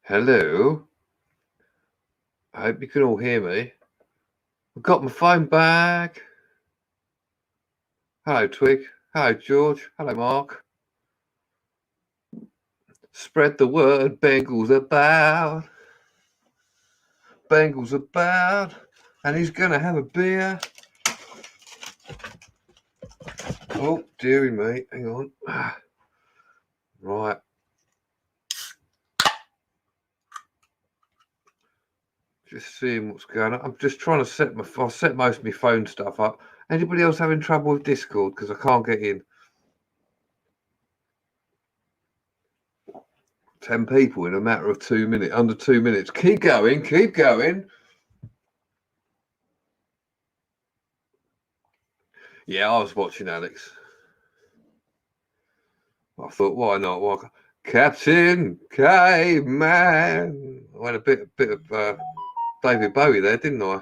Hello. I hope you can all hear me. I've got my phone back. Hello, Twig. Hello, George. Hello, Mark. Spread the word. Bengals about. Bengals about. And he's going to have a beer. Oh, dearie me. Hang on. Right. Just seeing what's going on. I'm just trying to I'll set most of my phone stuff up. Anybody else having trouble with Discord? Because I can't get in. 10 people in a matter of 2 minutes, under 2 minutes. Keep going, keep going. Yeah, I was watching Alex. I thought, why not? Why? Captain Caveman. I had a bit of David Bowie there, didn't I?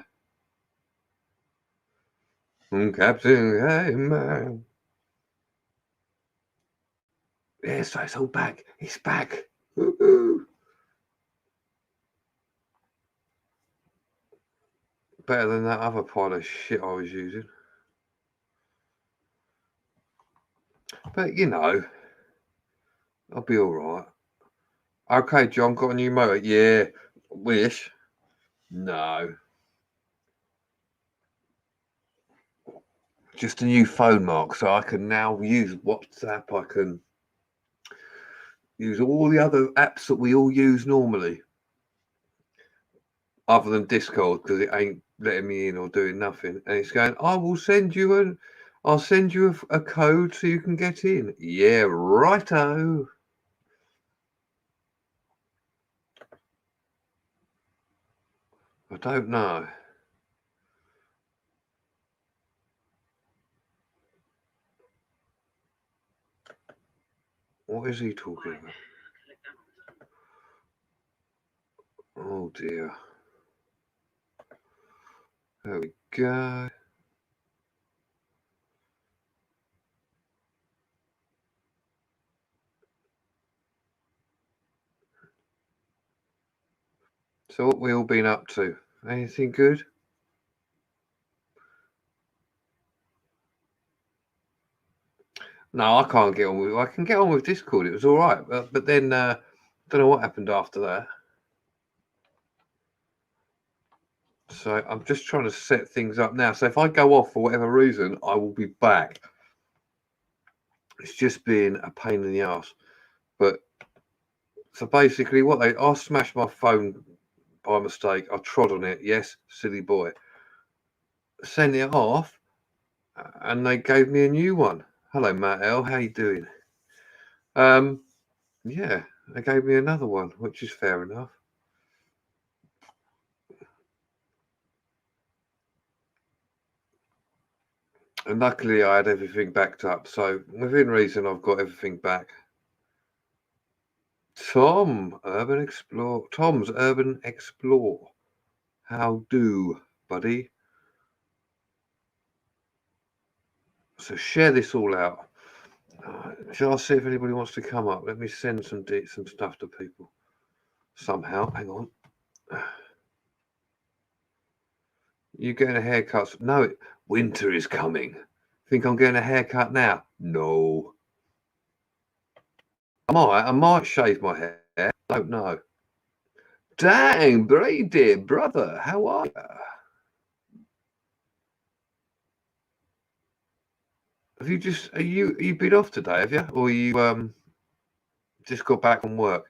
Captain Caveman. Yeah, so it's all back. It's back. Woo-hoo. Better than that other pile of shit I was using. But, you know, I'll be all right. Okay, John, got a new motor? Yeah. Wish. No. Just a new phone, Mark, so I can now use WhatsApp. I can use all the other apps that we all use normally, other than Discord, because it ain't letting me in or doing nothing. And it's going, I'll send you a code so you can get in. Yeah, righto. I don't know. What is he talking about? Oh dear. There we go. So what we all been up to? Anything good? No, I can't get on with. I can get on with Discord. It was all right, but then don't know what happened after that. So I'm just trying to set things up now. So if I go off for whatever reason, I will be back. It's just been a pain in the ass. But so basically, I smashed my phone by mistake. I trod on it. Yes, silly boy. Sent it off, and they gave me a new one. Hello, Matt L. How you doing? Yeah, they gave me another one, which is fair enough. And luckily, I had everything backed up. So within reason, I've got everything back. Tom's Urban Explore. How do, buddy? So share this all out. Shall I see if anybody wants to come up? Let me send some stuff to people. Somehow, hang on. You getting a haircut? No, winter is coming. Think I'm getting a haircut now? No. I might shave my hair. I don't know. Dang, Brady, brother, how are you? Have you been off today, have you? Or you just got back from work?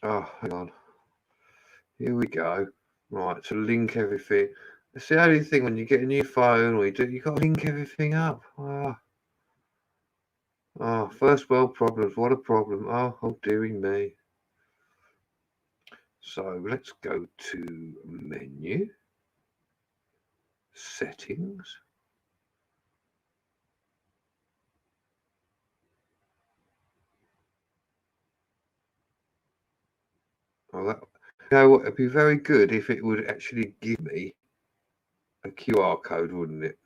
Oh, hang on. Here we go. Right, to link everything. It's the only thing when you get a new phone or you got to link everything up. Oh, first world problems. What a problem. Oh, dearie me. So let's go to menu, settings. Oh, that, you know what? It'd be very good if it would actually give me a QR code, wouldn't it?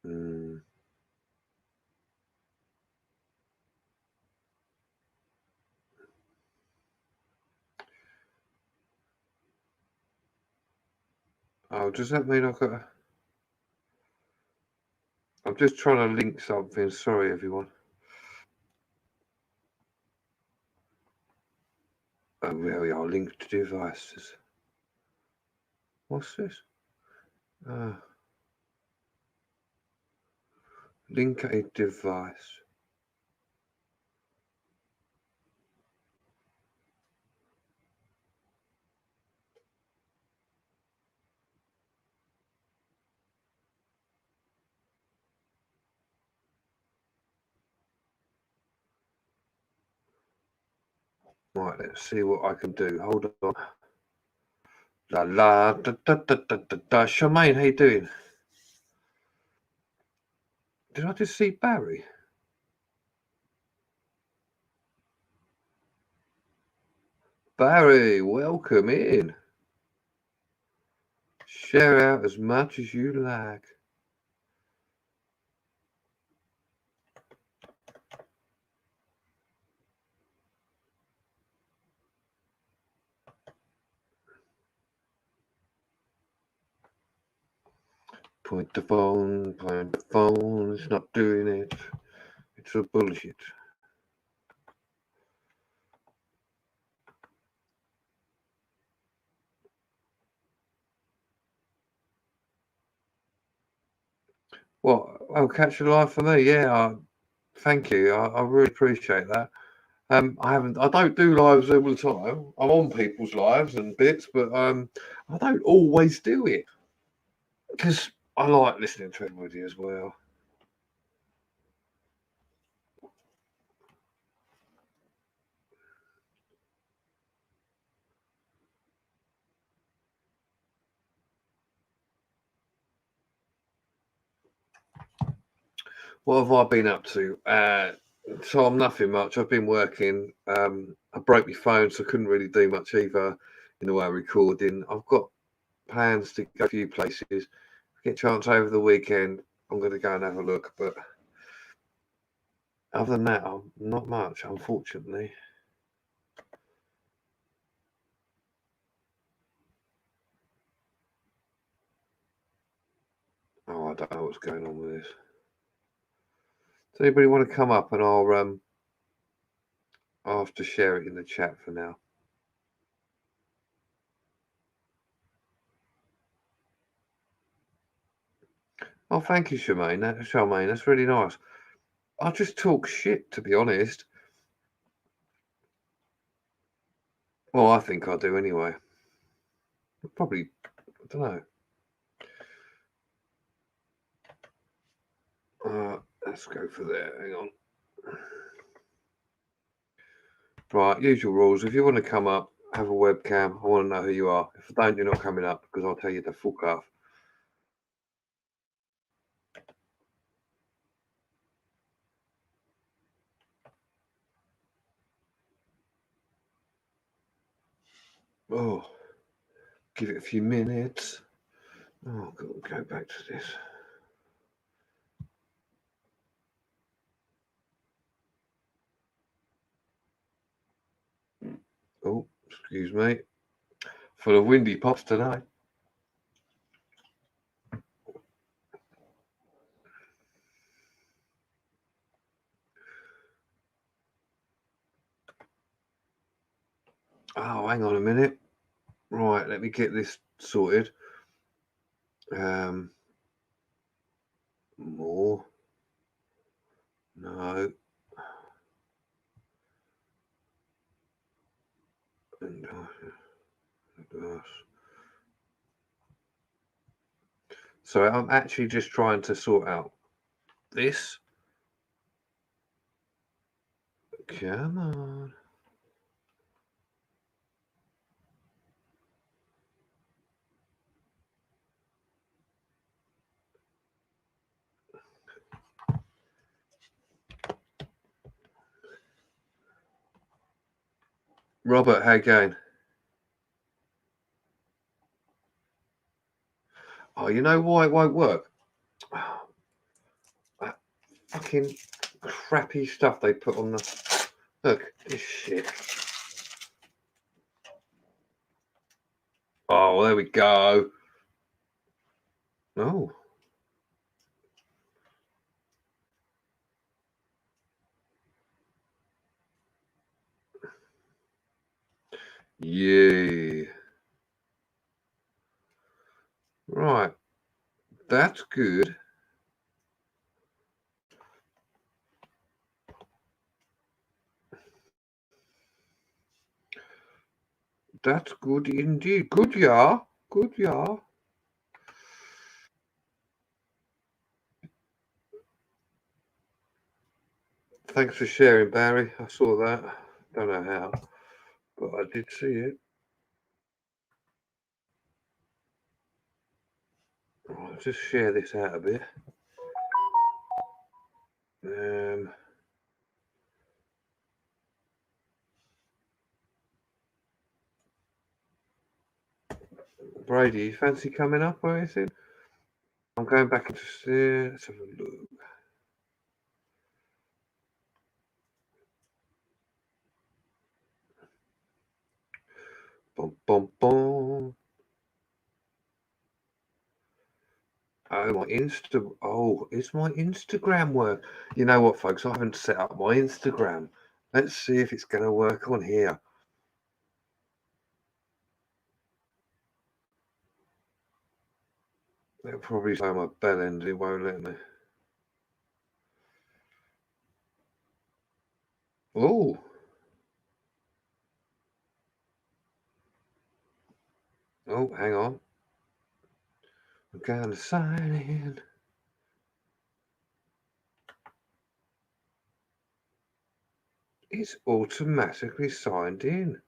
Mm. Oh, does that mean I've got to... I'm just trying to link something. Sorry, everyone. Oh, there we are. Linked devices. What's this? Link a device. Right, let's see what I can do. Hold on. La la da da da da da da. Charmaine, how you doing? Did I just see Barry? Barry, welcome in. Share out as much as you like. Point the phone, it's not doing it. It's a bullshit. Well, I'll catch a live for me. Yeah, thank you. I really appreciate that. I don't do lives all the time. I'm on people's lives and bits, but I don't always do it because I like listening to everybody as well. What have I been up to? So I'm nothing much. I've been working. I broke my phone, so I couldn't really do much either in the way of recording. I've got plans to go a few places. Get a chance over the weekend. I'm going to go and have a look. But other than that, not much, unfortunately. Oh, I don't know what's going on with this. Does anybody want to come up and I'll have to share it in the chat for now. Oh, thank you, Charmaine. That's really nice. I just talk shit, to be honest. Well, I think I do anyway. Probably, I don't know. Let's go for there. Hang on. Right, usual rules. If you want to come up, have a webcam. I want to know who you are. If I don't, you're not coming up because I'll tell you to fuck off. Oh, give it a few minutes. Oh, God, go back to this. Oh, excuse me. Full of windy pops tonight. Oh, hang on a minute. Right, let me get this sorted. More. No. And so I'm actually just trying to sort out this. Come on. Robert, how you going? Oh, you know why it won't work? That fucking crappy stuff they put on the... Look, this shit. Oh, there we go. Oh. Yeah. Right. That's good. That's good indeed. Good, yeah. Good, yeah. Thanks for sharing, Barry. I saw that. Don't know how, but I did see it. I'll just share this out a bit. Brady, you fancy coming up or anything? I'm going back into... Let's have a look. Bum, bum, bum. Oh, my Insta. Oh, is my Instagram work? You know what, folks? I haven't set up my Instagram. Let's see if it's going to work on here. It'll probably say my bell end. It won't let me. Oh. Oh, hang on. I'm going to sign in. It's automatically signed in.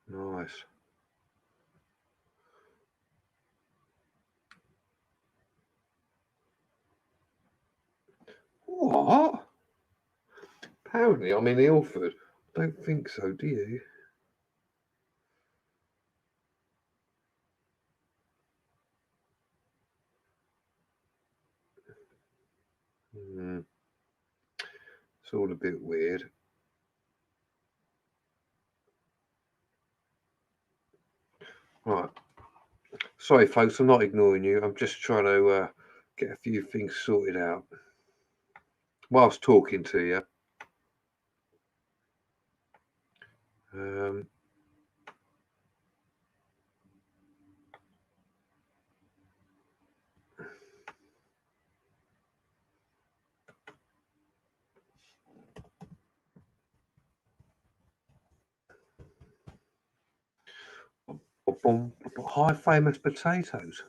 Nice. What? Apparently I'm in Ilford. Don't think so, do you? It's all a bit weird. Right. Sorry, folks, I'm not ignoring you. I'm just trying to get a few things sorted out whilst talking to you. Hi, Famous Potatoes.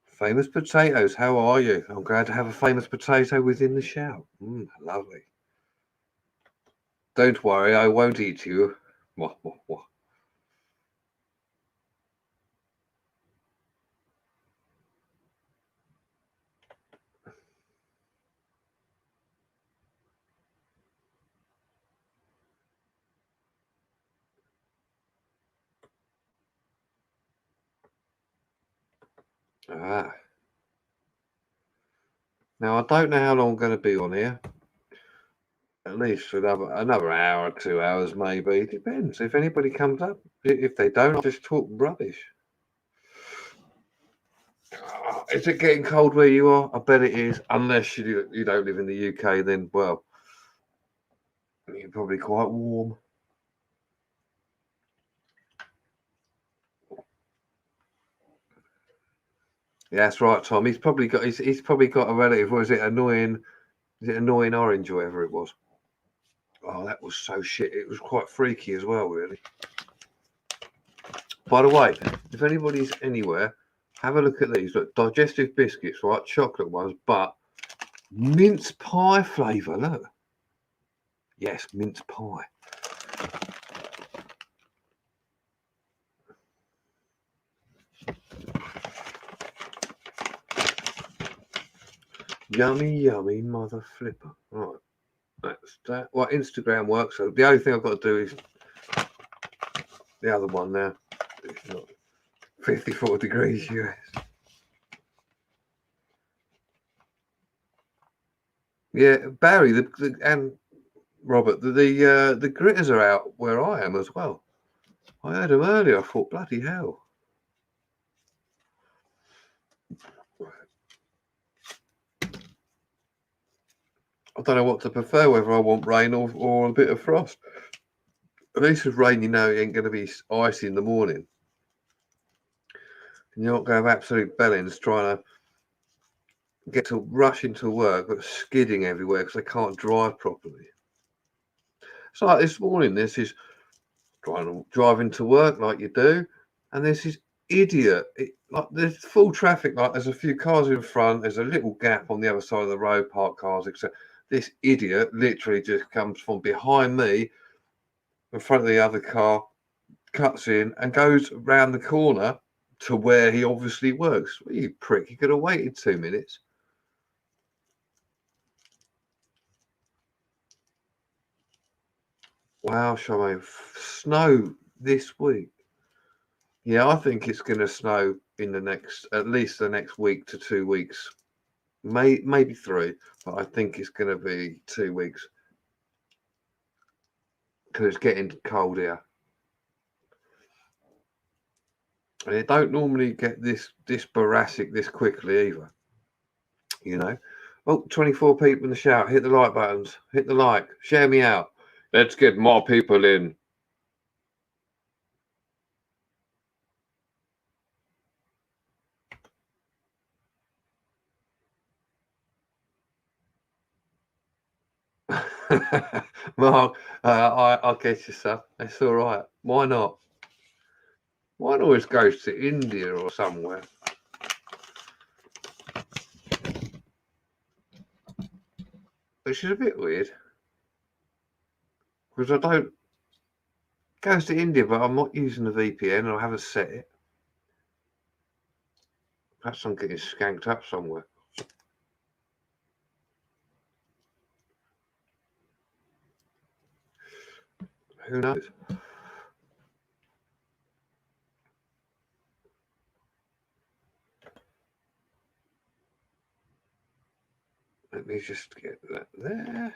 Famous Potatoes, how are you? I'm glad to have a famous potato within the shout. Lovely. Don't worry, I won't eat you. Wah, wah, wah. Ah. Now, I don't know how long I'm going to be on here. At least for another hour or 2 hours, maybe. It depends. If anybody comes up, if they don't, I'll just talk rubbish. Is it getting cold where you are? I bet it is. Unless you don't live in the UK, then well, you're probably quite warm. Yeah, that's right, Tom. He's probably got a relative. Or is it annoying? Is it annoying orange or whatever it was? Oh, that was so shit. It was quite freaky as well, really. By the way, if anybody's anywhere, have a look at these. Look, digestive biscuits, right? Chocolate ones, but mince pie flavour. Look. Yes, mince pie. Yummy, yummy mother flipper. Right. That's that. Well, Instagram works. So the only thing I've got to do is the other one now. It's not 54 degrees US. Yeah, Barry and Robert, the gritters are out where I am as well. I heard them earlier. I thought, bloody hell. I don't know what to prefer, whether I want rain or a bit of frost. At least with rain, you know it ain't going to be icy in the morning. And you're not going to have absolute bellends trying to get to rush into work, but skidding everywhere because they can't drive properly. It's like this morning, this is driving to work like you do, and there's this idiot. Like there's full traffic, like there's a few cars in front, there's a little gap on the other side of the road, parked cars, etc. This idiot literally just comes from behind me, in front of the other car, cuts in and goes round the corner to where he obviously works. Well, you prick, you could have waited 2 minutes. Wow, Charmaine, snow this week. Yeah, I think it's going to snow in at least the next week to 2 weeks, maybe 3, but I think it's going to be 2 weeks because it's getting cold here, and it don't normally get this boracic this quickly either. You know. Oh, 24 people in the shout. Hit the like buttons. Hit the like. Share me out. Let's get more people in. Mark, I get you, son. It's all right. Why not? Why not always go to India or somewhere? Which is a bit weird. Because I don't. Goes to India, but I'm not using the VPN and I haven't set it. Perhaps I'm getting skanked up somewhere. Who knows? Let me just get that there.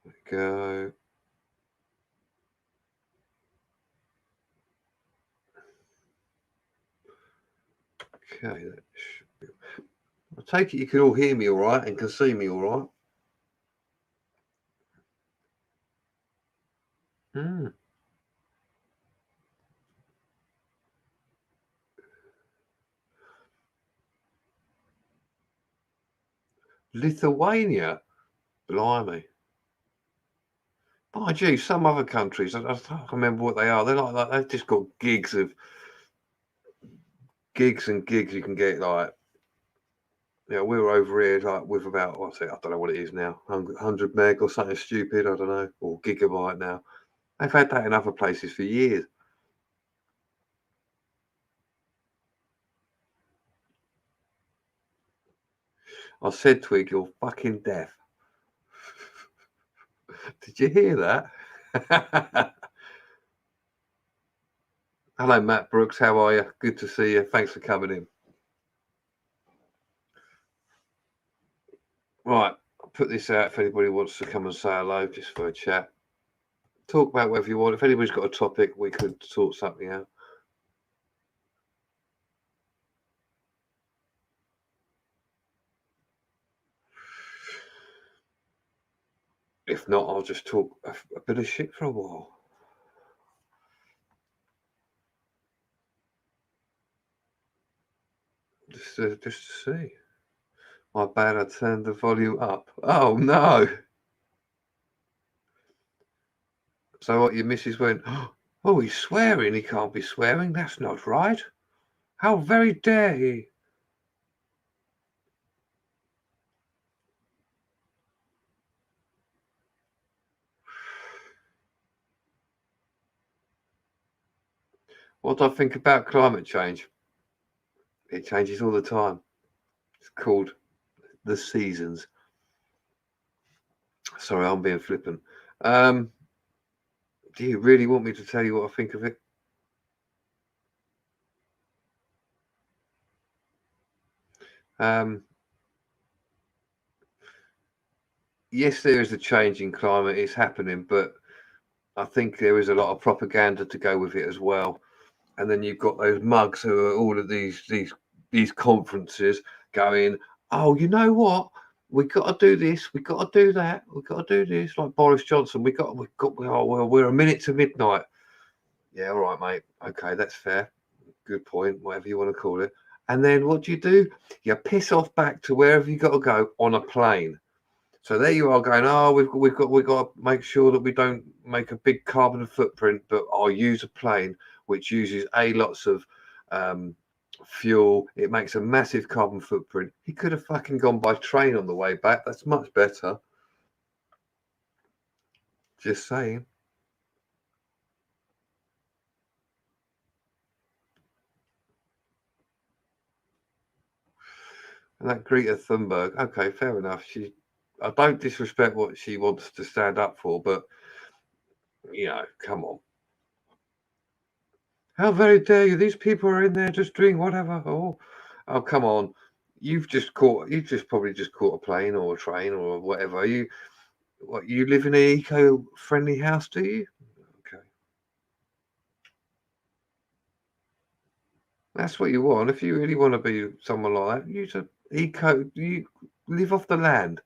There we go. Okay, that should be... I take it you can all hear me all right and can see me all right. Hmm. Lithuania, blimey. Oh, gee, some other countries, I can't remember what they are. They're like they've just got gigs and gigs you can get, like, you know, we were over here like with about, what's it, I don't know what it is now, 100 meg or something stupid, I don't know, or gigabyte now. They've had that in other places for years. I said, Twig, you're fucking deaf. Did you hear that? Hello, Matt Brooks. How are you? Good to see you. Thanks for coming in. Right, I'll put this out if anybody wants to come and say hello, just for a chat. Talk about whatever you want. If anybody's got a topic, we could sort something out. If not, I'll just talk a bit of shit for a while. Just to see. My bad, I turned the volume up. Oh, no. So what, your missus went, oh, he's swearing. He can't be swearing. That's not right. How very dare he? What do I think about climate change? It changes all the time. It's called the seasons. Sorry, I'm being flippant. Do you really want me to tell you what I think of it? Yes, there is a change in climate. It's happening, but I think there is a lot of propaganda to go with it as well. And then you've got those mugs who are all at these conferences going, oh, you know what? We got to do this. We got to do that. We got to do this. Like Boris Johnson, oh, well, we're a minute to midnight. Yeah, all right, mate. Okay, that's fair. Good point. Whatever you want to call it. And then what do? You piss off back to wherever you got to go on a plane. So there you are going, oh, we've got to make sure that we don't make a big carbon footprint, but I'll use a plane which uses lots of fuel. It makes a massive carbon footprint. He could have fucking gone by train on the way back. That's much better. Just saying. And that Greta Thunberg, okay, fair enough. I don't disrespect what she wants to stand up for, but come on. How very dare you? These people are in there just doing whatever. Oh, come on. You've probably just caught a plane or a train or whatever. You live in an eco-friendly house, do you? Okay. That's what you want. If you really want to be someone like that, you live off the land.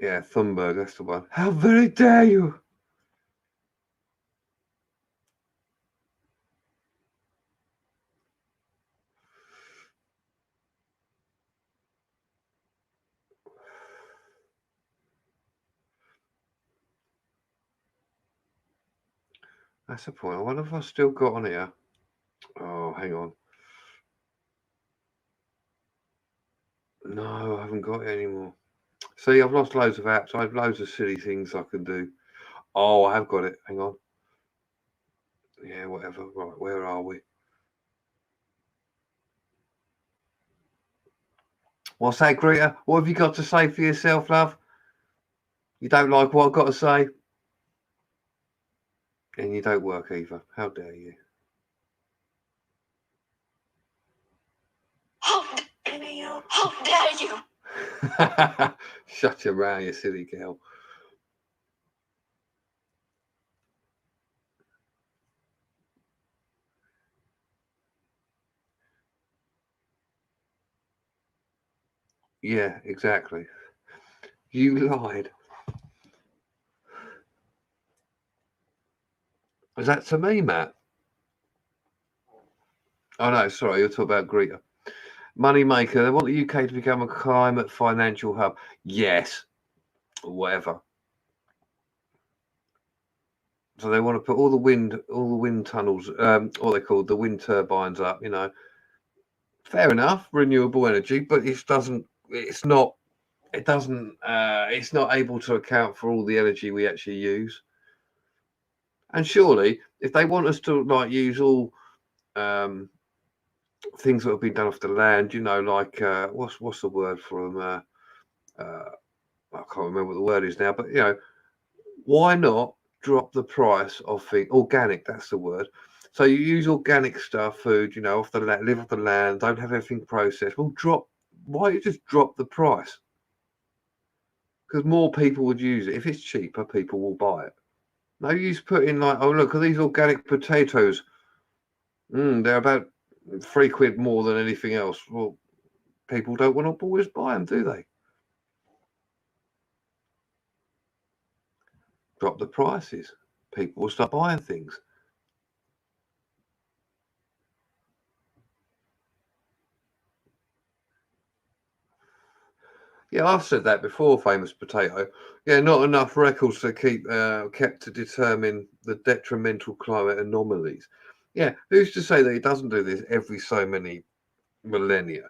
Yeah, Thunberg, that's the one. How very dare you? That's the point. I wonder if I've still got on here. Oh, hang on. No, I haven't got it anymore. See, I've lost loads of apps. I have loads of silly things I can do. Oh, I have got it. Hang on. Yeah, whatever. Right, where are we? What's that, Greta? What have you got to say for yourself, love? You don't like what I've got to say? And you don't work either. How dare you? How dare you? How dare you? Shut your mouth, you silly girl. Yeah, exactly. You lied. Is that to me, Matt? Oh no, sorry, you're talking about Greta. Moneymaker, they want the UK to become a climate financial hub. Yes. Whatever. So they want to put all the wind tunnels, what they call the wind turbines up, Fair enough, renewable energy, but it's not able to account for all the energy we actually use. And surely, if they want us to use all things that have been done off the land, like what's the word for them? I can't remember what the word is now, but why not drop the price of things organic? That's the word. So you use organic stuff, food, off the land, live off the land, don't have everything processed. Well, why don't you just drop the price? Because more people would use it. If it's cheaper, people will buy it. No use putting oh, look at these organic potatoes. They're about £3 more than anything else. Well, people don't want to always buy them, do they? Drop the prices. People will start buying things. Yeah, I've said that before, famous potato. Yeah, not enough records to keep kept to determine the detrimental climate anomalies. Yeah, who's to say that it doesn't do this every so many millennia?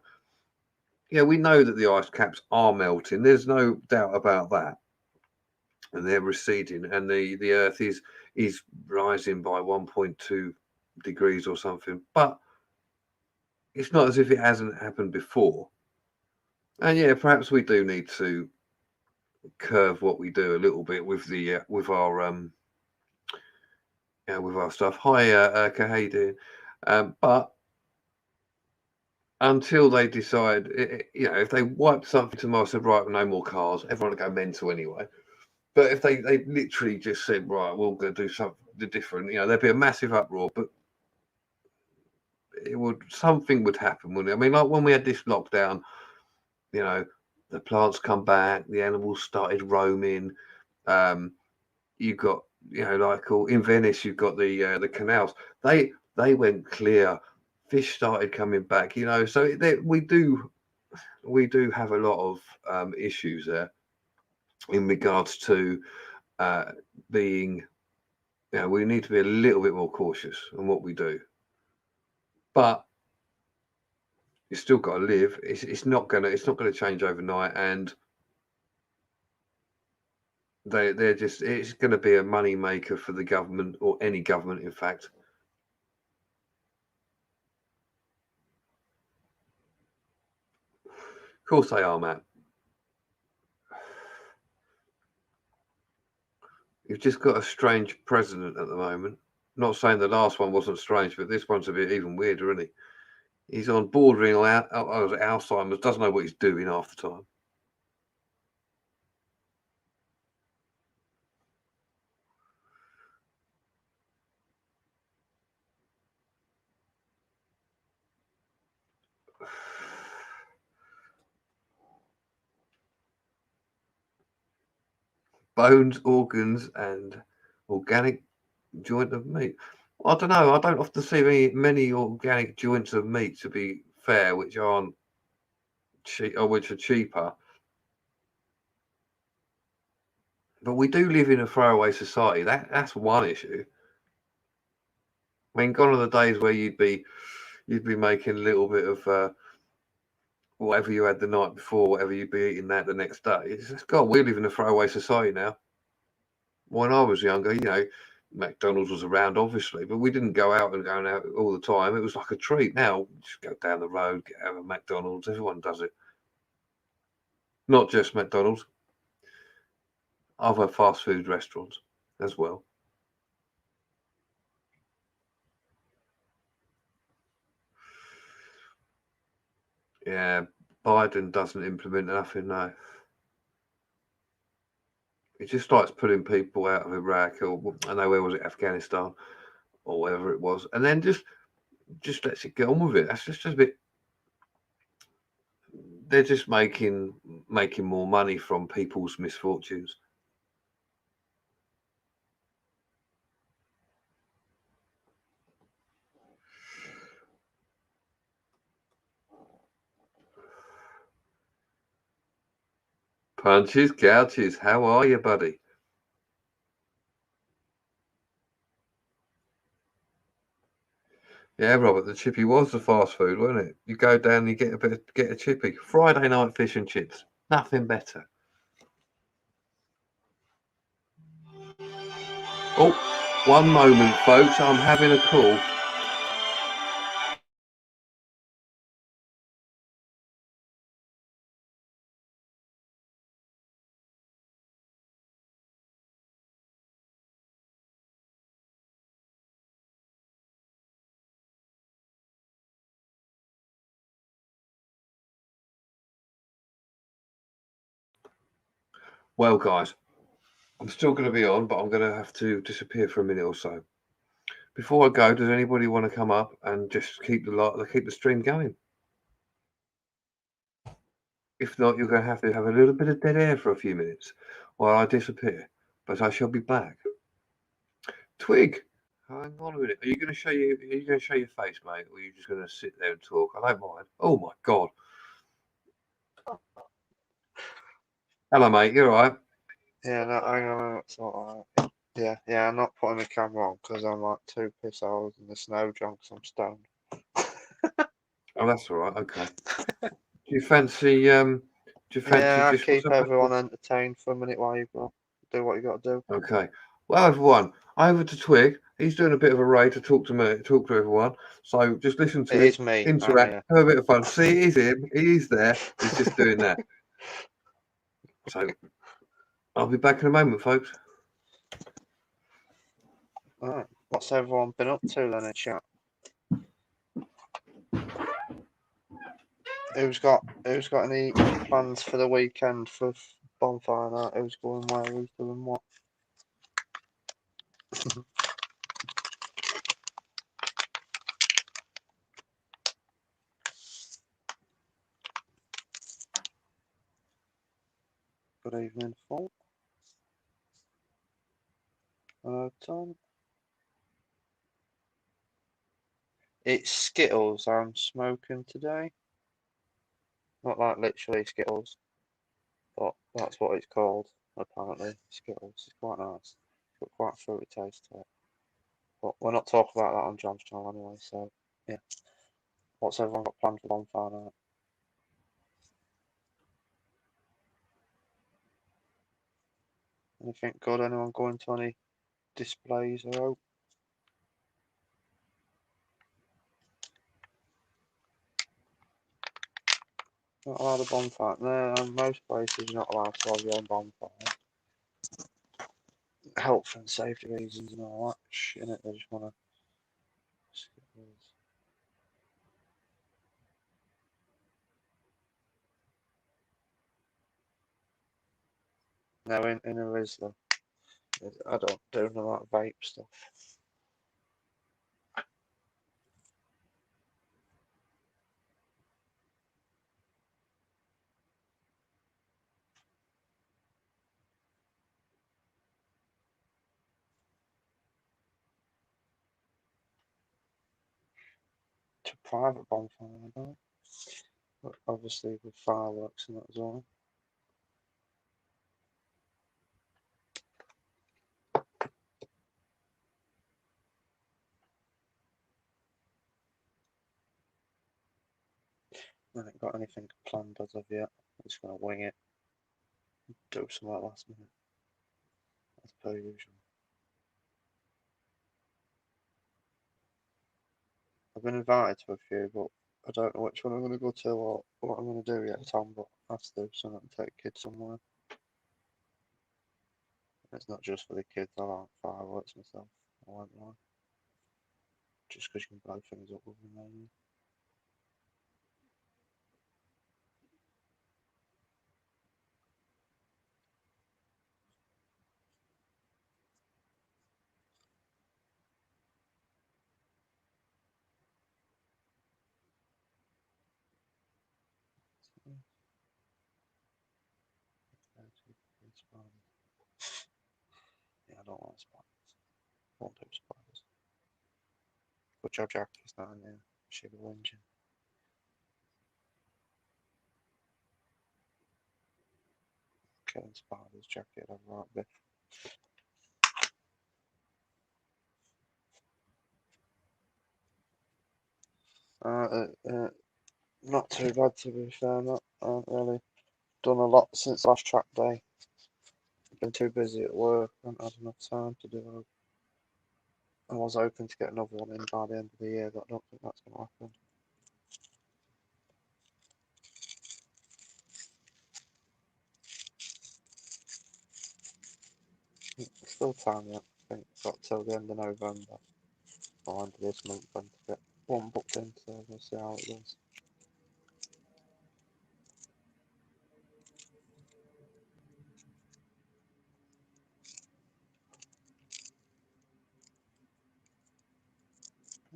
Yeah, we know that the ice caps are melting. There's no doubt about that. And they're receding, and the Earth is rising by 1.2 degrees or something. But it's not as if it hasn't happened before. And yeah, perhaps we do need to curve what we do a little bit with the with our stuff. Hi, how you doing? But until they decide, if they wipe something tomorrow, said right, no more cars, everyone would go mental anyway. But if they literally just said right, we're going to do something different, there'd be a massive uproar. But something would happen, wouldn't it? I mean, like when we had this lockdown, the plants come back, the animals started roaming. You got, like in Venice, you've got the canals. They went clear. Fish started coming back. So we do have a lot of issues there in regards to being. We need to be a little bit more cautious on what we do. But you still got to live. It's not gonna change overnight, and they're just, it's going to be a money maker for the government, or any government, in fact. Of course they are, Matt. You've just got a strange president at the moment. Not saying the last one wasn't strange, but this one's a bit even weirder, isn't he? He's on bordering Alzheimer's, doesn't know what he's doing half the time. Bones, organs, and organic joint of meat. I don't know. I don't often see many organic joints of meat, to be fair, which aren't cheap, or which are cheaper. But we do live in a throwaway society. That's one issue. I mean, gone are the days where you'd be making a little bit of whatever you had the night before, whatever you'd be eating that the next day. It's just, God, we live in a throwaway society now. When I was younger, McDonald's was around, obviously, but we didn't go out all the time. It was like a treat. Now, just go down the road, get out of McDonald's. Everyone does it. Not just McDonald's, other fast food restaurants as well. Yeah, Biden doesn't implement nothing, no. He just starts pulling people out of Iraq, or I know, where was it, Afghanistan, or wherever it was, and then just lets it get on with it. That's just a bit. They're just making more money from people's misfortunes. Punches, couches. How are you, buddy? Yeah, Robert, the chippy was the fast food, wasn't it? You go down and you get a chippy. Friday night fish and chips. Nothing better. Oh, one moment, folks. I'm having a call. Well, guys, I'm still going to be on, but I'm going to have to disappear for a minute or so. Before I go, does anybody want to come up and just keep the stream going? If not, you're going to have a little bit of dead air for a few minutes while I disappear. But I shall be back. Twig, hang on a minute. Are you going to show your face, mate, or are you just going to sit there and talk? I don't mind. Oh my God. Hello, mate. You all right? Yeah, no, hang on. It's all right. Yeah. I'm not putting the camera on because I'm like 2 piss holes in the snow, John, because I'm stoned. Oh, that's all right. Okay. Do you fancy? Yeah, I just keep everyone entertained for a minute while you do what you got to do. Okay. Well, everyone, over to Twig. He's doing a bit of a raid to talk to me, talk to everyone. So just listen to It him, is me. I'm interact, here. have a bit of fun. See, it is him. He is there. He's just doing that. So I'll be back in a moment, folks. Alright. What's everyone been up to then in chat? Who's got any plans for the weekend for bonfire night? Who's going where? Who's doing what? Good evening, folk. Tom. It's Skittles I'm smoking today. Not like literally Skittles, but that's what it's called, apparently. Skittles. It's quite nice. It's got quite a fruity taste to it. But we're not talking about that on John's channel anyway, so yeah. What's everyone got planned for bonfire night? Anything good? Anyone going to any displays or out? Not allowed a bonfire. No, most places you're not allowed to have your own bonfire. Health and safety reasons and all that shit, innit? They just wanna skip those. No, in there is though. I don't do none of that vape stuff. To private bonfire, I don't. But obviously with fireworks and that as well. I haven't got anything planned as of yet. I'm just gonna wing it. Do something at last minute. As per usual. I've been invited to a few, but I don't know which one I'm gonna go to or what I'm gonna do yet, Tom, but I have to do something to take kids somewhere. It's not just for the kids, I like fireworks myself. I won't lie. Just because you can blow things up with them, maybe. Yeah, I don't like spiders. Won't do spiders. Good job, Jackie's not in there. She'll be whinging. Killing spiders, Jackie, I'd have a right bit. Not too bad to be fair, not really done a lot since last track day. Been too busy at work, haven't had enough time to do it. I was hoping to get another one in by the end of the year, but I don't think that's going to happen. Still time yet, I think. Got till the end of November, or end of this month, then to get one booked in, so we'll see how it goes.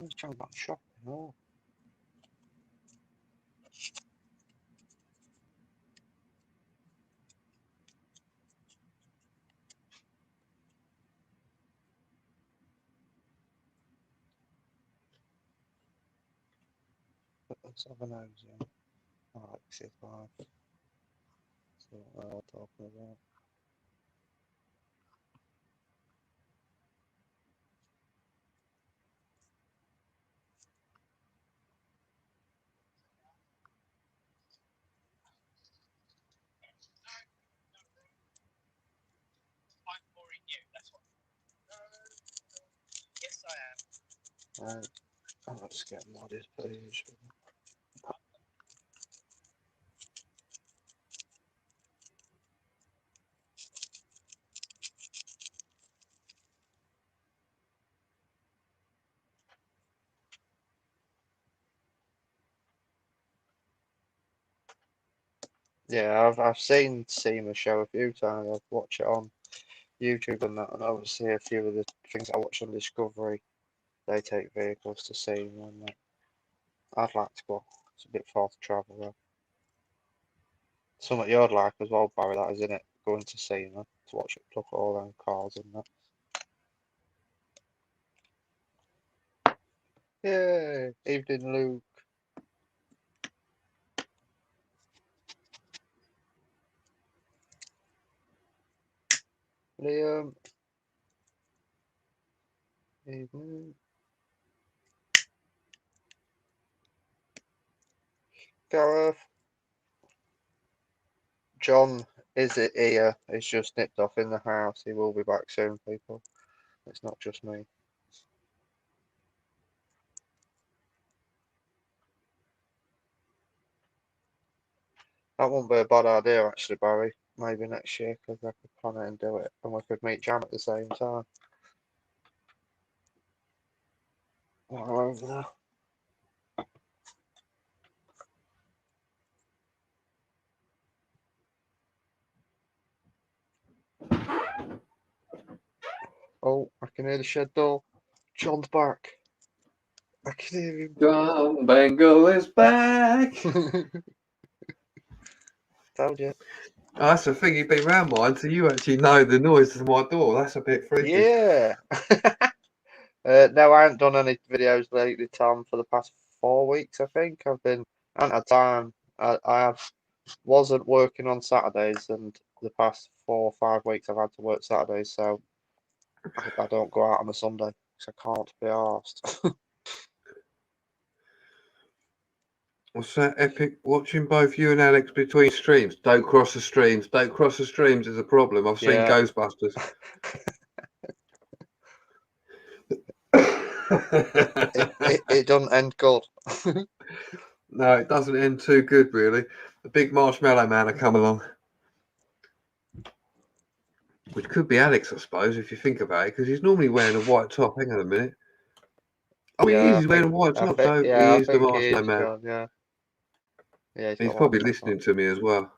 I was trying about shopping, oh. But let's have a nose, yeah. Alex's wife. So what they're talking about. Let's get modded, please. Yeah, I've seen SEMA show a few times. I've watched it on YouTube and that, and obviously a few of the things I watch on Discovery, they take vehicles to SEMA and that. I'd like to go. It's a bit far to travel though. Something you'd like as well, Barry, that is in it. Going to SEMA to watch it, look at all them cars and that. Yay! Evening, Luke. Liam. Evening. Gareth. John is it here? He's just nipped off in the house. He will be back soon, people. It's not just me. That wouldn't be a bad idea, actually, Barry. Maybe next year, because I could plan it and do it, and we could meet Jam at the same time. While we're over there. Oh, I can hear the shed door. John's back. I can hear him. John Bangle is back. Told you. Oh, that's the thing. You've been round mine, so you actually know the noise of my door. That's a bit freaky. Yeah. No, I haven't done any videos lately, Tom, for the past 4 weeks, I think. I haven't had time. I wasn't working on Saturdays, and the past 4 or 5 weeks I've had to work Saturdays, so I don't go out on a Sunday because I can't be arsed. What's that epic? Watching both you and Alex between streams. Don't cross the streams. Don't cross the streams is a problem. I've seen Yeah. Ghostbusters. It doesn't end good. No, it doesn't end too good, really. The big marshmallow man will come along. Which could be Alex, I suppose, if you think about it, because he's normally wearing a white top. Hang on a minute. Oh, Yeah, he is. I He's wearing a think- white I top. think- No, yeah, he I is the think he marshmallow is, man. John, yeah. Yeah, He's got probably one top listening on. to me as well.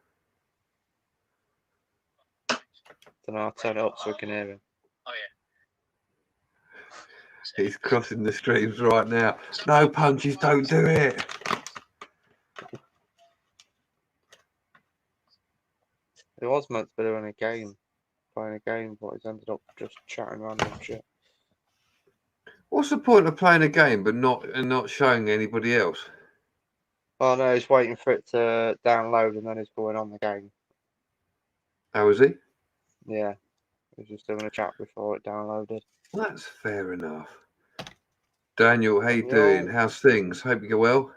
Then I'll turn it up so we can hear him. He's crossing the streams right now. No punches, don't do it. He was meant to be doing a game, playing a game, but he's ended up just chatting random shit. What's the point of playing a game but not showing anybody else? Oh no, he's waiting for it to download and then he's going on the game. How is he? Yeah, he was just doing a chat before it downloaded. That's fair enough. Daniel, how you Yo. doing? How's things? Hope you go well.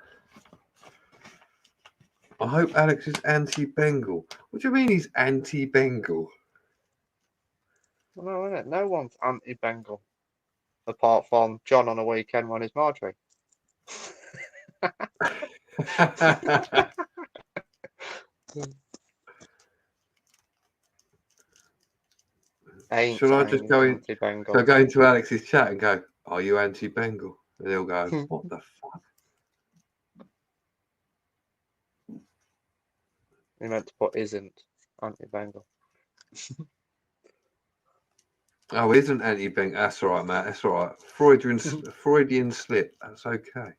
I hope Alex is anti-Bengal. What do you mean he's anti-Bengal? No, isn't it? No one's anti-Bengal, apart from John on a weekend when he's Marjorie. Ain't Should I just go in? anti-Bengal. So go into Alex's chat and go, "Are you anti-Bengal?" And he'll go, "What the fuck?" He meant to put isn't anti-Bengal. Oh, isn't anti-Bengal? That's all right, Matt. That's all right. Freudian slip. That's okay.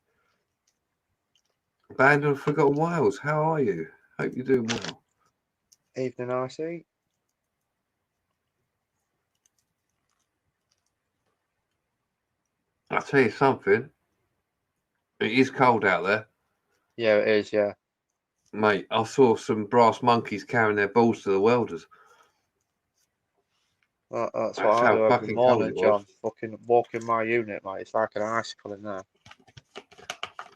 Band of Forgotten Wales. How are you? Hope you're doing well. Evening, IC. I'll tell you something. It is cold out there. Yeah, it is, yeah. Mate, I saw some brass monkeys carrying their balls to the welders. That's what That's I how do every fucking cold morning, it was. John. Fucking walk in my unit, mate. It's like an icicle in there.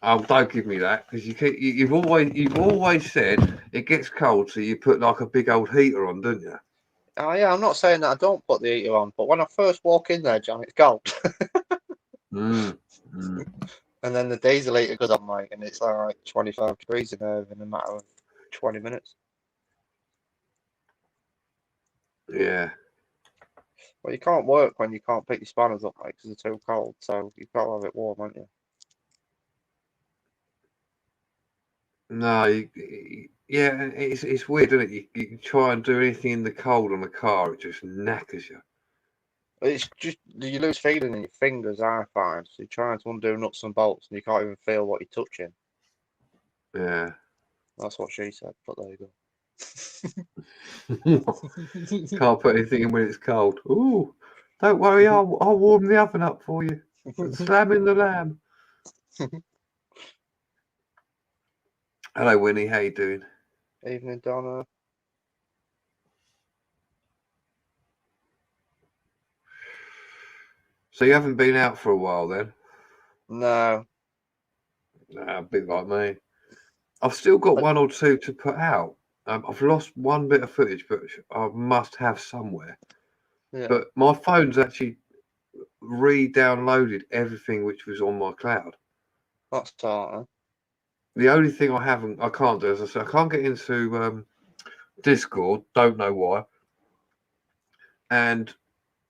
Oh, don't give me that, because you've always said it gets cold, so you put like a big old heater on, don't you? Oh yeah, I'm not saying that I don't put the heater on, but when I first walk in there, John, it's cold. Mm. Mm. And then the diesel heater goes on, mate, and it's like 25 degrees in there in a matter of 20 minutes. Yeah. Well, you can't work when you can't pick your spanners up, mate, because they're too cold. So you've got to have it warm, haven't you? No, yeah, it's weird, isn't it? You try and do anything in the cold on a car, it just knackers you. It's just you lose feeling in your fingers, I find. So you're trying to undo nuts and bolts, and you can't even feel what you're touching. Yeah. That's what she said. But there you go. Can't put anything in when it's cold. Ooh, don't worry, I'll warm the oven up for you. Slam in the lamb. Hello, Winnie. How you doing? Evening, Donna. So you haven't been out for a while then? No. Nah, a bit like me. I've still got one or two to put out. I've lost one bit of footage, but I must have somewhere. Yeah. But my phone's actually re-downloaded everything which was on my cloud. That's all. The only thing I can't do, as I said, I can't get into Discord. Don't know why. And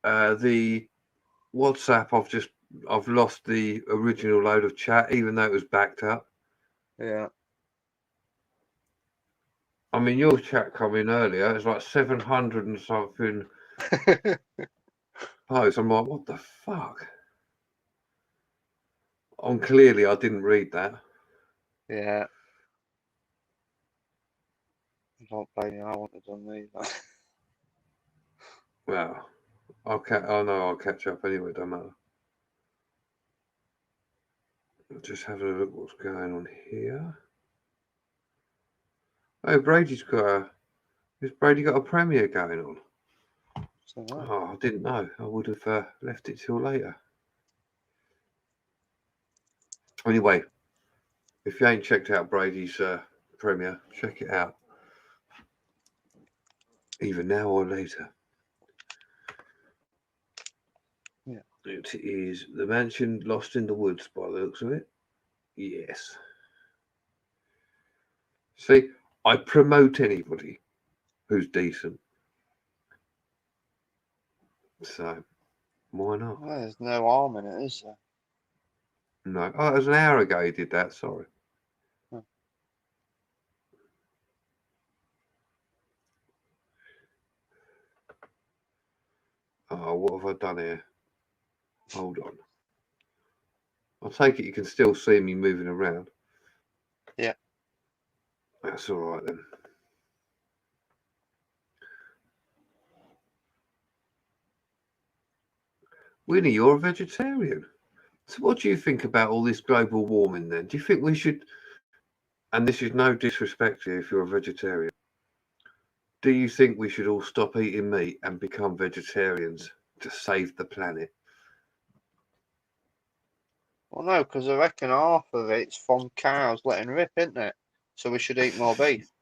the WhatsApp, I've lost the original load of chat, even though it was backed up. Yeah. I mean, your chat come in earlier. It's like 700 and something posts. I'm like, what the fuck? Clearly, I didn't read that. Yeah. I don't blame you. I wouldn't have done these. Well, I'll catch up anyway. Don't matter. Just having a look what's going on here. Oh, has Brady got a premiere going on? Oh, I didn't know. I would have left it till later. Anyway, if you ain't checked out Brady's premiere, check it out. Either now or later. Yeah. It is The Mansion Lost in the Woods, by the looks of it. Yes. See, I promote anybody who's decent. So, why not? Well, there's no harm in it, is there? No. Oh, it was an hour ago he did that. Sorry. Oh. Oh, what have I done here? Hold on. I'll take it you can still see me moving around. Yeah. That's all right then. Winnie, you're a vegetarian. So what do you think about all this global warming then? Do you think we should, and this is no disrespect to you if you're a vegetarian, do you think we should all stop eating meat and become vegetarians to save the planet? Well, no, because I reckon half of it's from cows letting rip, isn't it? So we should eat more beef.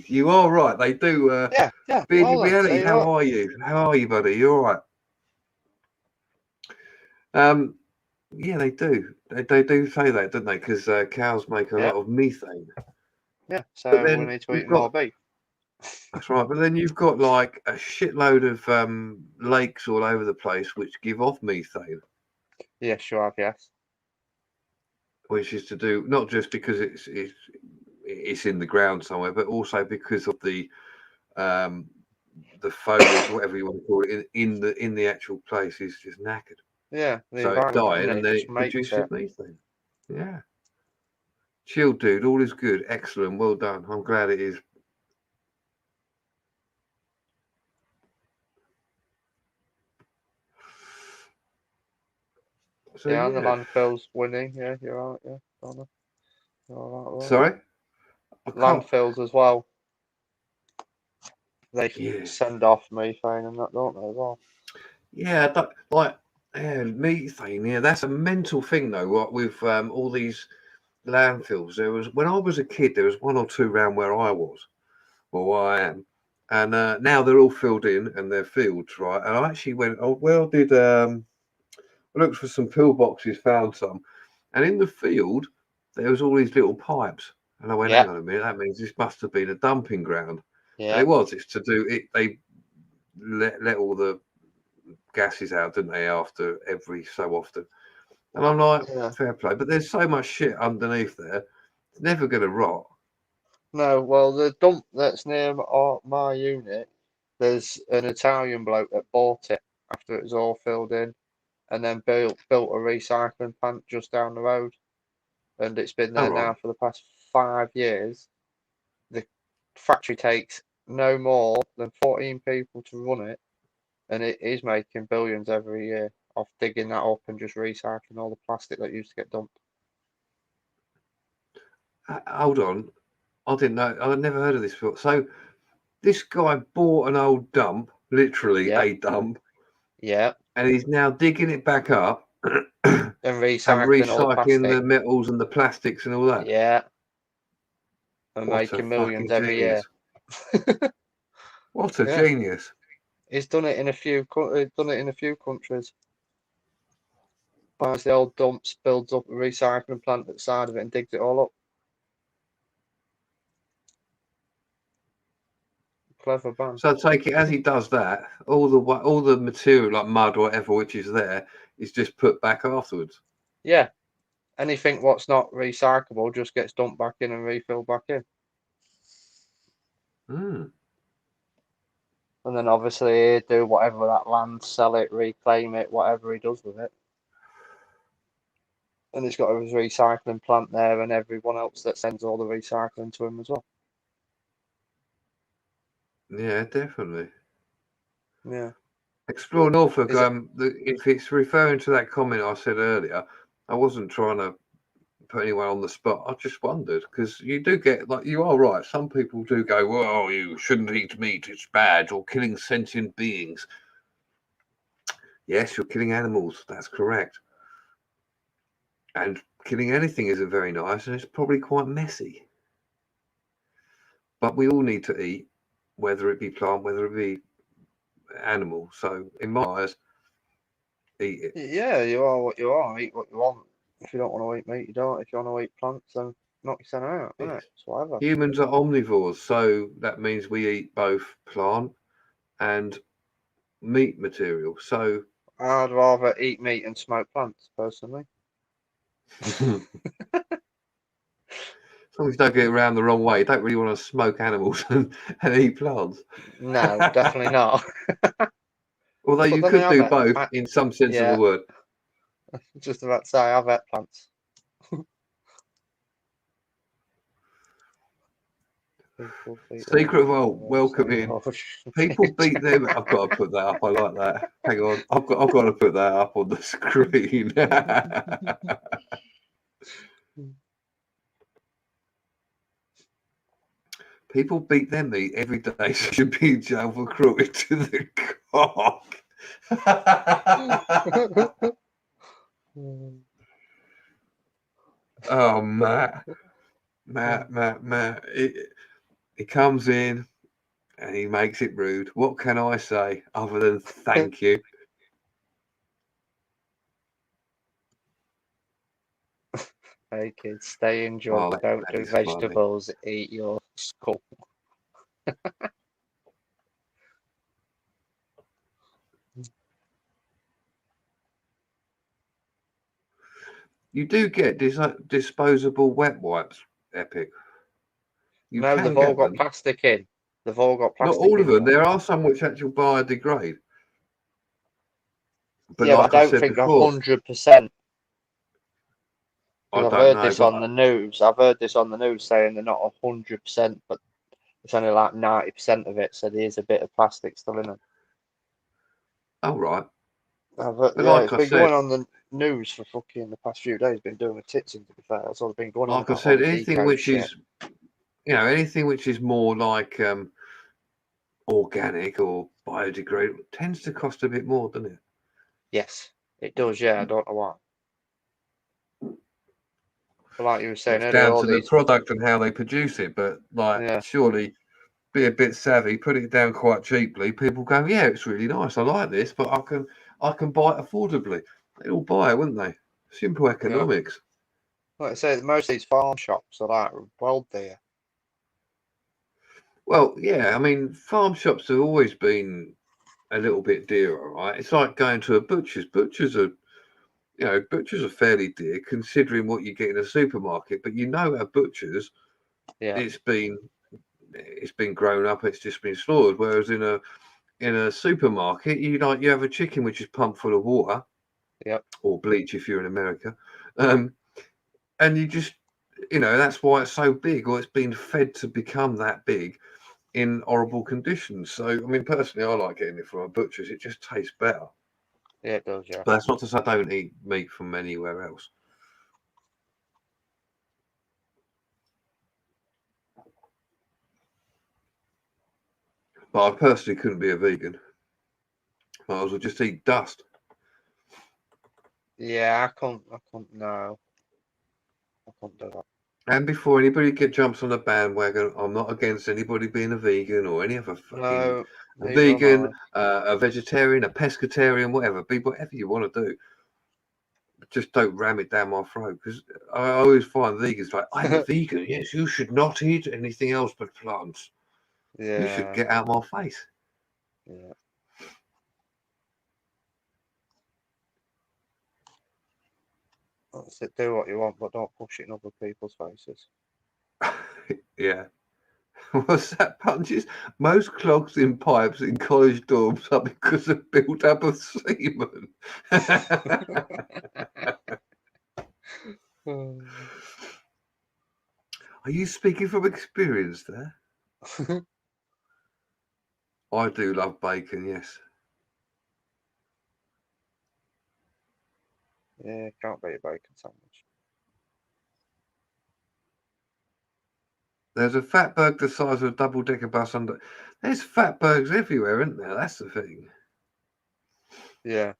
You are right. They do. Yeah. Beardy Well, then, Reality, see how what? are you? How are you, buddy? You all right? Yeah, they do. They do say that, don't they? Because cows make a Yeah. lot of methane. Yeah. So But we then need to you've eat more got, beef. that's right. But then you've got like a shitload of lakes all over the place which give off methane, Yes, you have. Yes. which is to do not just because it's in the ground somewhere, but also because of the foliage, whatever you want to call it, in the actual place is just knackered. Yeah. The So it's environment, dying, and and it then just it makes produces it. methane. Yeah. Chill, dude. All is good. Excellent. Well done. I'm glad it is. So, Yeah, and the yeah. landfills winning. Yeah, you're right. Yeah, Donna. You're all right, well. Sorry? I can't. Landfills as well. They Yeah. send off methane and that, don't they, as well? Yeah. Methane. Yeah. That's a mental thing, though, what, with all these landfills. When I was a kid, there was one or two around where I was, or where I am. And now they're all filled in and they're fields, right? And I actually went, oh, well, did I looked for some pillboxes, found some, and in the field there was all these little pipes. And I went, Yeah. hang on a minute, that means this must have been a dumping ground. And Yeah. it was. It's to do it. They let all the gases out, didn't they, after every so often? And I'm like, Yeah. fair play. But there's so much shit underneath there. It's never going to rot. No, well, the dump that's near my unit, there's an Italian bloke that bought it after it was all filled in, and then built a recycling plant just down the road, and it's been All there right. now for the past 5 years. The factory takes no more than 14 people to run it, and it is making billions every year off digging that up and just recycling all the plastic that used to get dumped. Hold on. I didn't know. I'd never heard of this before. So this guy bought an old dump, literally Yeah, a dump, yeah, and he's now digging it back up and and recycling all the recycling the plastic. metals and the plastics and all that. Yeah, and What a making millions fucking every genius! year. What a Yeah, genius! he's done it in a few countries. Buys the old dumps, builds up a recycling plant at the side of it, and digs it all up. Clever man. So I take it as he does that, all the material like mud or whatever which is there is just put back afterwards. Yeah, anything what's not recyclable just gets dumped back in and refilled back in. Mm. And then obviously he'd do whatever with that land, sell it, reclaim it, whatever he does with it. And he's got his recycling plant there and everyone else that sends all the recycling to him as well. Yeah, definitely. Yeah. Explore Norfolk. Is it? If it's referring to that comment I said earlier, I wasn't trying to put anyone on the spot. I just wondered because you do get, like, you are right. Some people do go, well, you shouldn't eat meat, it's bad, or killing sentient beings. Yes, you're killing animals. That's correct. And killing anything isn't very nice, and it's probably quite messy. But we all need to eat, whether it be plant, whether it be animal. So in my eyes, eat it. Yeah, you are what you are. Eat what you want. If you don't want to eat meat, you don't. If you want to eat plants, then knock yourself out. Isn't Yes. it? It's whatever. Humans are omnivores, so that means we eat both plant and meat material. So I'd rather eat meat and smoke plants, personally. as long as you don't get it around the wrong way, you don't really want to smoke animals and eat plants. No, definitely not. Although But you then could do I both bet, in some sense of the yeah, word. just about to say, I've ate plants. People beat their Secret meat Vault, and welcome say, in. oh, People beat them. I've got to put that up. I like that. Hang on, I've got to put that up on the screen. People beat their meat every day. So should be in jail for cruelty to the cock. Oh, Matt. He comes in and he makes it rude. What can I say other than thank you? Hey kids, stay in jug, Oh, don't that do is funny. vegetables, eat your skull. You do get disposable wet wipes, Epic. You No, can they've all get got them. plastic in. They've all got Not plastic all of in them. them. There are some which actually biodegrade. But Yeah, but like I I don't said think before, 100%. I Because I've don't heard know. this on the news. I've heard this on the news saying they're not 100%, but it's only like 90% of it. So there's a bit of plastic still in them. Oh, right. But But yeah, like it's I been said, going on the news for fucking the past few days. Been doing with tits in, to be fair. That's all been going on about all this anything eco which shit. is, anything which is more like organic or biodegradable tends to cost a bit more, doesn't it? Yes, it does. Yeah, I don't know why. But like you were saying It's earlier, down all to the these. product and how they produce it. But like, Yeah, surely be a bit savvy, put it down quite cheaply. People go, yeah, it's really nice. I like this, but I can buy it affordably. They'd all buy it, wouldn't they? Simple economics. Like I say, most of these farm shops are like well there. Well, yeah, I mean, farm shops have always been a little bit dearer, right? It's like going to a butcher's. Butchers are fairly dear considering what you get in a supermarket. But at a butcher's, Yeah, it's been grown up. It's just been slaughtered. Whereas in a supermarket, you have a chicken which is pumped full of water, yep, or bleach if you're in America, and you just that's why it's so big, or it's been fed to become that big in horrible conditions. So, I mean, personally, I like getting it from a butcher's. It just tastes better. yeah, it does, yeah. But that's not to say I don't eat meat from anywhere else. But I personally couldn't be a vegan. Might as well just eat dust. Yeah, I can't. No, I can't do that. And before anybody jumps on a bandwagon, I'm not against anybody being a vegan or any other fucking No, a neither am vegan, a vegetarian, a pescatarian, whatever. Be whatever you want to do. Just don't ram it down my throat, because I always find vegans like, I'm a vegan. Yes, you should not eat anything else but plants. You should Yeah, get out of my face. yeah. That's it. Do what you want, but don't push it in other people's faces. Yeah. What's that, Punches? Most clogs in pipes in college dorms are because of build-up of semen. Are you speaking from experience there? I do love bacon, yes. Yeah, can't beat a bacon sandwich. There's a fatberg the size of a double-decker bus under. There's fatbergs everywhere, isn't there? That's the thing. Yeah.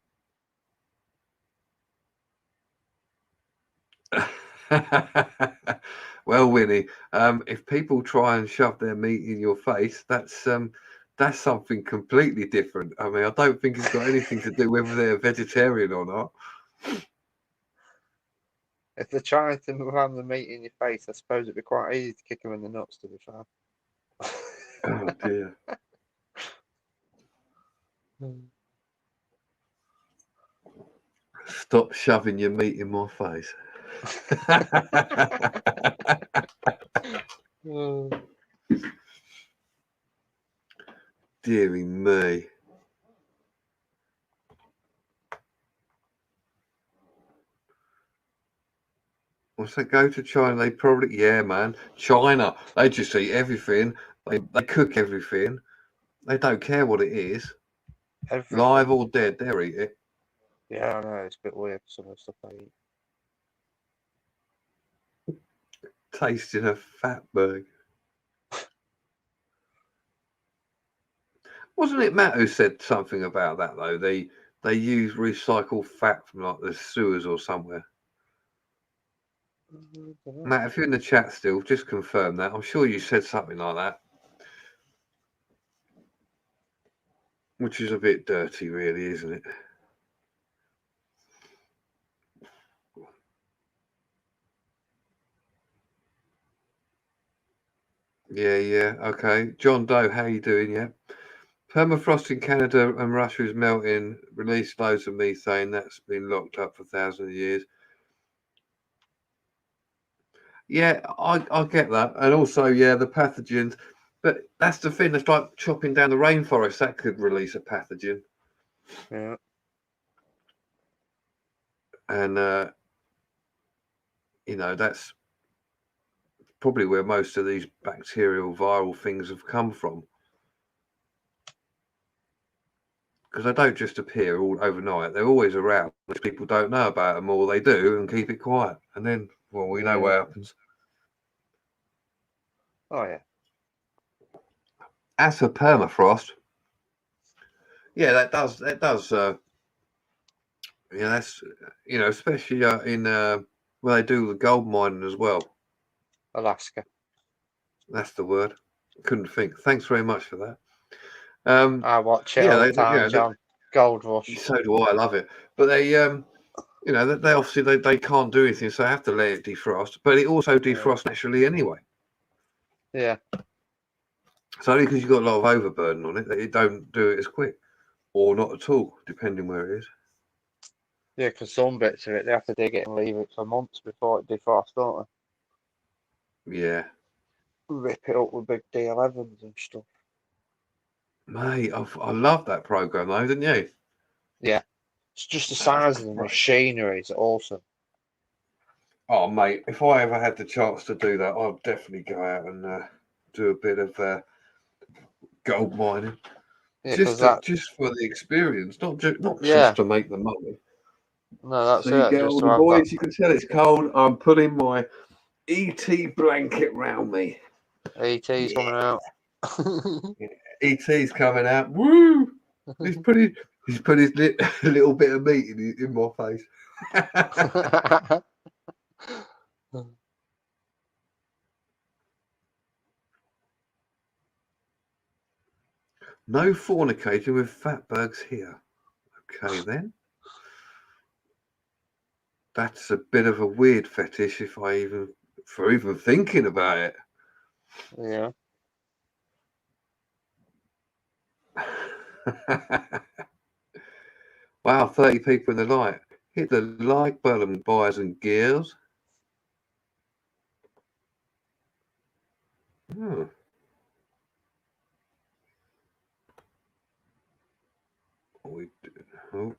Well, Winnie, if people try and shove their meat in your face, that's something completely different. I mean, I don't think it's got anything to do whether they're vegetarian or not. If they're trying to ram the meat in your face, I suppose it'd be quite easy to kick them in the nuts, to be fair. Oh dear. Stop shoving your meat in my face. Deary me. Once they go to China, they probably, yeah, man. China, they just eat everything. They cook everything. They don't care what it is, Everything. live or dead. They'll eat it. Yeah, I know, it's a bit weird, some of the stuff I eat. Tasting a fatberg. Wasn't it Matt who said something about that though? They use recycled fat from like the sewers or somewhere. Matt, if you're in the chat still, just confirm that. I'm sure you said something like that. Which is a bit dirty, really, isn't it? Yeah. Okay. John Doe, how you doing? Yeah. Permafrost in Canada and Russia is melting, released loads of methane. That's been locked up for thousands of years. Yeah, I get that. And also, yeah, the pathogens. But that's the thing. It's like chopping down the rainforest. That could release a pathogen. Yeah. And, that's probably where most of these bacterial viral things have come from. Because they don't just appear all overnight. They're always around. People don't know about them, or they do and keep it quiet. And then, well, we know what happens. Oh, yeah. As for permafrost, yeah, that does. That's especially in where they do the gold mining as well. Alaska. That's the word. couldn't think. Thanks very much for that. I watch it Yeah, all the they, time, John. Gold Rush. so do I. Love it. But they, they obviously they can't do anything, so they have to let it defrost. But it also defrosts naturally anyway. Yeah. It's only because you've got a lot of overburden on it that it don't do it as quick, or not at all, depending where it is. Yeah, because some bits of it, they have to dig it and leave it for months before it defrosts, don't Yeah, they? Rip it up with big D11s and stuff. mate, I love that program though, didn't you? Yeah. It's just the size of the machinery is awesome. Oh, mate, if I ever had the chance to do that, I'd definitely go out and do a bit of gold mining. Yeah, Just that, just for the experience, not just yeah, to make the money. no, that's So you it. get Just all to the have that. boys. You can tell it's cold. I'm putting my ET blanket round me. ET's coming out. ET's coming out. Woo! He's put his little bit of meat in my face. No fornicating with fatbergs here. Okay then. That's a bit of a weird fetish if I even thinking about it. Yeah. Wow, 30 people in the light. Hit the like button, boys and girls. Hmm. We do. Oh.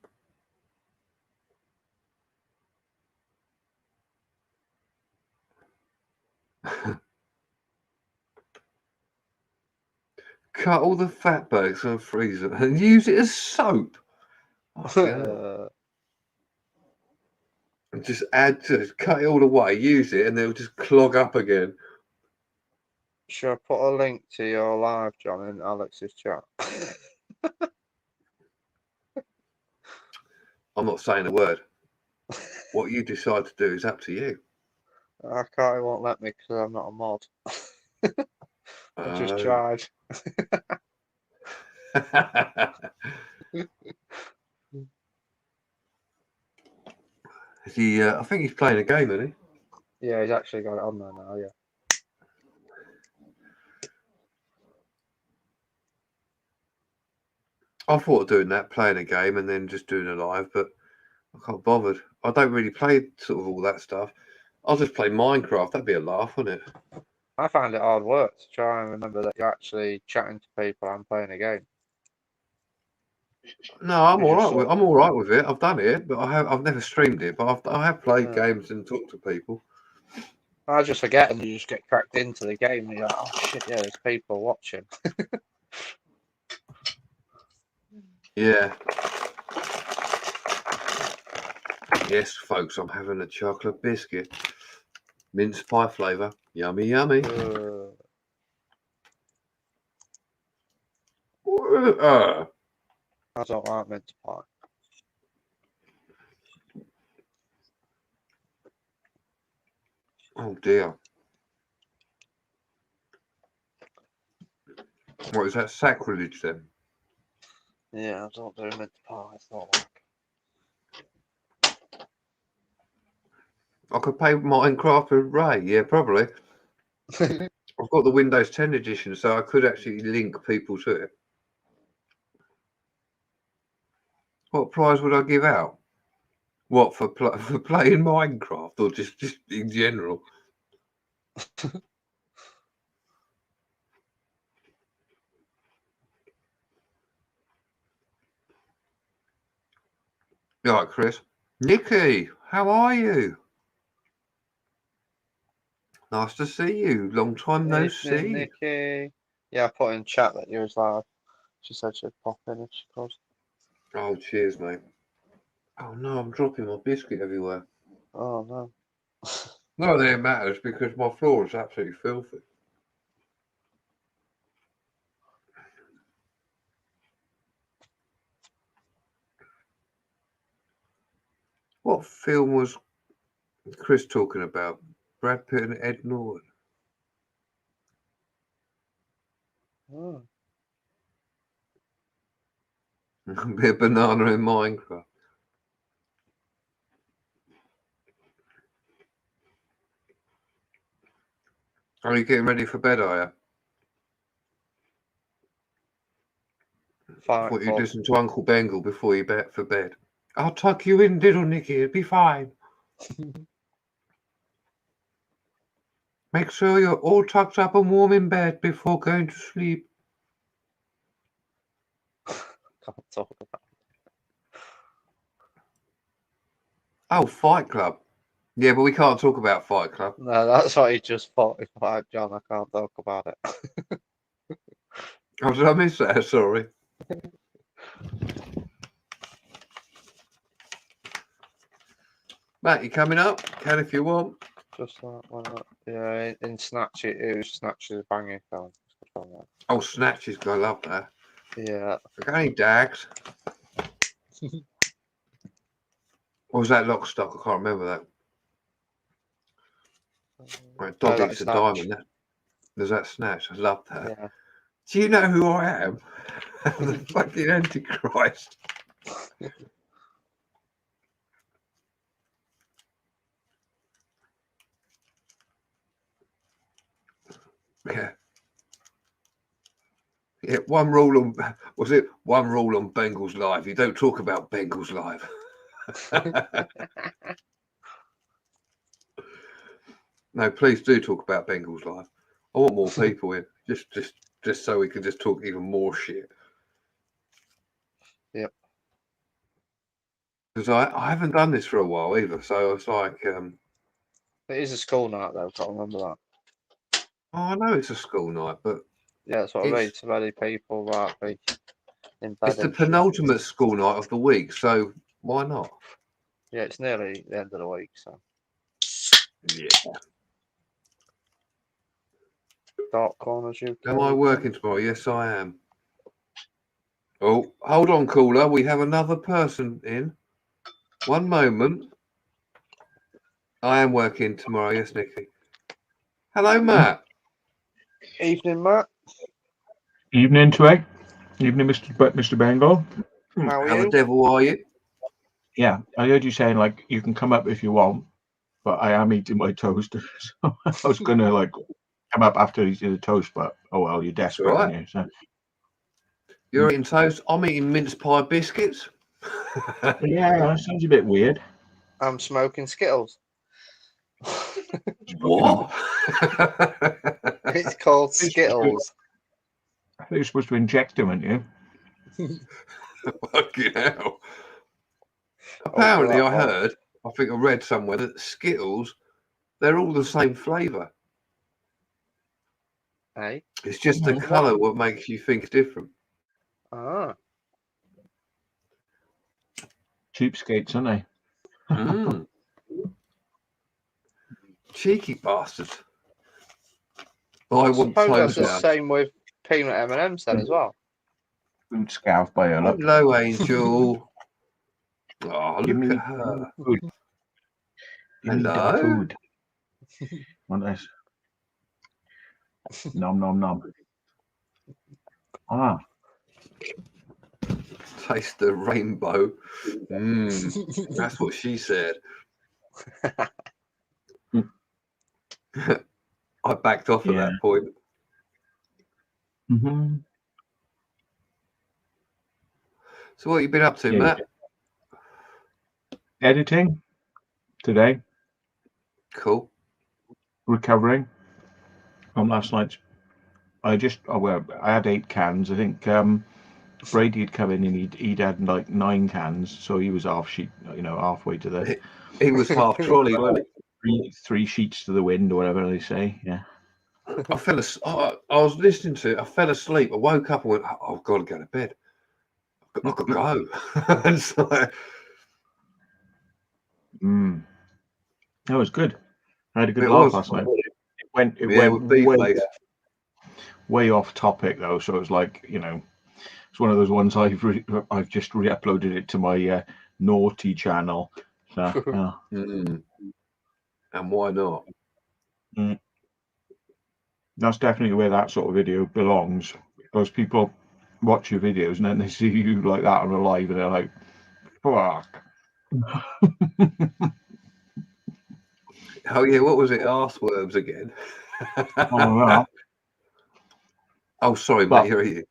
Cut all the fatbergs and freeze them and use it as soap. Oh, and just cut it all away, use it, and they'll just clog up again. Should I put a link to your live, John, in Alex's chat? I'm not saying a word. What you decide to do is up to you. I can't, it won't let me because I'm not a mod. I just tried. Is he? I think he's playing a game, isn't he? Yeah, he's actually got it on there now, yeah. I thought of doing that, playing a game and then just doing a live, but I can't bothered. I don't really play sort of all that stuff. I'll just play Minecraft. That'd be a laugh, wouldn't it? I find it hard work to try and remember that you're actually chatting to people and playing a game. No, I'm You all just right with. sort I'm all right with it. I've done it, but I've never streamed it. But I have played Yeah. games and talked to people. I just forget and you just get cracked into the game and you're like, oh shit, yeah, there's people watching. Yeah. Yes, folks, I'm having a chocolate biscuit, mince pie flavour. Yummy, yummy. I don't like mince pie. Oh dear. What is that, sacrilege then? Yeah, I don't do mince pie. It's not like. I could play Minecraft with Ray. Yeah, probably. I've got the Windows 10 edition, so I could actually link people to it. What prize would I give out? What, for playing Minecraft or just in general? You all right, Chris? Nikki, how are you? Nice to see you. Long time no see. Nikki. Yeah, I put in chat that you was live. She said she'd pop in if she could. Oh, cheers, mate. Oh no, I'm dropping my biscuit everywhere. Oh no. Not that it matters because my floor is absolutely filthy. What film was Chris talking about? Brad Pitt and Ed Norton. Be a banana in Minecraft. Are you getting ready for bed, are you? Fine. What you listen to Uncle Bengal before you bet for bed? I'll tuck you in, diddle Nicky, it'll be fine. Make sure you're all tucked up and warm in bed before going to sleep. Can't talk about Oh, Fight Club. Yeah, but we can't talk about Fight Club. it. No, that's what he just thought. If I had John, I can't talk about it. Oh, did I miss that? Sorry. Matt, you coming up? Can if you want. Just that, why not? Yeah, in Snatch it was Snatch's banging film. Oh, Snatches, I love that. Yeah. Got any dags? Or was that Lock, Stock? I can't remember that. Right, Dog that's Eats a Snatch. Diamond. There's that Snatch. I love that. Yeah. Do you know who I am? The fucking Antichrist. Yeah. Yeah, one rule on Bengals Live? You don't talk about Bengals Live. No, please do talk about Bengals Live. I want more people in, just so we can just talk even more shit. Yep. Because I haven't done this for a while either, so it's like It is a school night though, can't remember that. oh, I know it's a school night, but Yeah, that's what I mean. So many people might be in bed. it's the and shit. penultimate school night of the week, so why not? Yeah, it's nearly the end of the week, so. Yeah. Dark Corners UK. Am I working tomorrow? Yes, I am. Oh, hold on, caller. We have another person in. One moment. I am working tomorrow. Yes, Nicky. Hello, Matt. Evening, Matt. Evening, Twig. Evening, Mr. Bengal. How are How you? the devil are you? Yeah, I heard you saying like you can come up if you want, but I am eating my toast. So I was gonna like come up after eating the toast, but oh well, you're desperate, all right. aren't you? So You're eating toast. I'm eating mince pie biscuits. yeah, that sounds a bit weird. I'm smoking Skittles. What? It's called Skittles. I think you're supposed to inject them, aren't you? Fucking hell. Apparently, that I one. heard, I think I read somewhere that Skittles, they're all the same flavour. Hey? It's just the colour what makes you think different. Ah. Cheapskates, aren't they? Mm. Cheeky bastards. I want Suppose that's clothes the now. same with peanut M&M's then as well. Food scarf by her look. Hello, Angel. Oh, Give look me at her. food. Give me Hello. the food. Want this? Nom nom nom. Ah, Taste the rainbow. That's what she said. I backed off at Yeah. that point. mm-hmm. So what have you been up to, Yeah, Matt? Editing today. Cool. Recovering from last night's. I had 8 cans. I think Brady had come in and he'd had like 9 cans, so he was halfway to the. He was half trolley, wasn't Three sheets to the wind, or whatever they say. Yeah. he? I was listening to it. I fell asleep. I woke up and went, "Oh, I've got to go to bed. I've got to go." And so, That was good. I had a good It laugh was. last night. It went with Beefface. way off topic though, so it was like, it's one of those ones I've just re-uploaded it to my naughty channel. So yeah. And why not? That's definitely where that sort of video belongs. Those people watch your videos and then they see you like that on a live and they're like, fuck. Oh yeah, what was it? Arseworms again. Oh, no. Oh, sorry, But- mate. You're you.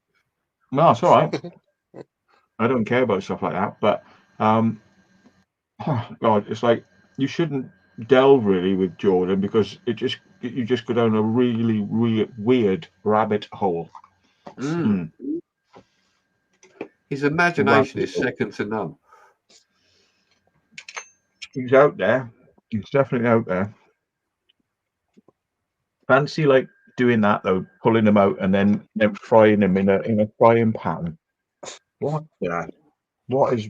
No, it's all right. I don't care about stuff like that. But God, it's like you shouldn't delve really with Jordan because you just go down a really, really weird rabbit hole. Mm. His imagination is second to none. He's out there. He's definitely out there. Fancy like doing that though, pulling them out and then frying them in a frying pan. What is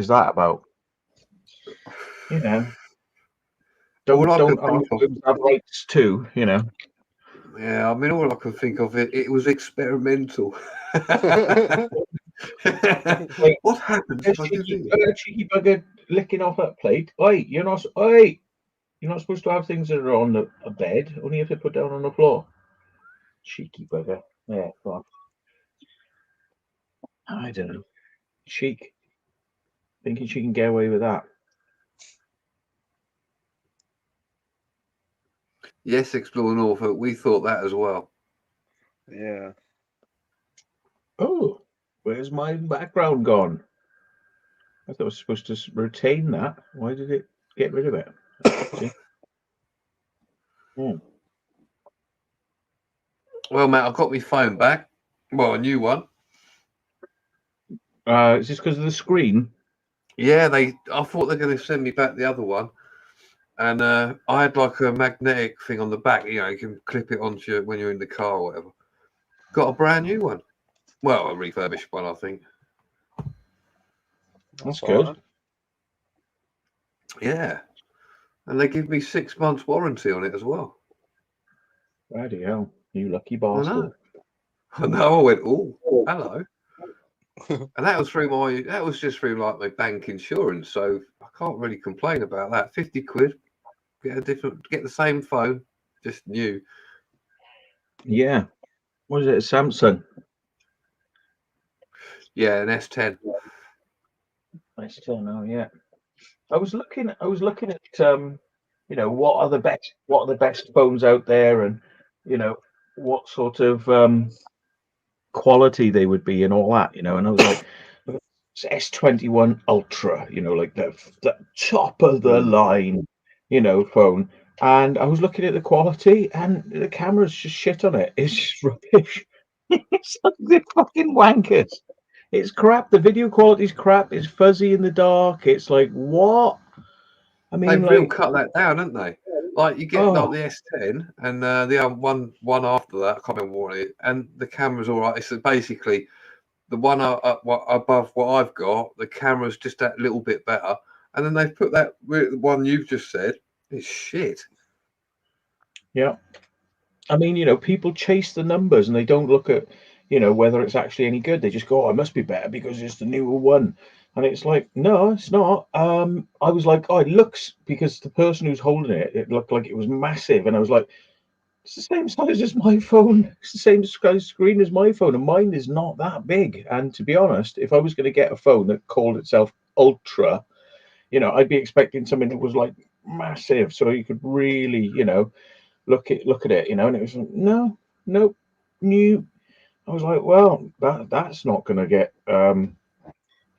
that about? You know. All I Don't could think of- arseworms have rights too, you know. Yeah, I mean, all I can think of it was experimental. What happens if I do this? Cheeky bugger licking off that plate. Oi, you're not supposed to have things that are on a bed, only if they put down on the floor. Cheeky bugger. Yeah, God. I don't know. Cheek. Thinking she can get away with that. Yes, Explore Norfolk. We thought that as well. Yeah. Oh, where's my background gone? I thought I was supposed to retain that. Why did it get rid of it? See? Hmm. Well, Matt, I've got my phone back. Well, a new one. Is this because of the screen? Yeah, I thought they're going to send me back the other one. And I had like a magnetic thing on the back, you know, you can clip it onto when you're in the car or whatever. Got a brand new one. Well, a refurbished one, I think. That's all good. right. Yeah. And they give me 6 months warranty on it as well. Bloody hell, you lucky I bastard. know. I know. I went, oh, hello. And that was just through like my bank insurance. So I can't really complain about that. 50 quid. Get the same phone, just new. Yeah. What is it? A Samsung? Yeah, an S10. S10. Oh yeah. I was looking at you know, what are the best phones out there, and you know what sort of quality they would be and all that, you know. And I was like, it's S21 Ultra, you know, like the top of the line, you know, phone. And I was looking at the quality, and the camera's just shit on it. It's just rubbish. It's like they're fucking wankers. It's crap. The video quality's crap. It's fuzzy in the dark. It's like, what? I mean, They've real like, cut that down, haven't they? Like you get like the S10 and the other one after that. I can't remember what it is. And the camera's all right. It's basically the one above what I've got. The camera's just that little bit better. And then they've put that one you've just said. It's shit. yeah. I mean, you know, people chase the numbers and they don't look at, you know, whether it's actually any good. They just go, oh, it must be better because it's the newer one. And it's like, no, it's not. I was like, oh, it looks, because the person who's holding it, it looked like it was massive. And I was like, it's the same size as my phone. It's the same screen as my phone. And mine is not that big. And to be honest, if I was going to get a phone that called itself Ultra, you know, I'd be expecting something that was like massive. So you could really, you know, look at it, you know. And it was like, no, nope, new. I was like, well, that's not going to get,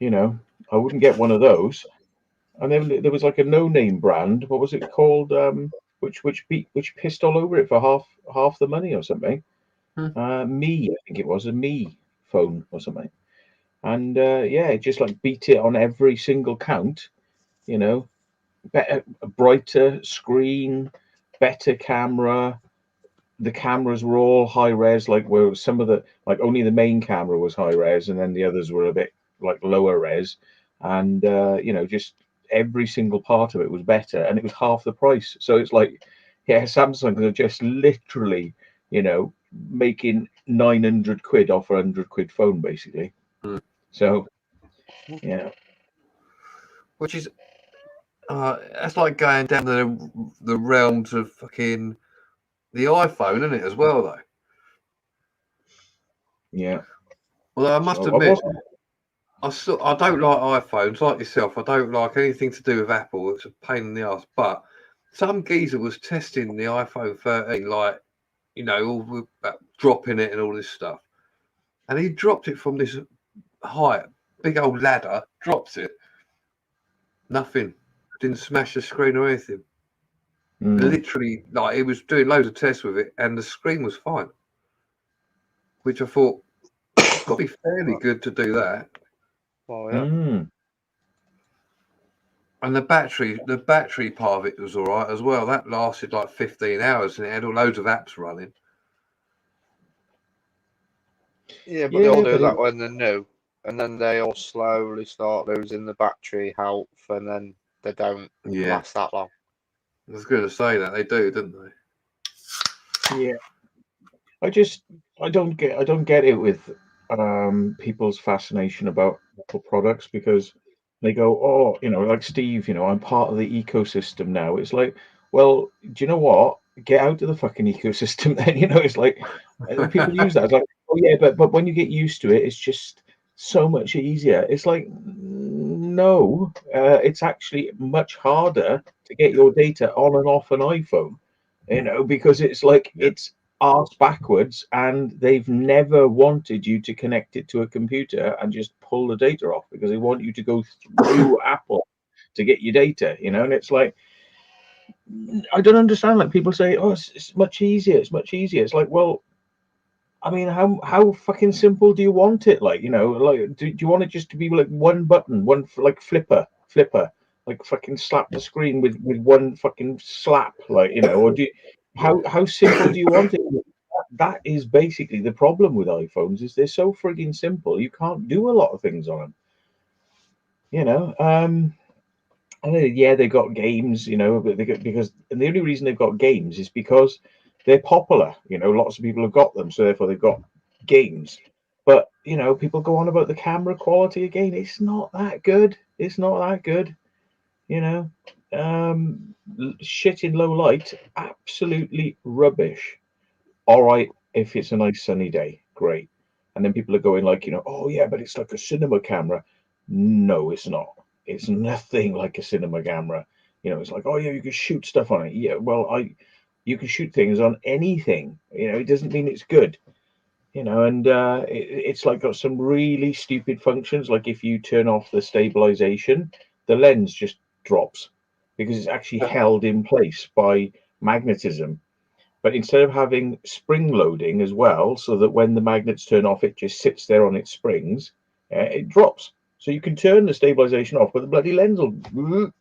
you know, I wouldn't get one of those. And then there was like a no-name brand. What was it called? Which pissed all over it for half the money or something. Me, I think it was a Me phone or something. And yeah, it just like beat it on every single count. You know, better, a brighter screen, better camera. The cameras were all high res, like where some of the, like only the main camera was high res, and then the others were a bit like lower res, and you know, just every single part of it was better, and it was half the price. So it's like, yeah, Samsung are just literally, you know, making 900 quid off a 100 quid phone, basically. So yeah, Which is that's like going down the realms of fucking the iPhone, isn't it, as well, though? yeah. Well, I must So I admit, wasn't. I don't like iPhones like yourself. I don't like anything to do with Apple. It's a pain in the ass. But some geezer was testing the iPhone 13, like, all about dropping it and all this stuff. And he dropped it from this height, big old ladder, drops it. Nothing. Didn't smash the screen or anything. Literally, like, he was doing loads of tests with it and the screen was fine. Which I thought, it's got to be fairly good to do that. Oh yeah. And the battery part of it was all right as well. That lasted like 15 hours and it had loads of apps running. Yeah, but they all do that when they're new, and then they all slowly start losing the battery health, and then they don't last that long. I was going to say that they do, didn't they? Yeah. I don't get it with people's fascination about Apple products, because they go, oh, like Steve, I'm part of the ecosystem now. It's like, well, do you know what? Get out of the fucking ecosystem then. It's like people use that. It's like, oh yeah, but when you get used to it, it's just so much easier. It's like, no, it's actually much harder to get your data on and off an iPhone, because it's like it's arse backwards, and they've never wanted you to connect it to a computer and just pull the data off, because they want you to go through Apple to get your data, and it's like, I don't understand. Like, people say, oh, it's much easier, it's like, well, I mean, how fucking simple do you want it? Like, like, do you want it just to be like one button, one like flipper, like fucking slap the screen with one fucking slap, like, or do you, how simple do you want it? That is basically the problem with iPhones, is they're so frigging simple. You can't do a lot of things on them. Yeah, they've got games, but because and the only reason they've got games is because they're popular. Lots of people have got them, so therefore they've got games. But people go on about the camera quality again. It's not that good. It's not that good. Shit in low light, absolutely rubbish. All right, if it's a nice sunny day, great. And then people are going like, oh yeah, but it's like a cinema camera. No, it's not. It's nothing like a cinema camera. It's like, oh yeah, you can shoot stuff on it. Yeah, well, you can shoot things on anything. It doesn't mean it's good. And it's like got some really stupid functions. Like if you turn off the stabilization, the lens just drops because it's actually held in place by magnetism. But instead of having spring loading as well, so that when the magnets turn off, it just sits there on its springs, it drops. So you can turn the stabilization off, but the bloody lens will.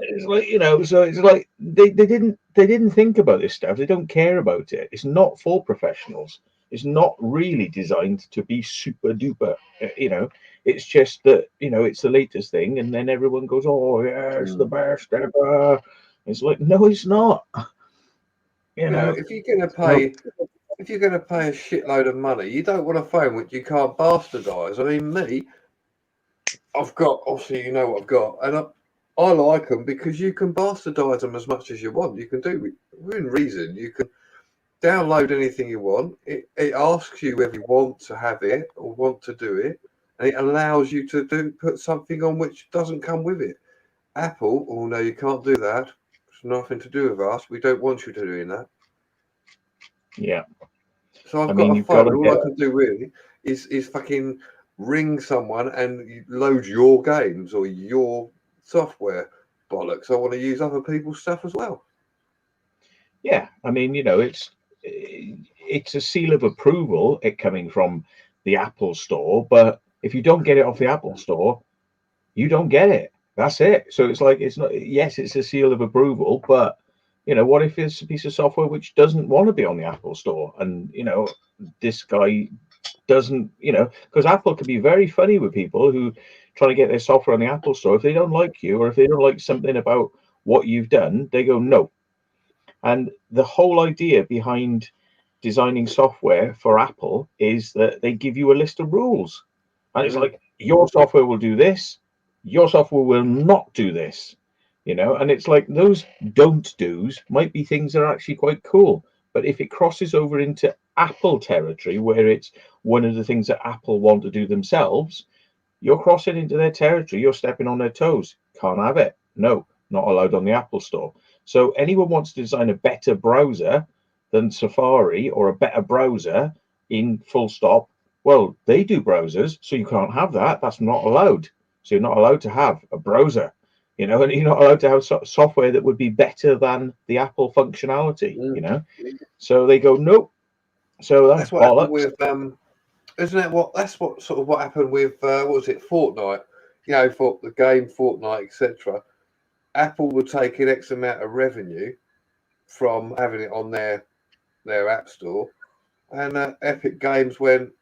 It's like, so it's like they didn't think about this stuff. They don't care about it. It's not for professionals. It's not really designed to be super duper. It's just that it's the latest thing, and then everyone goes, oh yeah, it's the best ever. It's like, no, it's not. If you're going to pay a shitload of money, you don't want a phone which you can't bastardize. I mean, me, I've got, obviously, what I've got, and I like them because you can bastardize them as much as you want. You can do, within reason, you can download anything you want. It asks you whether you want to have it or want to do it, and it allows you to put something on which doesn't come with it. Apple, oh no, you can't do that. It's nothing to do with us. We don't want you to doing that. Yeah. So I've got a phone. All I can do really is fucking ring someone and load your games or your software. Bollocks. I want to use other people's stuff as well. Yeah, I mean, it's a seal of approval, it coming from the Apple Store, but if you don't get it off the Apple Store, you don't get it. That's it. So it's like, it's not, yes, it's a seal of approval, but what if it's a piece of software which doesn't want to be on the Apple Store, and this guy doesn't, because Apple can be very funny with people who try to get their software on the Apple Store. If they don't like you, or if they don't like something about what you've done, they go no. And the whole idea behind designing software for Apple is that they give you a list of rules, and it's like, your software will do this, your software will not do this. And it's like, those don't do's might be things that are actually quite cool, But if it crosses over into Apple territory, where it's one of the things that Apple want to do themselves, you're crossing into their territory. You're stepping on their toes. Can't have it. No, not allowed on the Apple Store. So anyone wants to design a better browser than Safari or a better browser in full stop, well, they do browsers, so you can't have that. That's not allowed. So you're not allowed to have a browser, and you're not allowed to have software that would be better than the Apple functionality, So they go, nope. So that's what happened bollocks. with that's what sort of what happened with what was it, Fortnite? For the game Fortnite, etc. Apple were taking X amount of revenue from having it on their app store, and Epic Games went,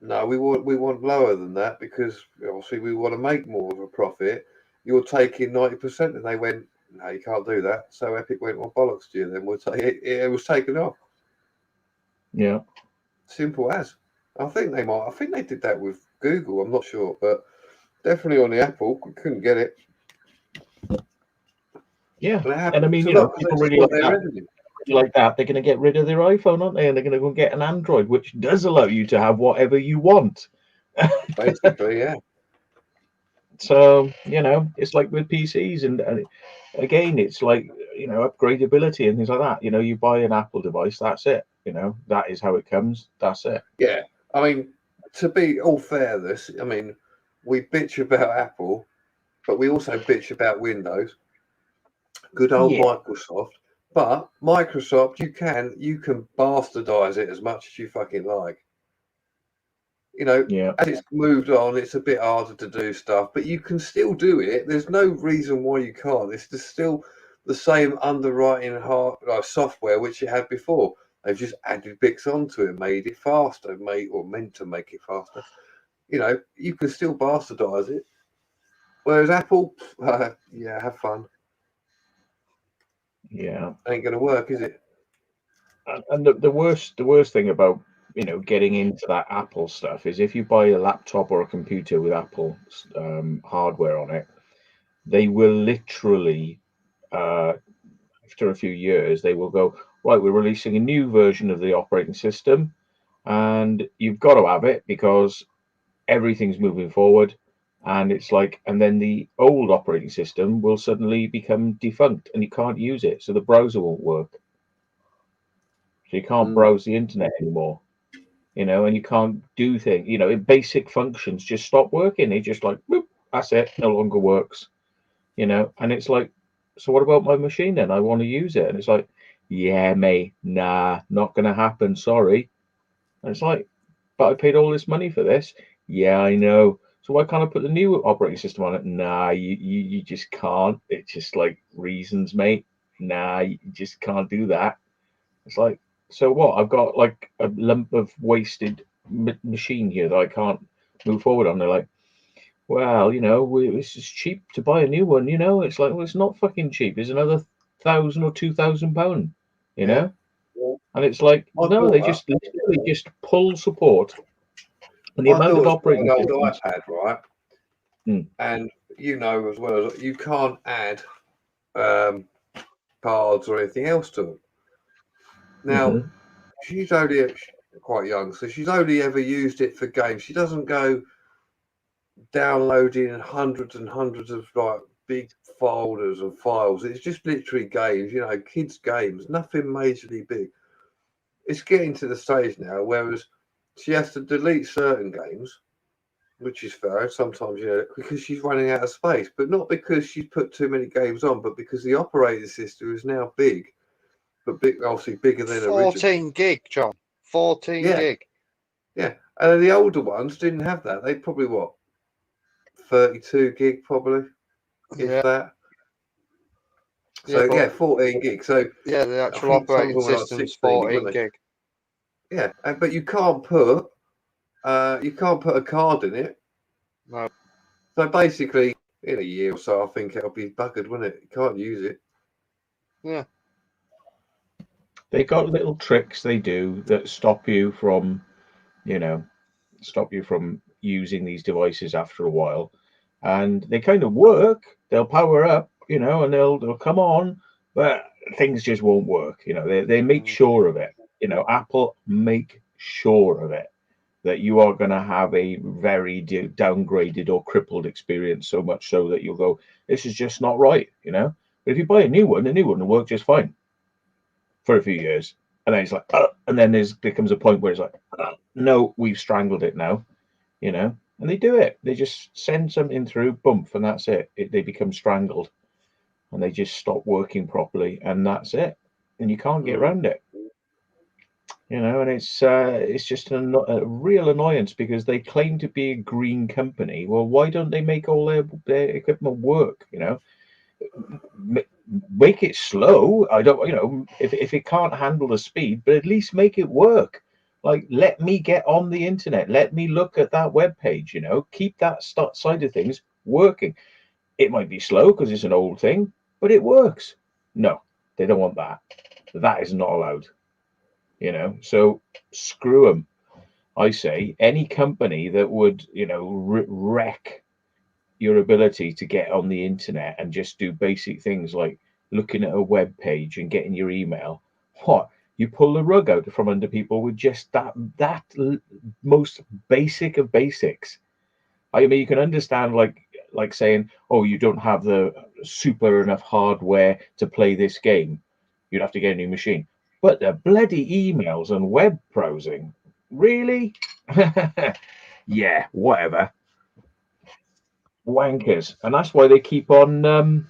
no, we want lower than that because obviously we want to make more of a profit. You're taking 90%, and they went, no, you can't do that. So Epic went, well, bollocks to you. Then we'll take it. It was taken off. Yeah, simple as. I think they did that with Google. I'm not sure, but definitely on the Apple, we couldn't get it. Yeah, and I mean, people really like that. They're going to get rid of their iPhone, aren't they? And they're going to go and get an Android, which does allow you to have whatever you want. Basically, yeah. So it's like with PCs, and again, it's like upgradability and things like that. You buy an Apple device, that's it. That is how it comes. That's it. Yeah, I mean, to be all fair, we bitch about Apple, but we also bitch about Windows. Good old Microsoft. But Microsoft, you can bastardize it as much as you fucking like. As it's moved on, it's a bit harder to do stuff, but you can still do it. There's no reason why you can't. It's just still the same underwriting software which you had before. They've just added bits onto it, made it faster, meant to make it faster. You can still bastardize it. Whereas Apple, have fun. Yeah, ain't gonna work, is it? And the worst thing about getting into that Apple stuff is if you buy a laptop or a computer with Apple hardware on it, they will literally after a few years they will go, right, we're releasing a new version of the operating system and you've got to have it because everything's moving forward. And it's like, and then the old operating system will suddenly become defunct and you can't use it, so the browser won't work. So you can't browse the internet anymore, and you can't do things, basic functions just stop working. They just like, boop, that's it, no longer works, and it's like, so what about my machine then? I want to use it. And it's like, yeah, mate, nah, not going to happen. Sorry. And it's like, but I paid all this money for this. Yeah, I know. So why can't I put the new operating system on it? Nah, you just can't. It's just like reasons, mate. Nah, you just can't do that. It's like, so what? I've got like a lump of wasted machine here that I can't move forward on. They're like, well, this is cheap to buy a new one. It's like, well, it's not fucking cheap. It's another £1,000 or £2,000. And it's like, no, they just literally just pull support. And the amount of operating an old iPad, right? And as well as you can't add cards or anything else to them. Now, she's only quite young, so she's only ever used it for games. She doesn't go downloading hundreds and hundreds of like big folders and files. It's just literally games, kids' games, nothing majorly big. It's getting to the stage now, whereas she has to delete certain games, which is fair sometimes, because she's running out of space, but not because she's put too many games on, but because the operating system is now big, but obviously bigger than 14 gig, John. 14 gig. Yeah, and the older ones didn't have that. They probably 32 gig, probably, if that. So 14 gig. So yeah, the actual operating system's 14 gig. Yeah, but you can't put a card in it. No. So basically, in a year or so, I think it'll be buggered, won't it? You can't use it. Yeah. They got little tricks they do that stop you from using these devices after a while, and they kind of work. They'll power up, and they'll come on, but things just won't work. You know, they make sure of it. You know, Apple make sure of it that you are going to have a very downgraded or crippled experience, so much so that you'll go, this is just not right. You know, but if you buy a new one will work just fine for a few years, and then it's like, and then there comes a point where it's like, no, we've strangled it now. You know, and they do it. They just send something through, bump, and that's it. They become strangled, and they just stop working properly, and that's it. And you can't get around it. You know, and it's just a real annoyance because they claim to be a green company. Well, why don't they make all their equipment work? You know, make it slow. I don't, you know, if it can't handle the speed, but at least make it work. Like, let me get on the internet. Let me look at that web page. You know, keep that side of things working. It might be slow because it's an old thing, but it works. No, they don't want that. That is not allowed. You know, so screw them. I say any company that would, you know, wreck your ability to get on the internet and just do basic things like looking at a web page and getting your email. What? You pull the rug out from under people with just that most basic of basics. I mean, you can understand like saying, oh, you don't have the super enough hardware to play this game. You'd have to get a new machine. But the bloody emails and web browsing, really? Yeah, whatever. Wankers. And that's why they keep on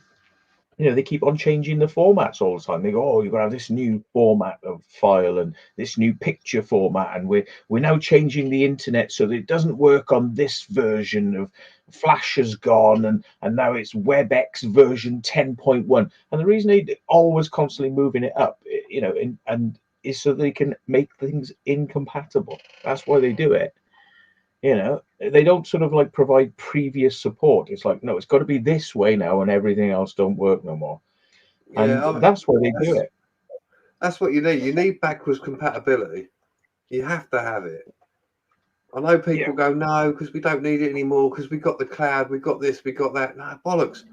you know, they keep on changing the formats all the time. They go, oh, you're gonna have this new format of file and this new picture format, and we're now changing the internet so that it doesn't work on this version of Flash has gone, and now it's WebEx version 10.1. And the reason they always constantly moving it up, you know, and is so they can make things incompatible. That's why they do it. You know, they don't sort of like provide previous support. It's like, no, it's got to be this way now, and everything else don't work no more. And that's why they do it. That's what you need. You need backwards compatibility. You have to have it. I know people go, no, because we don't need it anymore, because we got the cloud, we got this, we got that. No, bollocks.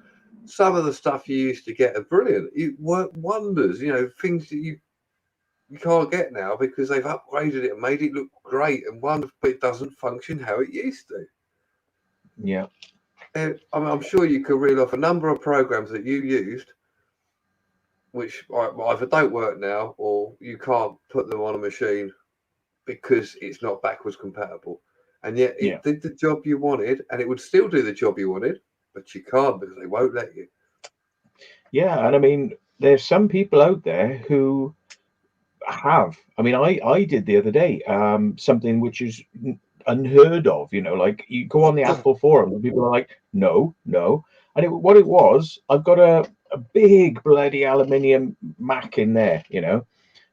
Some of the stuff you used to get are brilliant. It worked wonders. You know, things that you can't get now because they've upgraded it and made it look great and wonderful, but it doesn't function how it used to. Yeah. I'm sure you could reel off a number of programs that you used which either don't work now or you can't put them on a machine because it's not backwards compatible. And yet it did the job you wanted, and it would still do the job you wanted, but you can't because they won't let you. Yeah, and I mean, there's some people out there who have. I mean, I did the other day something which is unheard of. You know, like you go on the Apple forum and people are like, no, and what it was, I've got a big bloody aluminium Mac in there, you know,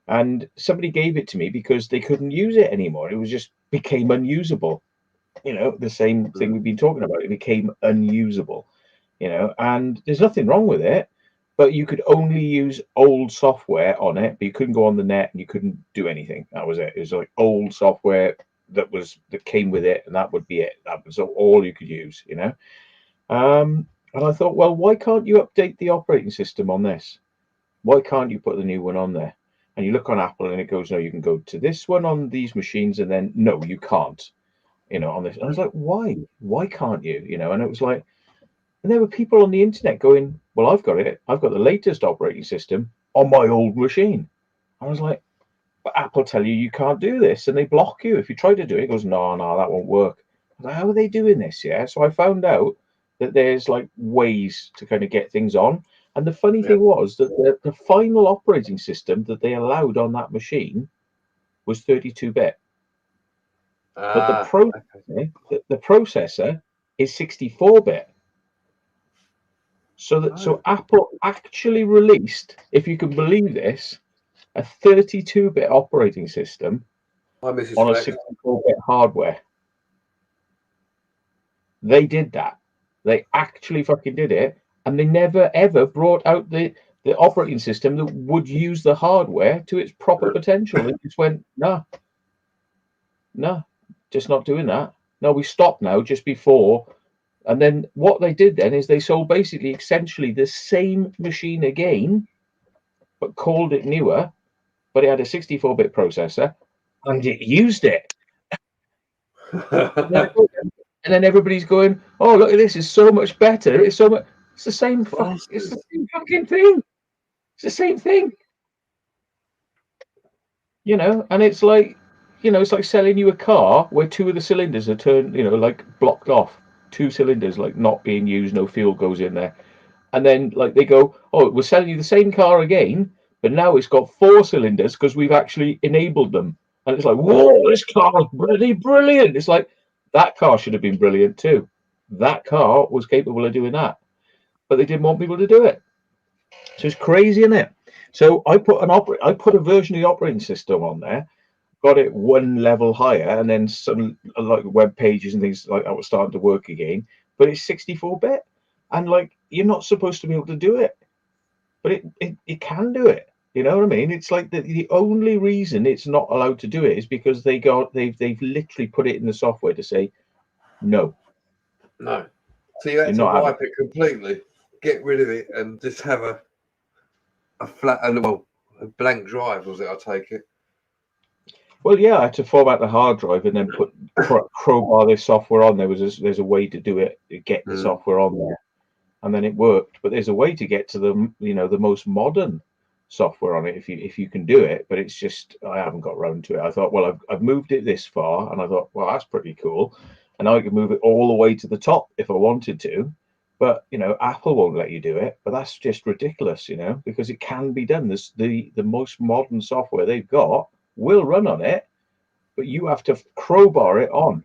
and somebody gave it to me because they couldn't use it anymore. It was just became unusable. You know, the same thing we've been talking about. It became unusable, you know, and there's nothing wrong with it, but you could only use old software on it, but you couldn't go on the net and you couldn't do anything. That was it. It was like old software that came with it, and that would be it. That was all you could use, you know. And I thought, well, why can't you update the operating system on this? Why can't you put the new one on there? And you look on Apple and it goes, no, you can go to this one on these machines, and then no, you can't, you know, on this. And I was like, why? Why can't you? You know, and it was like, and there were people on the internet going, well, I've got it. I've got the latest operating system on my old machine. I was like, but Apple tell you can't do this, and they block you if you try to do it. It goes, no, that won't work. I was like, how are they doing this? Yeah. So I found out that there's like ways to kind of get things on. And the funny thing was that the final operating system that they allowed on that machine was 32-bit. But the processor is 64-bit. So Apple actually released, if you can believe this, a 32-bit operating system on a 64-bit hardware. They did that. They actually fucking did it, and they never ever brought out the operating system that would use the hardware to its proper potential. They just went, no, just not doing that. No, we stopped now just before. And then what they did then is they sold basically essentially the same machine again but called it newer, but it had a 64-bit processor, and it used it. And then everybody's going, "Oh, look at this! It's so much better. It's so much. It's the same. It's the same fucking thing. It's the same thing." You know, and it's like, you know, it's like selling you a car where two of the cylinders are turned, you know, like blocked off. Two cylinders like not being used, no fuel goes in there. And then like they go, "Oh, we're selling you the same car again, but now it's got 4 cylinders because we've actually enabled them." And it's like, "Whoa, this car's bloody brilliant." It's like, that car should have been brilliant too. That car was capable of doing that, but they didn't want people to do it. So it's crazy, isn't it? So I put a version of the operating system on there, got it one level higher, and then some like web pages and things like that were starting to work again. But it's 64-bit, and like you're not supposed to be able to do it, but it can do it. You know what I mean? It's like the only reason it's not allowed to do it is because they've literally put it in the software to say no. No. So you had to wipe it completely, get rid of it, and just have a flat, well, a blank drive, was it? I take it. Well, yeah, I had to format the hard drive and then put crowbar this software on. There's a way to do it, get the software on there, and then it worked. But there's a way to get to the, you know, the most modern software on it if you can do it. But it's just I haven't got around to it. I thought, well, I've moved it this far, and I thought, well, that's pretty cool, and I could move it all the way to the top if I wanted to. But you know, Apple won't let you do it. But that's just ridiculous, you know, because it can be done. This the most modern software they've got will run on it, but you have to crowbar it on.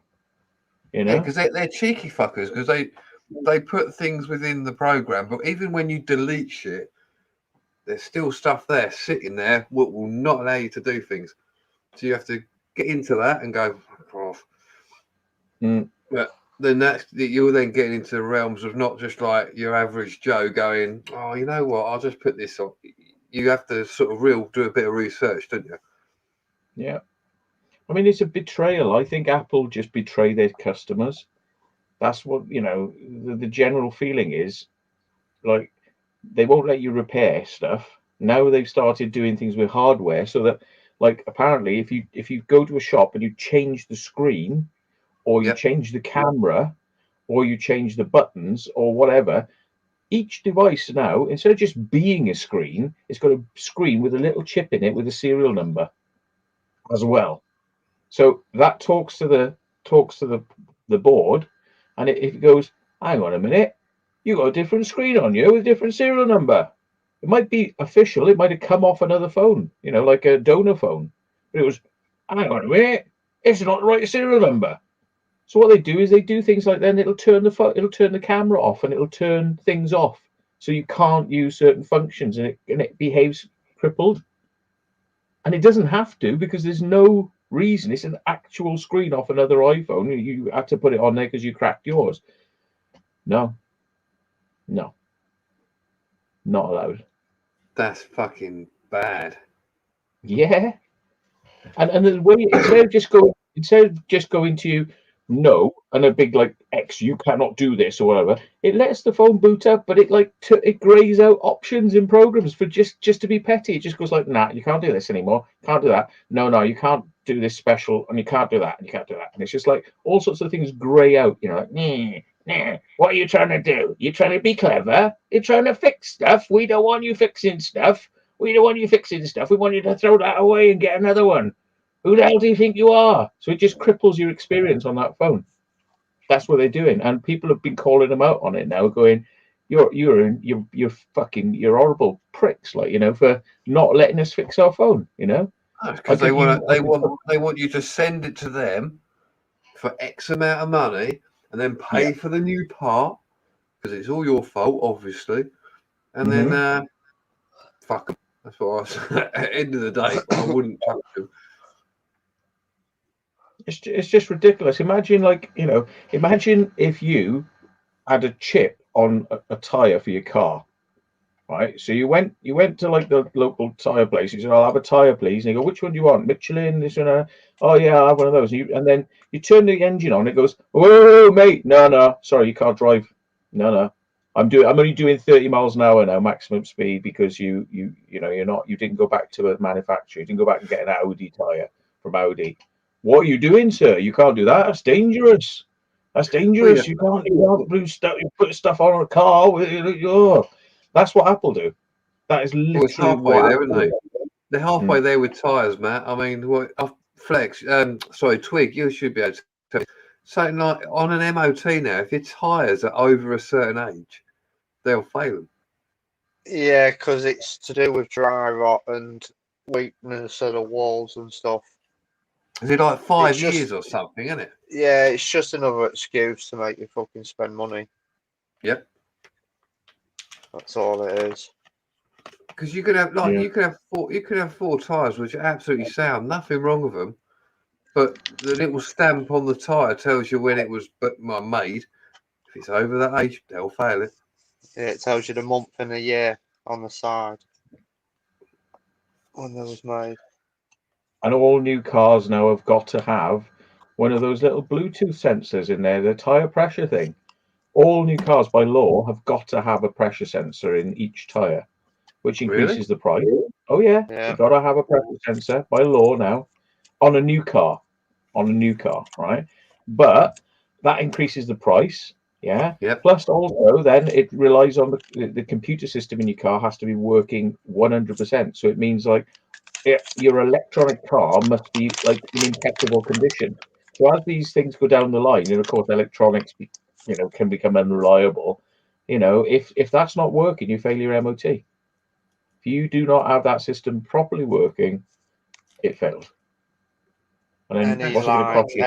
You know, because they're cheeky fuckers, because they put things within the program, but even when you delete shit, there's still stuff there sitting there what will not allow you to do things. So you have to get into that and go off. But then you're then getting into the realms of not just like your average Joe going, "Oh, you know what? I'll just put this on." You have to sort of do a bit of research, don't you? Yeah. I mean, it's a betrayal. I think Apple just betray their customers. That's what, you know, the general feeling is. Like, they won't let you repair stuff. Now they've started doing things with hardware so that, like, apparently if you go to a shop and you change the screen, or you change the camera, or you change the buttons or whatever, each device now, instead of just being a screen, it's got a screen with a little chip in it with a serial number as well. So that talks to the board, and it goes, "Hang on a minute, you got a different screen on you with a different serial number." It might be official, it might have come off another phone, you know, like a donor phone, but it was, "Hang on a minute, it's not the right serial number." So what they do is they do things like then it'll turn the camera off, and it'll turn things off, so you can't use certain functions, and it behaves crippled. And it doesn't have to, because there's no reason. It's an actual screen off another iPhone. You had to put it on there because you cracked yours. No, not allowed. That's fucking bad. Yeah, and the way instead of just going to you, no, and a big like X, you cannot do this or whatever, it lets the phone boot up, but it it grays out options in programs for just to be petty. It just goes like, "Nah, you can't do this anymore, can't do that, no, you can't do this special, and you can't do that, and you can't do that." And it's just like all sorts of things gray out, you know, like, nah, what are you trying to do? You're trying to be clever, you're trying to fix stuff. We don't want you fixing stuff. We want you to throw that away and get another one. Who the hell do you think you are? So it just cripples your experience on that phone. That's what they're doing, and people have been calling them out on it now, going, "You're horrible pricks, like, you know, for not letting us fix our phone." You know, because they want you to send it to them for X amount of money, and then pay for the new part, because it's all your fault, obviously, and then fuck them. That's what I say. At the end of the day, I wouldn't touch them. It's just ridiculous. Imagine if you had a chip on a tire for your car, right? So you went to like the local tire place. You said, "I'll have a tire, please." And you go, "Which one do you want? Michelin, this one?" "Oh yeah, I'll have one of those." And then you turn the engine on. It goes, "Whoa, mate! No, sorry, you can't drive. No." I'm only doing 30 miles an hour now, maximum speed, because you didn't go back to a manufacturer. You didn't go back and get an Audi tire from Audi. What are you doing, sir? You can't do that. That's dangerous. That's dangerous. You can't put stuff on a car. Oh. That's what Apple do. That is Well, it's literally halfway what there, Apple isn't they? do. They're halfway there with tyres, Matt. I mean, what? Flex, Twig, you should be able to tell me. Something like on an MOT now, if your tyres are over a certain age, they'll fail them. Yeah, because it's to do with dry rot and weakness of the walls and stuff. Is it like 5 It's just- years or something, isn't it? Yeah, it's just another excuse to make you fucking spend money. Yep. That's all it is. Because you could have four tyres which are absolutely sound, nothing wrong with them, but the little stamp on the tyre tells you when it was made. If it's over that age, they'll fail it. Yeah, it tells you the month and the year on the side when they was made. And all new cars now have got to have one of those little Bluetooth sensors in there, the tire pressure thing. All new cars by law have got to have a pressure sensor in each tire, which increases the price. Oh yeah, you got to have a pressure sensor by law now on a new car, right? But that increases the price. Yeah. Yep. Plus, also, then it relies on the computer system in your car has to be working 100%. So it means like your electronic car must be like in impeccable condition. So as these things go down the line, and of course electronics, can become unreliable. If that's not working, you fail your MOT. If you do not have that system properly working, it fails. And then what's it going to cost you?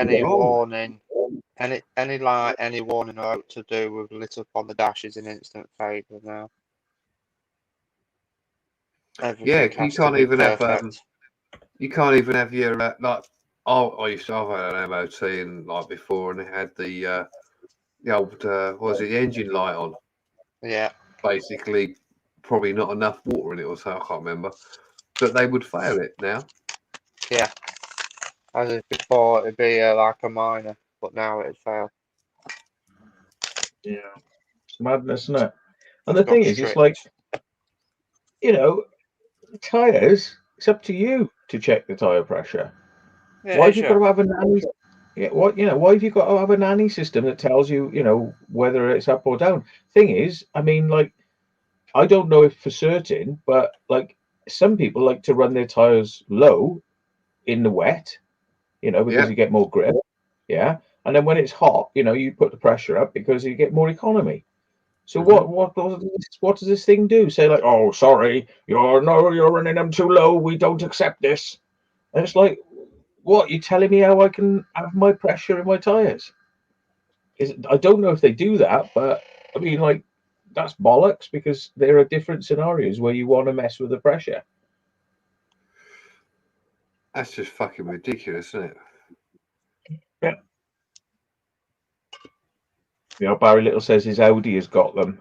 Any warning out to do with lit up on the dash is an instant failure now. Everything you can't even have. You can't even have your like. I used to have an MOT and like before, and it had the old what was it, the engine light on. Yeah. Basically, probably not enough water in it or so. I can't remember, but they would fail it now. Yeah. As if before it'd be like a minor, but now it'd fail. Yeah, it's madness, isn't it? And the thing is, it's like, tires. It's up to you to check the tire pressure. Yeah, Why have you got to have a nanny? Yeah, why have you got to have a nanny system that tells you, whether it's up or down? Thing is, I mean, like, I don't know if for certain, but like some people like to run their tires low in the wet, because you get more grip. Yeah. And then when it's hot, you put the pressure up because you get more economy. So what does this thing do? Say like, oh, sorry, you're running them too low. We don't accept this. And it's like, what? You're telling me how I can have my pressure in my tires? I don't know if they do that, but I mean, like, that's bollocks, because there are different scenarios where you want to mess with the pressure. That's just fucking ridiculous, isn't it? Yeah. Barry Little says his Audi has got them.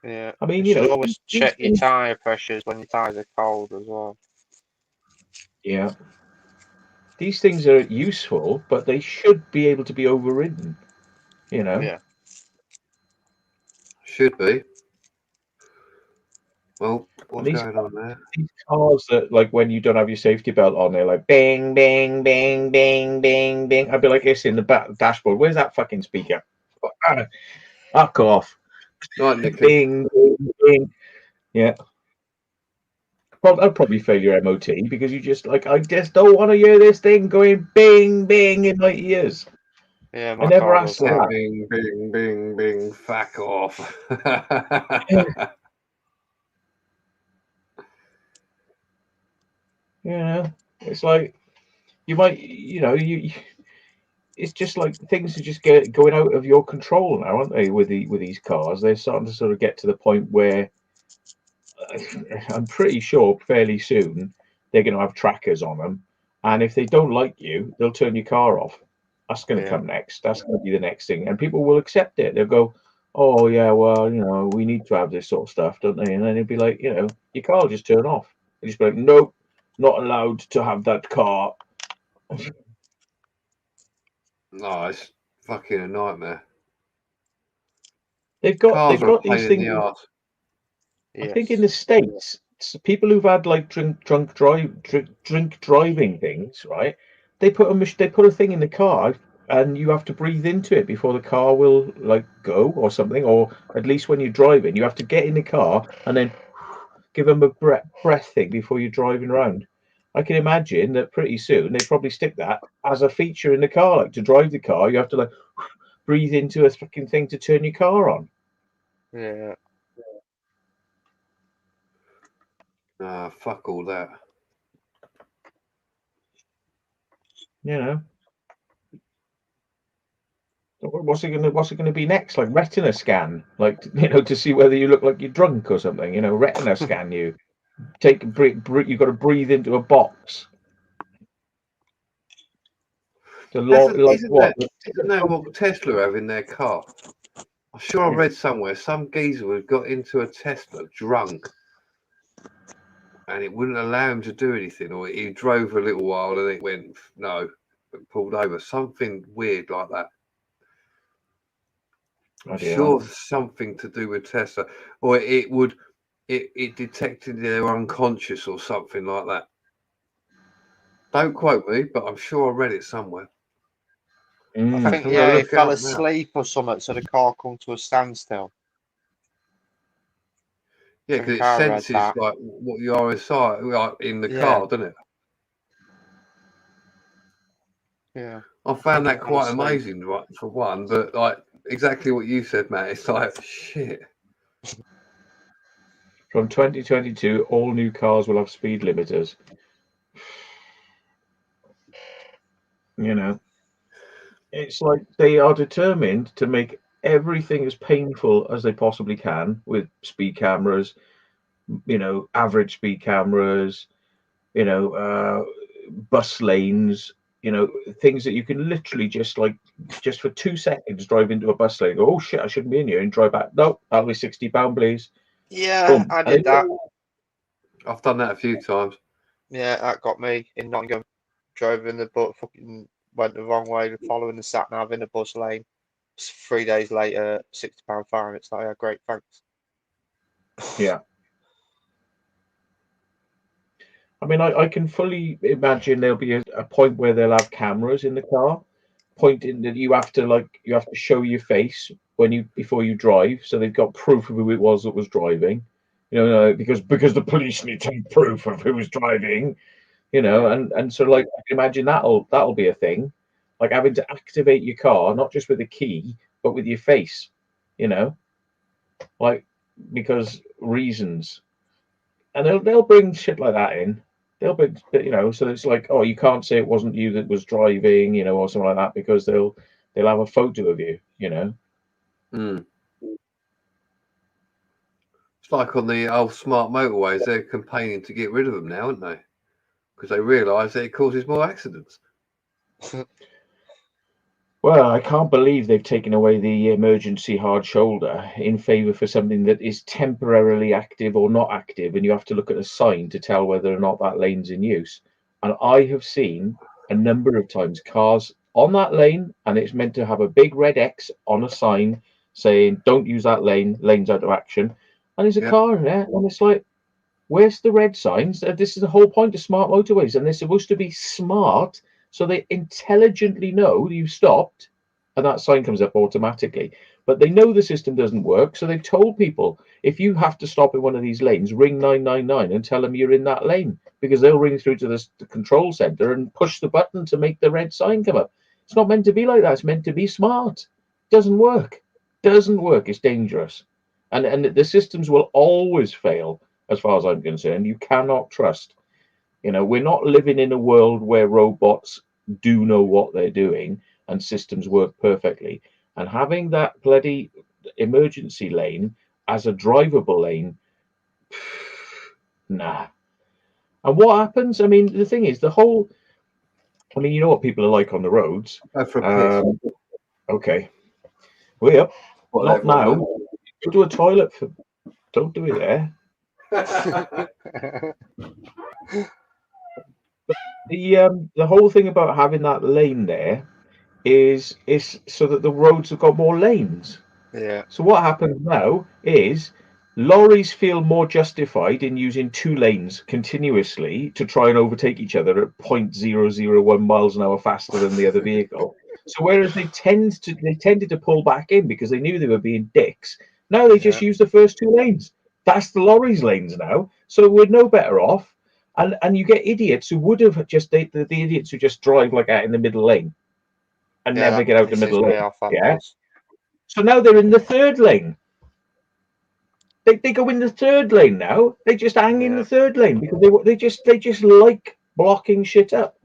Yeah. I mean, you should always check your tyre pressures when your tyres are cold as well. Yeah. These things are useful, but they should be able to be overridden. Yeah. Should be. Well, what's going on there? These cars that, like, when you don't have your safety belt on, they're like bing, bing, bing, bing, bing, bing. I'd be like this in the back dashboard. Where's that fucking speaker? Fuck off. Right, Nicky. Bing, bing, bing. Yeah. I'd probably fail your MOT because you just like, I just don't want to hear this thing going bing, bing in my ears. Yeah, I never asked that. Bing, bing, bing, bing. Fuck off. It's like you might, it's just like things are just going out of your control now, aren't they? With these cars, they're starting to sort of get to the point where I'm pretty sure fairly soon they're going to have trackers on them, and if they don't like you, they'll turn your car off. That's going to come next. That's going to be the next thing, and people will accept it. They'll go, "Oh yeah, well, we need to have this sort of stuff, don't they?" And then it'll be like, your car will just turn off. They just be like, "Nope, not allowed to have that car." No, it's fucking a nightmare. They've Cars are a got pain these in things. the arse. I think in the States, people who've had like drink driving things, right? They put a thing in the car, and you have to breathe into it before the car will like go or something, or at least when you're driving, you have to get in the car and then give them a breath thing before you're driving around. I can imagine that pretty soon they probably stick that as a feature in the car, like to drive the car, you have to like breathe into a fucking thing to turn your car on. Yeah. Ah, fuck all that. You know. What's it gonna be next? Like retina scan, like to see whether you look like you're drunk or something. Retina scan you. You got to breathe into a box. Isn't What? that what Tesla have in their car? I'm sure I read somewhere some geezer had got into a Tesla drunk, and it wouldn't allow him to do anything, or he drove for a little while and it went no, pulled over. Something weird like that. I'm sure something to do with Tesla, or it detected they're unconscious or something like that. Don't quote me, but I'm sure I read it somewhere. I think he fell asleep or something, so the car come to a standstill. Yeah, because it senses like what you are inside, like in the car, doesn't it? Yeah. I found that quite amazing, right, for one, but like exactly what you said, Matt. It's like shit. From 2022, all new cars will have speed limiters. It's like they are determined to make everything as painful as they possibly can with speed cameras, average speed cameras, bus lanes, things that you can literally just for 2 seconds drive into a bus lane and go, oh shit, I shouldn't be in here, and drive back. No, that'll be £60, please. Yeah, Boom. I did that. I've done that a few times. Yeah, that got me in Nottingham. Drove in the but fucking went the wrong way, following the sat nav in the bus lane. 3 days later, £60 fine. It's like, yeah, great, thanks. Yeah. I mean, I can fully imagine there'll be a point where they'll have cameras in the car, pointing that you have to show your face before you drive, so they've got proof of who it was that was driving. Because the police need to have proof of who was driving. And so like I can imagine that'll be a thing, like having to activate your car not just with a key but with your face, like because reasons, and they'll bring shit like that in. They'll bring, so it's like, oh, you can't say it wasn't you that was driving, or something like that, because they'll have a photo of you. It's like on the old smart motorways, they're campaigning to get rid of them now, aren't they? Because they realise that it causes more accidents. Well, I can't believe they've taken away the emergency hard shoulder in favour for something that is temporarily active or not active, and you have to look at a sign to tell whether or not that lane's in use. And I have seen a number of times cars on that lane, and it's meant to have a big red X on a sign saying, don't use that lane, lane's out of action. And there's a car in there, and it's like, where's the red signs? This is the whole point of smart motorways, and they're supposed to be smart, so they intelligently know you've stopped, and that sign comes up automatically. But they know the system doesn't work, so they've told people, if you have to stop in one of these lanes, ring 999 and tell them you're in that lane, because they'll ring through to the control center and push the button to make the red sign come up. It's not meant to be like that. It's meant to be smart. Doesn't work. Doesn't work. It's dangerous. And the systems will always fail, as far as I'm concerned. You cannot trust. We're not living in a world where robots do know what they're doing and systems work perfectly. And having that bloody emergency lane as a drivable lane, nah. And what happens? I mean, the thing is, you know what people are like on the roads. Go for a piss. Okay. Way up. Whatever, not now. Go to a toilet. Don't do it there. The whole thing about having that lane there is so that the roads have got more lanes. Yeah. So what happens now is lorries feel more justified in using 2 lanes continuously to try and overtake each other at 0.001 miles an hour faster than the other vehicle. So whereas they tended to pull back in because they knew they were being dicks, now they just use the first 2 lanes. That's the lorries' lanes now. So we're no better off. And you get idiots who would have just the idiots who just drive like out in the middle lane and Yeah, never that get out the pisses middle me lane. off, that Yeah. does. So now they're in the 3rd lane. They go in the 3rd lane now. They just hang in the 3rd lane because they just like blocking shit up.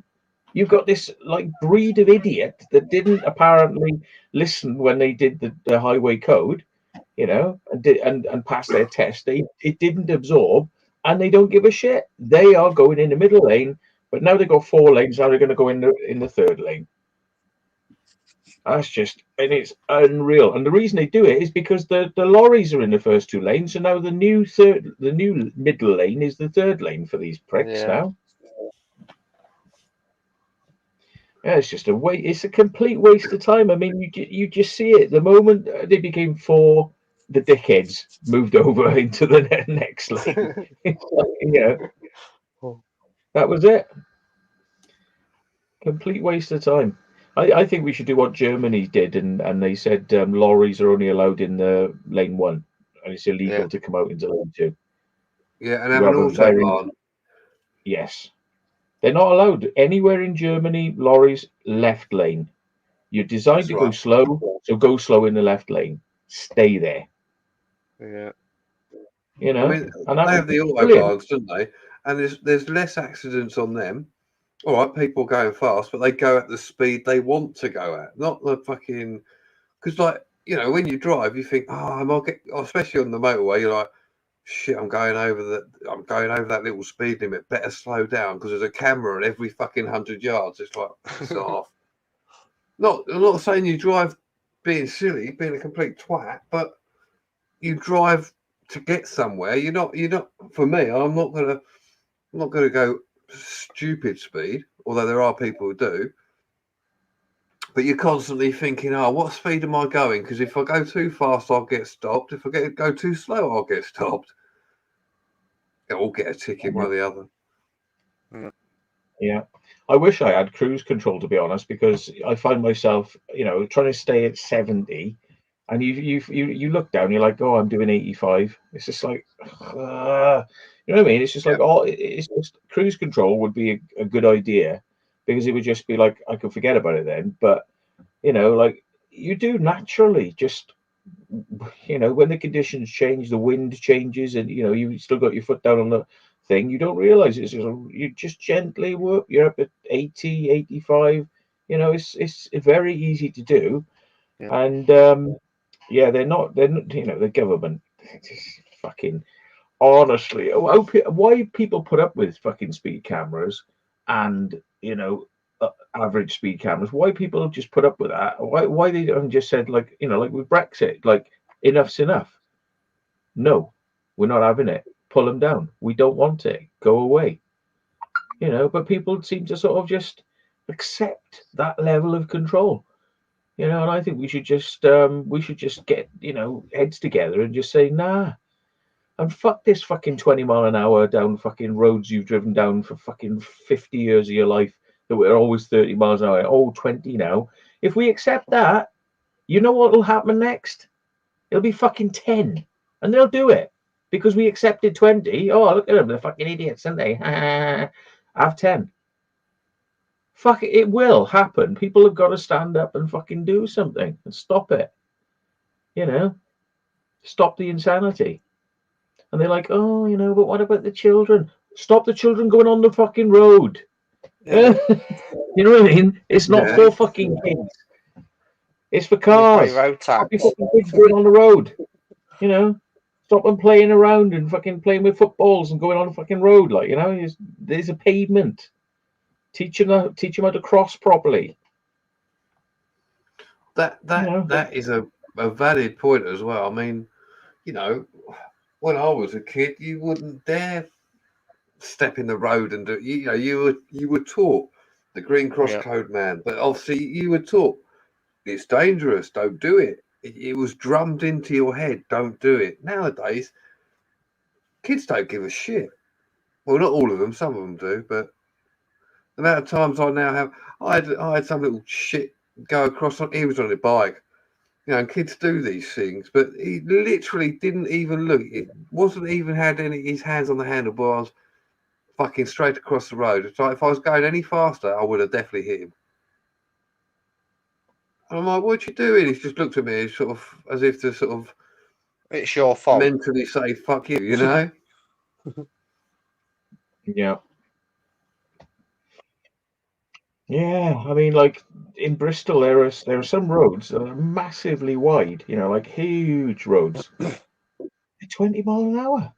You've got this like breed of idiot that didn't apparently listen when they did the highway code, you know, and passed their test. It didn't absorb, and they don't give a shit. They are going in the middle lane, but now they've got 4 lanes. Now they're going to go in the 3rd lane. That's just, and it's unreal. And the reason they do it is because the lorries are in the first 2 lanes, so now the new middle lane is the 3rd lane for these pricks now. Yeah, it's just it's a complete waste of time. I mean, you just see it. The moment they became 4, the dickheads moved over into the next lane. It's like, you know, that was it. Complete waste of time. I think we should do what Germany did, and they said lorries are only allowed in the lane 1, and it's illegal to come out into lane 2. Yeah, and have an autobahn. Yes, they're not allowed anywhere in Germany. Lorries left lane. You're designed to go slow, so go slow in the left lane. Stay there. Yeah. You know, I mean, and they have the autobahns, don't they? And there's less accidents on them. All right, people going fast, but they go at the speed they want to go at, not the fucking. Because, like, you know, when you drive, you think, oh, I might get, especially on the motorway, you're like, shit, I'm going over that little speed limit. Better slow down because there's a camera at every fucking 100 yards. It's like, piss off. I'm not saying you drive being silly, being a complete twat, but you drive to get somewhere. You're not. For me, I'm not gonna go stupid speed. Although there are people who do. But you're constantly thinking, oh, what speed am I going? Because if I go too fast, I'll get stopped. If I go too slow, I'll get stopped. I'll get a ticket, one or the other. Yeah. I wish I had cruise control, to be honest, because I find myself, you know, trying to stay at 70, and you look down, you're like, oh, I'm doing 85. It's just like, you know what I mean? It's just like, oh, it's just cruise control would be a good idea because it would just be like I could forget about it then. But you know, like you do naturally, just you know, when the conditions change, the wind changes, and you know, you still got your foot down on the thing, you don't realize it's just, you just gently work. You're up at 80, 85. You know, it's very easy to do, and yeah, they're not, you know, the government, just fucking honestly, why people put up with fucking speed cameras and you know average speed cameras? Why people just put up with that? Why they don't just said, like, you know, like with Brexit, like enough's enough. No, we're not having it. Pull them down. We don't want it. Go away. You know, but people seem to sort of just accept that level of control. You know, and I think we should just get, you know, heads together and just say nah. And fuck this fucking 20 mile an hour down fucking roads you've driven down for fucking 50 years of your life that were always 30 miles an hour. Oh, 20 now. If we accept that, you know what will happen next? It'll be fucking 10. And they'll do it because we accepted 20. Oh, look at them. They're fucking idiots, aren't they? Have 10. Fuck it. It will happen. People have got to stand up and fucking do something and stop it. You know, stop the insanity. And they're like, oh, you know, but what about the children? Stop the children going on the fucking road. Yeah. You know what I mean? It's not for fucking kids. It's for cars. Stop your fucking kids going on the road. You know, stop them playing around and fucking playing with footballs and going on the fucking road. Like, you know, there's a pavement. Teach them how to cross properly. That is a valid point as well. I mean, you know, when I was a kid, you wouldn't dare step in the road and do. You know, you were taught the Green Cross Code, man. But obviously, you were taught it's dangerous. Don't do it. it was drummed into your head. Don't do it. Nowadays, kids don't give a shit. Well, not all of them. Some of them do, but the amount of times I now have, I had some little shit go across. He was on a bike, and kids do these things, but he literally didn't even look. It wasn't even had his hands on the handlebars, fucking straight across the road. It's like if I was going any faster, I would have definitely hit him. And I'm like, what you doing? He's just looked at me sort of as if to sort of It's your fault. mentally say fuck you, you know? Yeah. Yeah, I mean, like in Bristol, there are some roads that are massively wide, like huge roads. They're 20 mile an hour.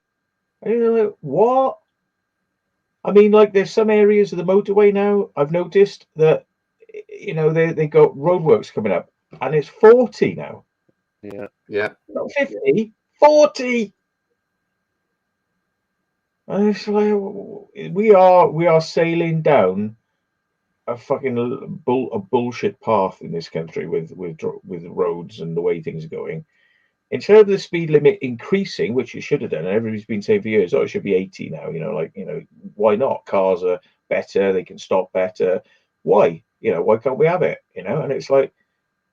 And you're like, what? I mean, like there's some areas of the motorway now, I've noticed that, they got roadworks coming up and it's 40 now. Yeah. Not 50, 40. And it's like, we are sailing down a fucking bullshit path in this country with roads and the way things are going. Instead of the speed limit increasing, which it should have done, and everybody's been saying for years, it should be 80 now. Why not? Cars are better, they can stop better. Why? Why can't we have it? And it's like,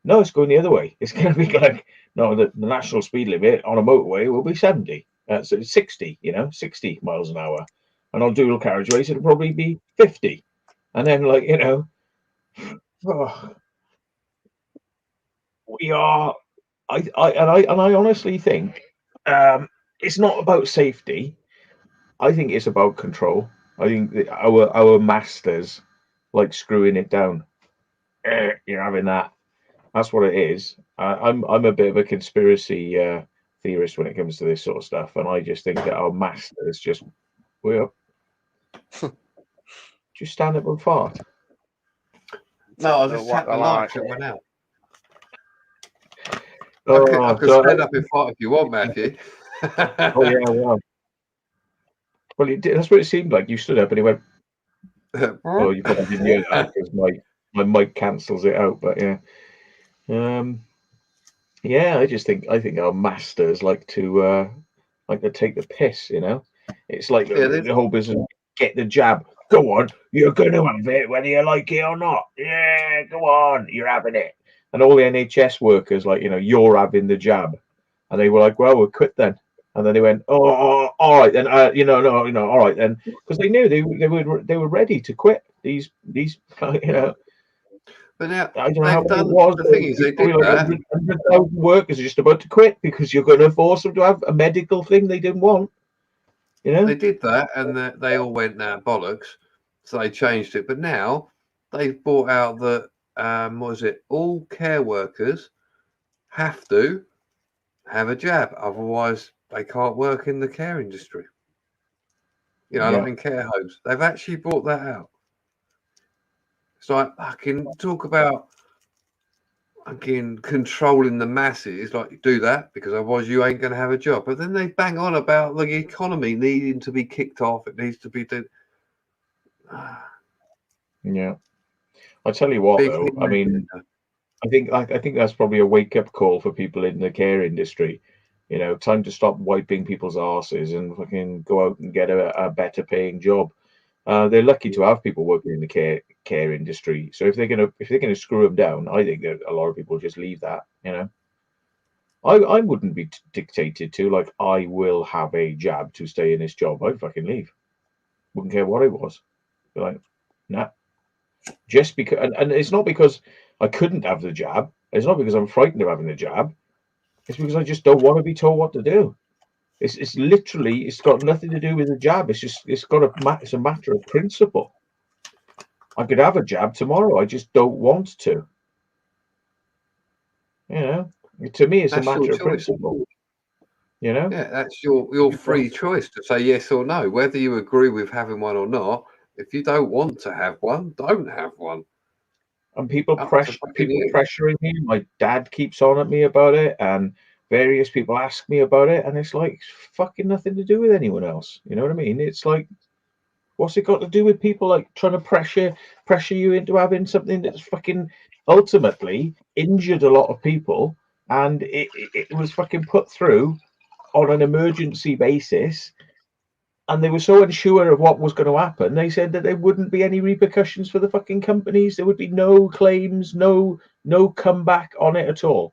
no, it's going the other way. It's going to be like, no, the national speed limit on a motorway will be 70. So it's 60, 60 miles an hour. And on dual carriageways, it'll probably be 50. And then, like, we are. I honestly think it's not about safety. I think it's about control. I think that our masters like screwing it down. You're having that. That's what it is. I'm a bit of a conspiracy theorist when it comes to this sort of stuff, and I just think that our masters just just stand up and fart. No, I So just what tapped the I lights like. and went out. Oh, I could stand up and fight if you want, Matthew. Oh yeah, well. Well, that's what it seemed like. You stood up and he went. Oh, you probably didn't hear that because my mic cancels it out. But yeah, yeah. I think our masters like to take the piss. It's like the whole business. Get the jab. Go on, you're going to have it whether you like it or not. Yeah, go on, you're having it. And all the NHS workers, you're having the jab, and they were like, well, we'll quit then. And then they went, oh, all right then, no, all right then, because they knew they were ready to quit these. But now I don't know how they've many done. it was. The thing is, they did Probably like that. 100,000 workers are just about to quit because you're going to force them to have a medical thing they didn't want. They did that, and they all went bollocks. So they changed it. But now they've brought out that what is it? All care workers have to have a jab, otherwise they can't work in the care industry. Like in care homes. They've actually brought that out. It's like fucking talk about fucking controlling the masses. Like, you do that because otherwise you ain't going to have a job. But then they bang on about the economy needing to be kicked off. It needs to be done. Yeah, I tell you what, though. I mean, I think that's probably a wake up call for people in the care industry. Time to stop wiping people's asses and fucking go out and get a better paying job. They're lucky to have people working in the care industry. So if they're gonna screw them down, I think that a lot of people just leave that. I wouldn't be dictated to, like, I will have a jab to stay in this job. I'd fucking leave. Wouldn't care what it was. Be like, nah. Just because, and it's not because I couldn't have the jab. It's not because I'm frightened of having the jab. It's because I just don't want to be told what to do. It's literally, it's got nothing to do with the jab. It's a matter of principle. I could have a jab tomorrow. I just don't want to. To me, it's a matter of principle. Yeah, that's your free choice to say yes or no, whether you agree with having one or not. If you don't want to have one, don't have one. And people pressuring me. My dad keeps on at me about it, and various people ask me about it, and it's like fucking nothing to do with anyone else. You know what I mean? It's like, what's it got to do with people like trying to pressure you into having something that's fucking ultimately injured a lot of people and it was fucking put through on an emergency basis, and they were so unsure of what was going to happen. They said that there wouldn't be any repercussions for the fucking companies. There would be no claims, no comeback on it at all.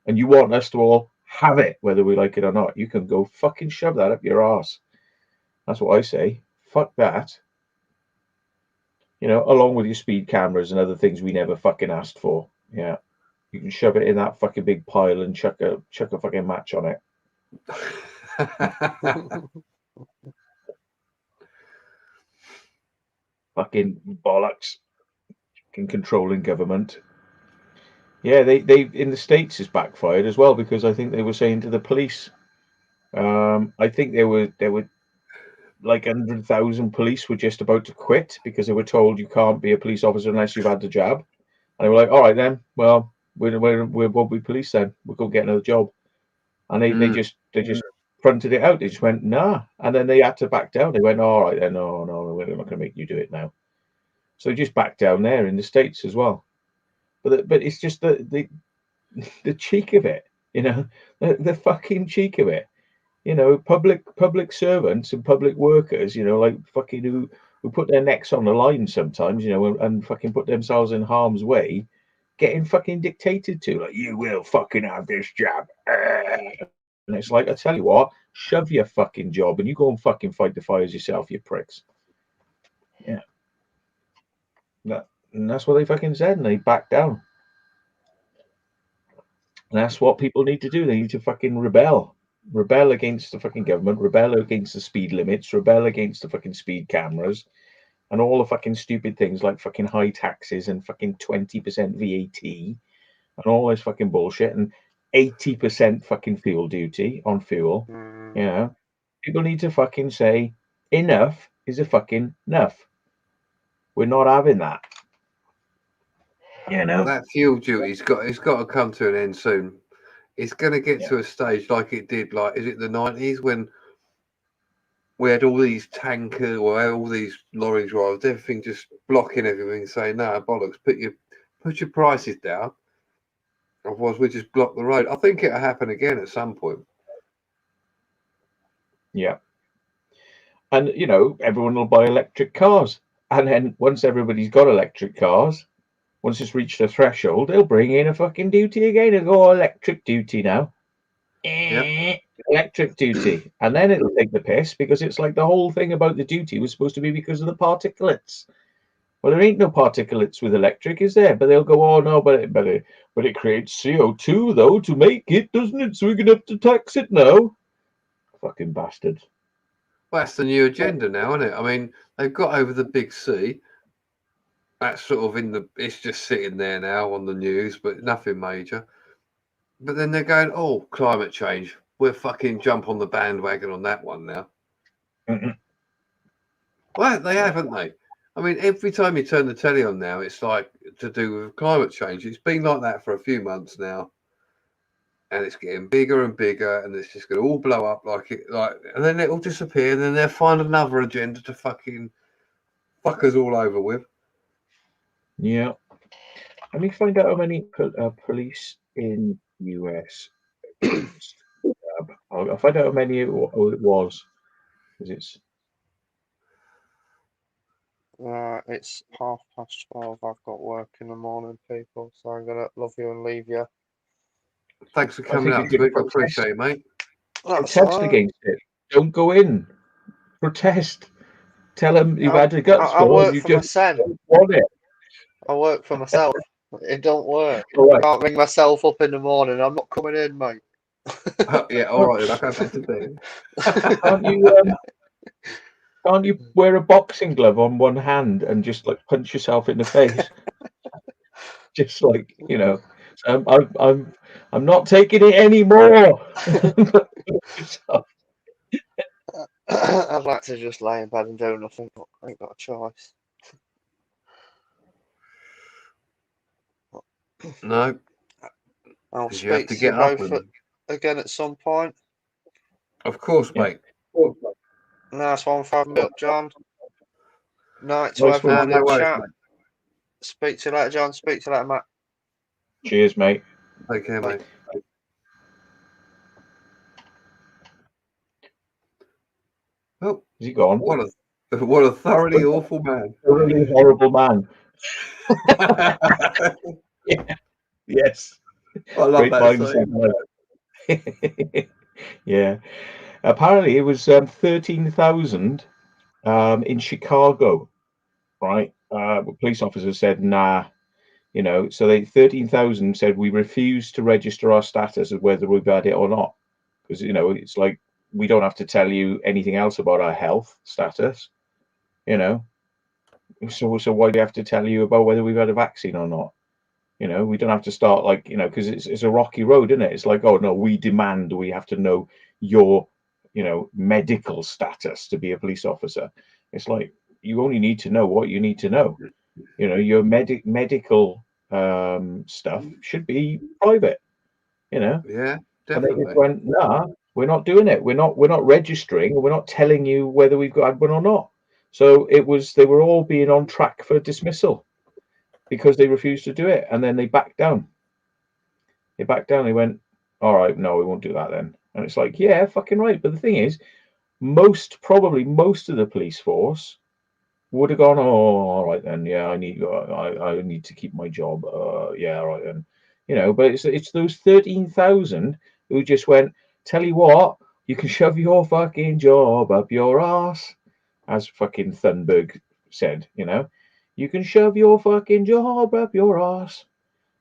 And you want us to all have it, whether we like it or not. You can go fucking shove that up your arse. That's what I say. Fuck that. You know, along with your speed cameras and other things we never fucking asked for. Yeah. You can shove it in that fucking big pile and chuck a fucking match on it. Fucking bollocks. Fucking controlling government. Yeah, they in the States is backfired as well, because I think they were saying to the police, I think there were like 100,000 police were just about to quit because they were told you can't be a police officer unless you've had the jab. And they were like, all right then, well, we won't be police then. We'll go get another job. And they just fronted it out. They just went, nah. And then they had to back down. They went, all right then, no, we're not going to make you do it now. So they just backed down there in the States as well. But it's just the cheek of it, you know, the fucking cheek of it. You know, public servants and public workers, you know, like fucking who put their necks on the line sometimes, you know, and fucking put themselves in harm's way, getting fucking dictated to, like, you will fucking have this job. And it's like, I tell you what, shove your fucking job and you go and fucking fight the fires yourself, you pricks. Yeah. And that's what they fucking said, and they backed down. And that's what people need to do. They need to fucking rebel against the fucking government, rebel against the speed limits, rebel against the fucking speed cameras, and all the fucking stupid things like fucking high taxes and fucking 20% VAT and all this fucking bullshit, and 80% fucking fuel duty on fuel. You know, people need to fucking say enough is a fucking enough. We're not having that. You know, that fuel duty's got to come to an end soon. It's going to get to a stage like it did, like, is it the 90s when we had all these tankers or all these lorry drivers, everything just blocking everything, saying, no, bollocks, put your prices down. Otherwise, we just block the road. I think it'll happen again at some point. Yeah. And, you know, everyone will buy electric cars. And then once everybody's got electric cars, once it's reached a threshold, they'll bring in a fucking duty again and go, electric duty now. Yep. Electric duty. And then it'll take the piss, because it's like the whole thing about the duty was supposed to be because of the particulates. Well, there ain't no particulates with electric, is there? But they'll go, oh no, but it creates CO2 though to make it, doesn't it? So we're gonna have to tax it now. Fucking bastards. Well, that's the new agenda now, isn't it? I mean, they've got over the big C. That's sort of it's just sitting there now on the news, but nothing major. But then they're going, oh, climate change. We'll fucking jump on the bandwagon on that one now. Well, they haven't they? I mean, every time you turn the telly on now, it's like to do with climate change. It's been like that for a few months now. And it's getting bigger and bigger, and it's just going to all blow up and then it'll disappear, and then they'll find another agenda to fucking fuck us all over with. Yeah. Let me find out how many police in US. I'll find out how many it was. Because it's 12:30. I've got work in the morning, people, so I'm gonna love you and leave you. Thanks for coming up, Vic. I appreciate it, mate. Protest against it. Don't go in. Protest. Tell them you've had the guts. I work for myself. Want it. I work for myself. It don't work. Right. I can't ring myself up in the morning. I'm not coming in, mate. Yeah, all right. I'll go back to bed. Can't you wear a boxing glove on one hand and just like punch yourself in the face? Just like, you know, I'm not taking it anymore. I'd like to just lay in bed and do nothing, but I ain't got a choice. No. I'll speak to you both again at some point. Of course, mate. Nice one for having me up, John. Night to everyone in chat. Mate. Speak to you later, John. Speak to you later, Matt. Cheers, mate. Take care, mate. Oh, Is he gone? what a thoroughly awful man. A really horrible man. Yeah. Yes. I love Great that minds saying. think alike. Yeah. Apparently, it was 13,000 in Chicago, right? Police officers said, nah, you know, so 13,000 said we refuse to register our status of whether we've had it or not. Because, you know, it's like we don't have to tell you anything else about our health status, you know. So why do we have to tell you about whether we've had a vaccine or not? You know, we don't have to start like, you know, because it's a rocky road, isn't it? It's like, oh no, we demand we have to know your, you know, medical status to be a police officer. It's like you only need to know what you need to know. You know, your medical stuff should be private. You know, Yeah, and they just definitely. went, nah, we're not doing it. We're not registering. We're not telling you whether we've got one or not. So they were all being on track for dismissal because they refused to do it, and then they backed down. They backed down. They went, all right, no, we won't do that then. And it's like, yeah, fucking right. But the thing is, probably most of the police force would have gone, oh, all right then, yeah, I need to keep my job. Yeah, all right then, you know. But it's those 13,000 who just went, tell you what, you can shove your fucking job up your ass, as fucking Thunberg said, you know, you can shove your fucking job up your ass.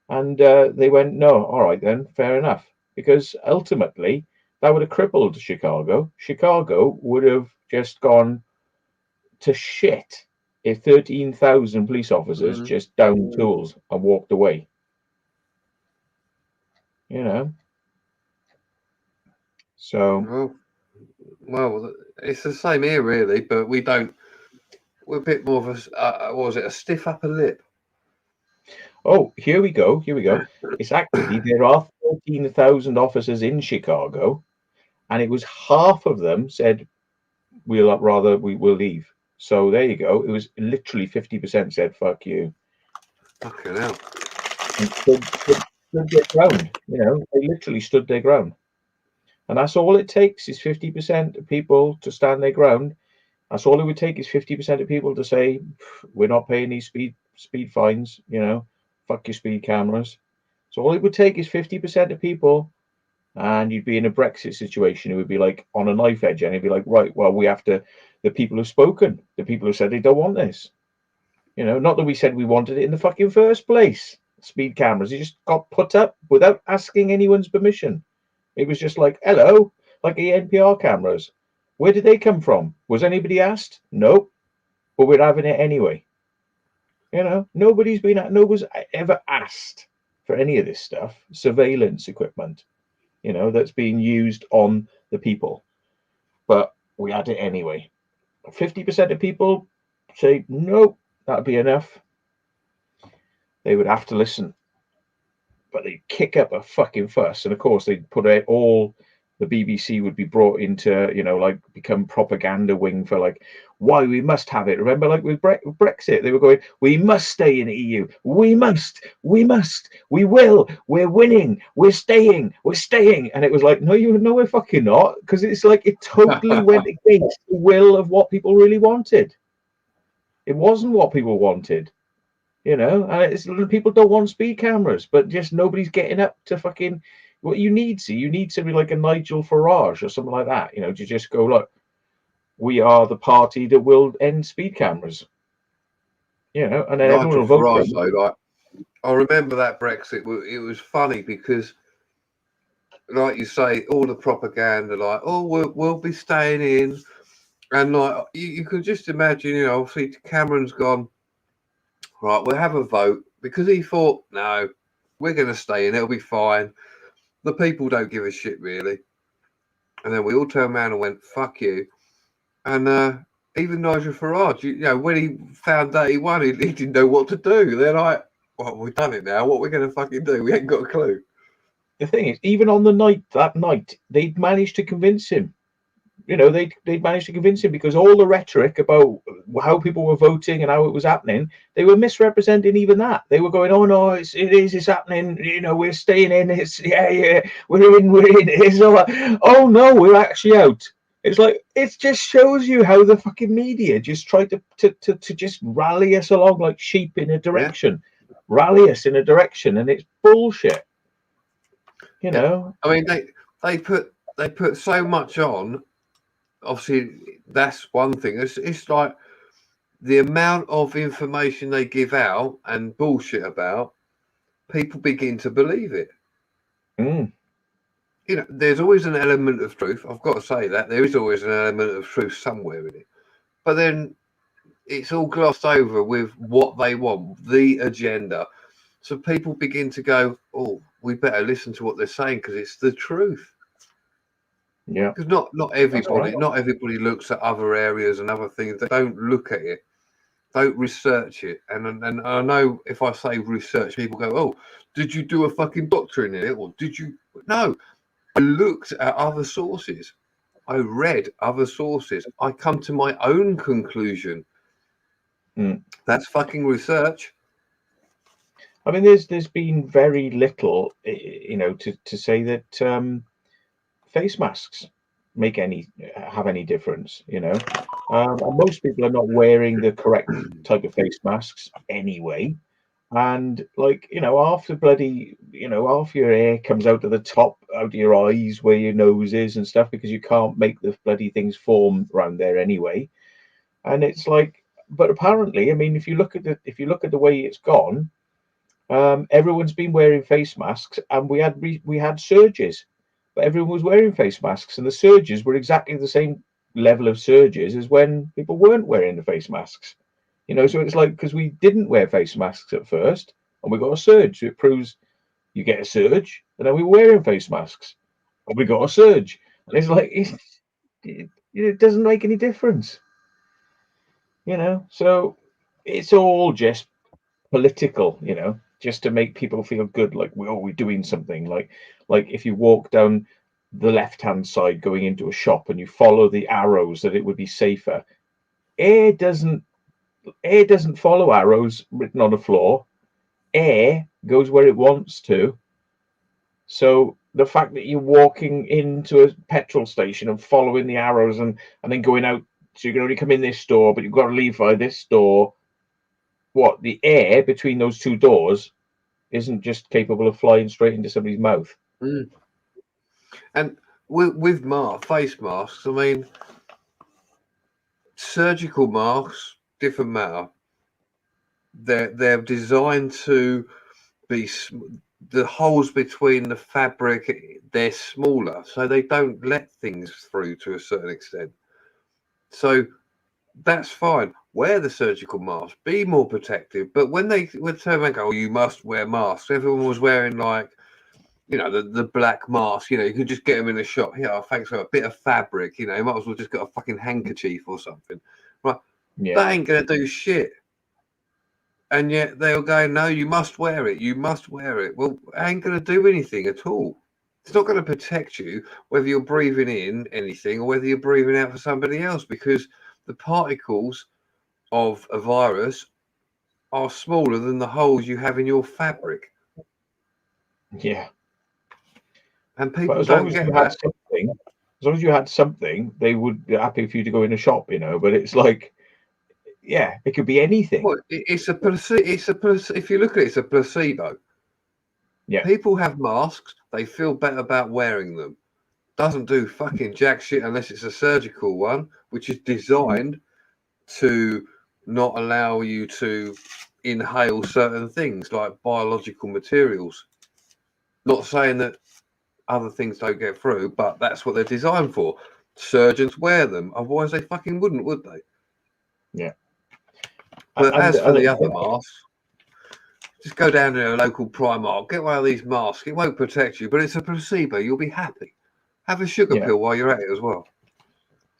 And they went, no, all right then, fair enough. Because ultimately, that would have crippled Chicago. Chicago would have just gone to shit if 13,000 police officers just downed tools and walked away. You know? So. Well, it's the same here, really, but we're a bit more of a, what was it, a stiff upper lip? Oh, here we go. It's actually, there are 13,000 officers in Chicago, and it was half of them said, we will leave. So there you go. It was literally 50% said, fuck you. Fucking hell. And stood their ground. You know, they literally stood their ground. And that's all it takes is 50% of people to stand their ground. That's all it would take is 50% of people to say, we're not paying these speed fines, you know, fuck your speed cameras. So all it would take is 50% of people, and you'd be in a Brexit situation. It would be like on a knife edge, and it'd be like, right, well, the people have spoken. The people have said they don't want this. You know, not that we said we wanted it in the fucking first place. Speed cameras, it just got put up without asking anyone's permission. It was just like, hello, like the NPR cameras. Where did they come from? Was anybody asked? Nope. But we're having it anyway. You know, nobody's ever asked for any of this stuff. Surveillance equipment, you know, that's being used on the people. But we had it anyway. 50% of people say, nope, that'd be enough. They would have to listen. But they'd kick up a fucking fuss. And of course, they'd put out the BBC would be brought into, you know, like become propaganda wing for like, why we must have it. Remember, like with Brexit, they were going, we must stay in the EU. We must, we will, we're winning, we're staying. And it was like, no, we're fucking not. Because it's like, it totally went against the will of what people really wanted. It wasn't what people wanted. You know, and people don't want speed cameras, but just nobody's getting up to fucking what you need to be like a Nigel Farage or something like that, you know, to just go, look, we are the party that will end speed cameras. You know, and then Nigel everyone will vote. Farage, though, like, I remember that Brexit. It was funny because, like you say, all the propaganda, like, oh, we'll be staying in, and like you can just imagine, you know, obviously Cameron's gone. Right, we'll have a vote because he thought, no, we're going to stay in. It'll be fine. The people don't give a shit, really. And then we all turned around and went, fuck you. And even Nigel Farage, you know, when he found that he won, he didn't know what to do. They're like, well, we've done it now. What are we going to fucking do? We ain't got a clue. The thing is, even on that night, they'd managed to convince him. You know, they'd managed to convince him because all the rhetoric about how people were voting and how it was happening, they were misrepresenting even that. They were going, oh no, it's happening. You know, we're staying in. It's yeah, we're in. It's all like, oh no, we're actually out. It's like it just shows you how the fucking media just try to just rally us along like sheep in a direction, rally us in a direction, and it's bullshit. You know. I mean, they put so much on. Obviously, that's one thing. It's like the amount of information they give out and bullshit about, people begin to believe it. Mm. You know, there's always an element of truth. I've got to say that there is always an element of truth somewhere in it, but then it's all glossed over with what they want, the agenda. So people begin to go, "Oh, we better listen to what they're saying because it's the truth." Yeah. Because not everybody looks at other areas and other things. They don't look at it, don't research it. And I know if I say research, people go, "Oh, did you do a fucking doctorate in it, or did you?" No, I looked at other sources. I read other sources. I come to my own conclusion. That's fucking research. I mean, there's been very little, you know, to say that face masks have any difference. You know, most people are not wearing the correct type of face masks anyway. And like, you know, half your air comes out of the top, out of your eyes, where your nose is and stuff, because you can't make the bloody things form around there anyway. And it's like, but apparently, I mean, if you look at the way it's gone, everyone's been wearing face masks, and we had surges, but everyone was wearing face masks, and the surges were exactly the same level of surges as when people weren't wearing the face masks. You know, so it's like, because we didn't wear face masks at first, and we got a surge. So it proves you get a surge, and then we were wearing face masks, and we got a surge. And it's like it doesn't make any difference. You know, so it's all just political. You know, just to make people feel good, like we're doing something. Like if you walk down the left-hand side going into a shop and you follow the arrows, that it would be safer. Air doesn't follow arrows written on the floor. Air goes where it wants to. So the fact that you're walking into a petrol station and following the arrows and then going out, so you can only come in this door, but you've got to leave by this door. What, the air between those two doors isn't just capable of flying straight into somebody's mouth. And with face masks, I mean, surgical masks, different matter. They're designed to be the holes between the fabric. They're smaller, so they don't let things through to a certain extent. So that's fine. Wear the surgical mask. Be more protective. But when they would turn and go, "Oh, you must wear masks," everyone was wearing like, you know, the black mask. You know, you could just get them in the shop. Yeah, thanks for a bit of fabric. You know, you might as well just get a fucking handkerchief or something. Right? Yeah. They ain't gonna do shit. And yet they'll go, "No, you must wear it. You must wear it." Well, it ain't gonna do anything at all. It's not going to protect you whether you're breathing in anything or whether you're breathing out for somebody else, because the particles of a virus are smaller than the holes you have in your fabric. Yeah. And people But as don't long as get you that. had something, as long as you had something, they would be happy for you to go in a shop, you know. But it's like, yeah, it could be anything. Well, if you look at it, it's a placebo. Yeah. People have masks, they feel better about wearing them. Doesn't do fucking jack shit unless it's a surgical one, which is designed to not allow you to inhale certain things like biological materials. Not saying that other things don't get through, but that's what they're designed for. Surgeons wear them, otherwise they fucking wouldn't, would they? Yeah. But as for the other masks, just go down to a local Primark, get one of these masks. It won't protect you, but it's a placebo. You'll be happy. Have a sugar pill while you're at it as well.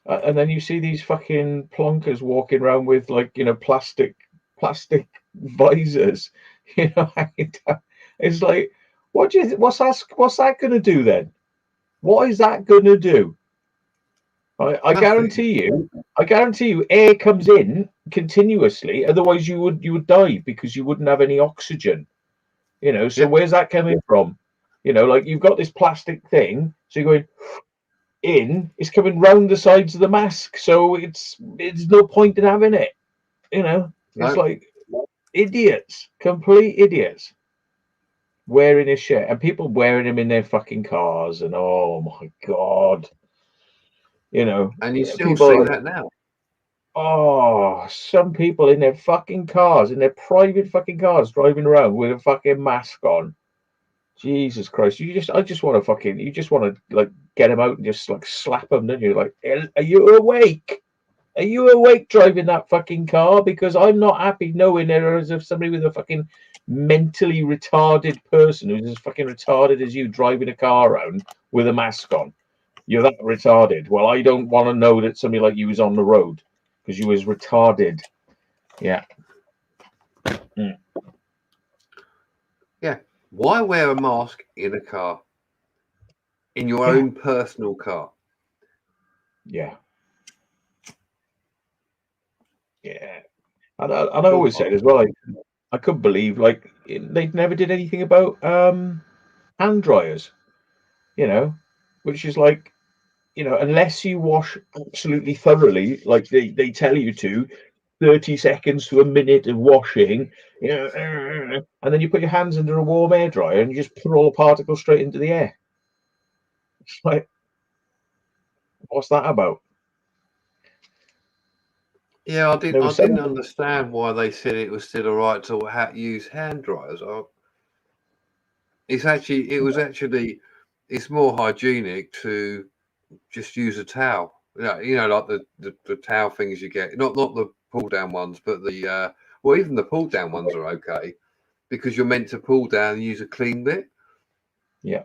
And then you see these fucking plonkers walking around with, like, you know, plastic visors. You know, it's like, what's that going to do then? What is that going to do? I guarantee you, air comes in continuously. Otherwise, you would die because you wouldn't have any oxygen. You know, so where's that coming from? You know, like, you've got this plastic thing, so you're going, in is coming round the sides of the mask, so it's no point in having it. You know, it's No. like idiots, complete idiots, wearing his shirt, and people wearing him in their fucking cars, and oh my god, you know, And you still people see like, that now. oh, some people in their fucking cars, in their private fucking cars, driving around with a fucking mask on. Jesus Christ! I just want to you just want to like get him out and just like slap him, don't you? Like, are you awake? Are you awake driving that fucking car? Because I'm not happy knowing there is somebody with a fucking mentally retarded person who's as fucking retarded as you driving a car around with a mask on. You're that retarded. Well, I don't want to know that somebody like you was on the road because you was retarded. Yeah. Mm. Yeah. Why wear a mask in a car? In your Yeah. own personal car? Yeah. Yeah. And I always said as well, I couldn't believe like they never did anything about hand dryers, you know, which is like, you know, unless you wash absolutely thoroughly, like they tell you to, 30 seconds to a minute of washing, you know, and then you put your hands under a warm air dryer and you just put all the particles straight into the air. It's like, what's that about? Yeah, There I was some, didn't understand why they said it was still all right to use hand dryers. It's more hygienic to just use a towel. You know, like the towel things you get. Not the pull down ones, but the well, even the pull down ones are okay because you're meant to pull down and use a clean bit. yeah,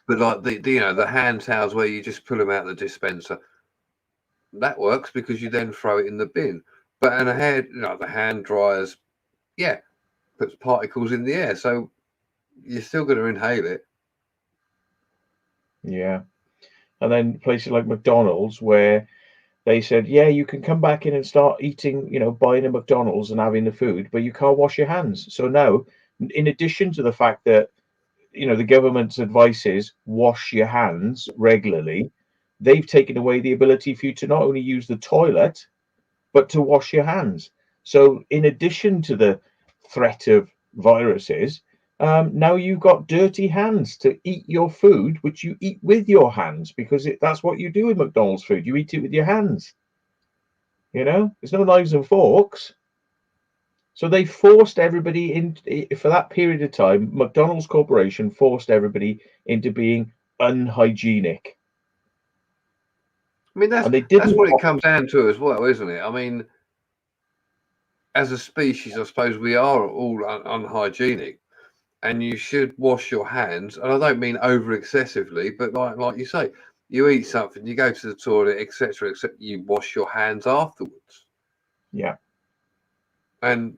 But like the hand towels where you just pull them out of the dispenser, that works because you then throw it in the bin. But in a the hand dryers, yeah, puts particles in the air, so you're still going to inhale it. yeah. And then places like McDonald's where they said, yeah, you can come back in and start eating, you know, buying a McDonald's and having the food, but you can't wash your hands. So now, in addition to the fact that, you know, the government's advice is wash your hands regularly, they've taken away the ability for you to not only use the toilet, but to wash your hands. So, in addition to the threat of viruses, now you've got dirty hands to eat your food, which you eat with your hands because that's what you do with McDonald's food. You eat it with your hands. You know, there's no knives and forks. So they forced everybody in for that period of time. McDonald's Corporation forced everybody into being unhygienic, I mean, and they that's didn't. what it comes down to as well, isn't it? I mean, as a species, I suppose we are all unhygienic, and you should wash your hands. And I don't mean over excessively, but like you say, you eat something, you go to the toilet, etc., except you wash your hands afterwards. Yeah, And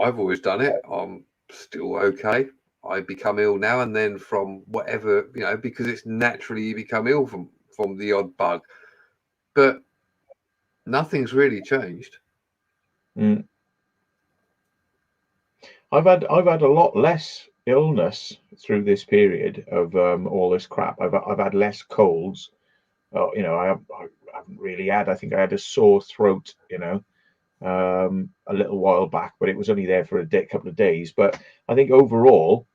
I've always done it. I'm still okay. I become ill now and then from whatever, because it's naturally you become ill from the odd bug. But nothing's really changed. mm. I've had a lot less illness through this period of all this crap. I've had less colds. You know, I haven't really had. I think I had a sore throat. You know, a little while back, but it was only there for a couple of days. But I think overall,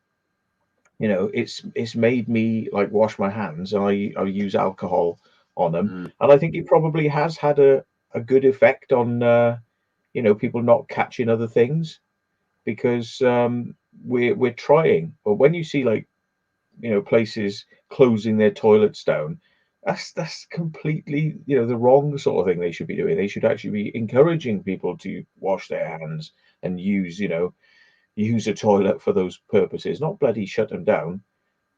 you know, it's made me like wash my hands, and I use alcohol on them, Mm. and I think it probably has had a good effect on you know, people not catching other things because we're trying. But when you see like, you know, places closing their toilets down, that's completely, you know, the wrong sort of thing they should be doing. They should actually be encouraging people to wash their hands and use, you know, use a toilet for those purposes, not bloody shut them down.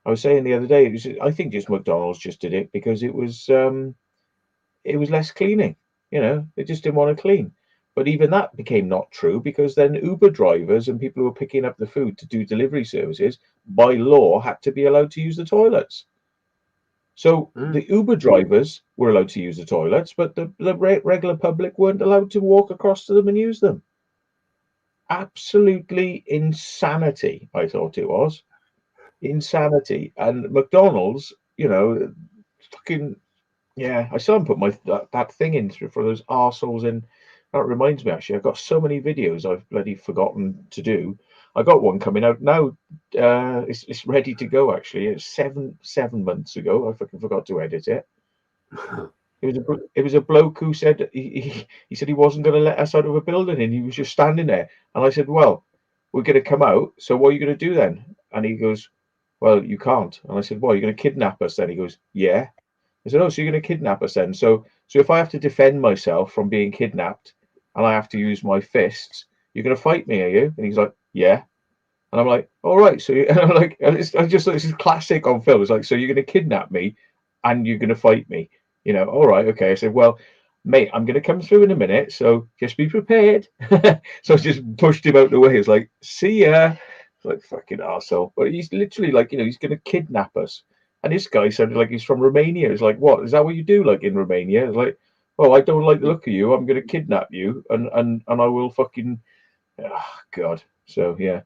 I was saying the other day, I think just McDonald's just did it because it was less cleaning. You know, they just didn't want to clean. But even that became not true because then Uber drivers and people who were picking up the food to do delivery services by law had to be allowed to use the toilets. So the Uber drivers were allowed to use the toilets, but the regular public weren't allowed to walk across to them and use them. Absolutely insanity, I thought it was. Insanity. And McDonald's, you know, fucking Yeah, I still haven't put my that thing in for those arseholes in. That reminds me, actually, I've got so many videos I've bloody forgotten to do. I got one coming out now. It's ready to go. Actually, it's seven months ago. I fucking forgot to edit it. It was a bloke who said he said he wasn't going to let us out of a building, and he was just standing there. And I said, "Well, we're going to come out. So what are you going to do then?" And he goes, "Well, you can't." And I said, "Well, you're going to kidnap us then?" He goes, "Yeah." I said, "Oh, so you're going to kidnap us then? So if I have to defend myself from being kidnapped, and I have to use my fists, you're going to fight me, are you?" And he's like, "Yeah." And I'm like, "All right." So and I'm like, I just thought this is classic on film. It's like, so you're going to kidnap me, and you're going to fight me. All right, okay. I said, "Well, mate, I'm going to come through in a minute, so just be prepared." So I just pushed him out the way. It's like, "See ya." It's like, fucking arsehole. But he's literally like, he's going to kidnap us. And this guy sounded like he's from Romania. It's like, what? Is that what you do, like, in Romania? It's like, "Oh, I don't like the look of you. I'm going to kidnap you, and I will fucking." Oh, God. So, yeah.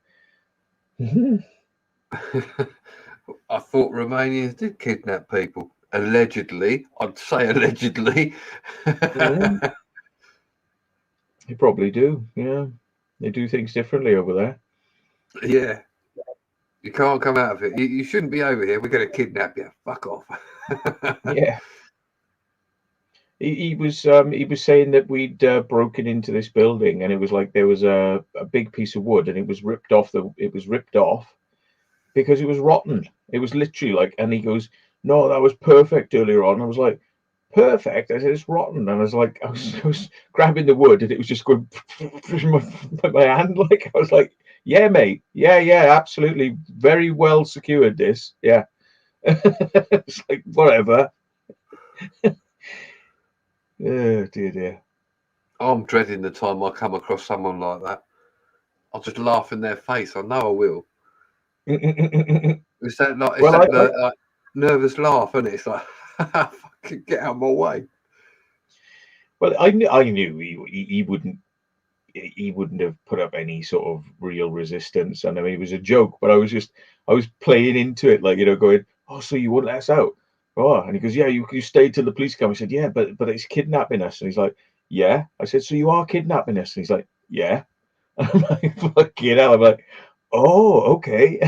I thought Romanians did kidnap people. Allegedly. I'd say allegedly. They probably do. Yeah. They do things differently over there. Yeah. You can't come out of it. You shouldn't be over here. We're going to kidnap you. Fuck off. Yeah. He was saying that we'd broken into this building, and it was like there was a big piece of wood, and it was ripped off because it was rotten. It was literally like, and he goes, "No, that was perfect earlier on." I was like, "Perfect?" I said, "It's rotten." And I was like, I was grabbing the wood, and it was just going my hand. Like, I was like, "Yeah, mate. Yeah, absolutely. Very well secured this. Yeah." It's like, whatever. Oh, dear. I'm dreading the time I come across someone like that. I'll just laugh in their face. I know I will. It's that like Well, like nervous laugh, isn't it? It's like fucking get out of my way. I knew he wouldn't have put up any sort of real resistance, and I mean it was a joke, but I was playing into it, like, going, "Oh, so you wouldn't let us out?" Oh, and he goes, "Yeah, you stayed till the police come." I said, "Yeah, but it's kidnapping us." And he's like, "Yeah." I said, "So you are kidnapping us?" And he's like, "Yeah." I'm like, "Fucking hell." I'm like, "Oh, okay."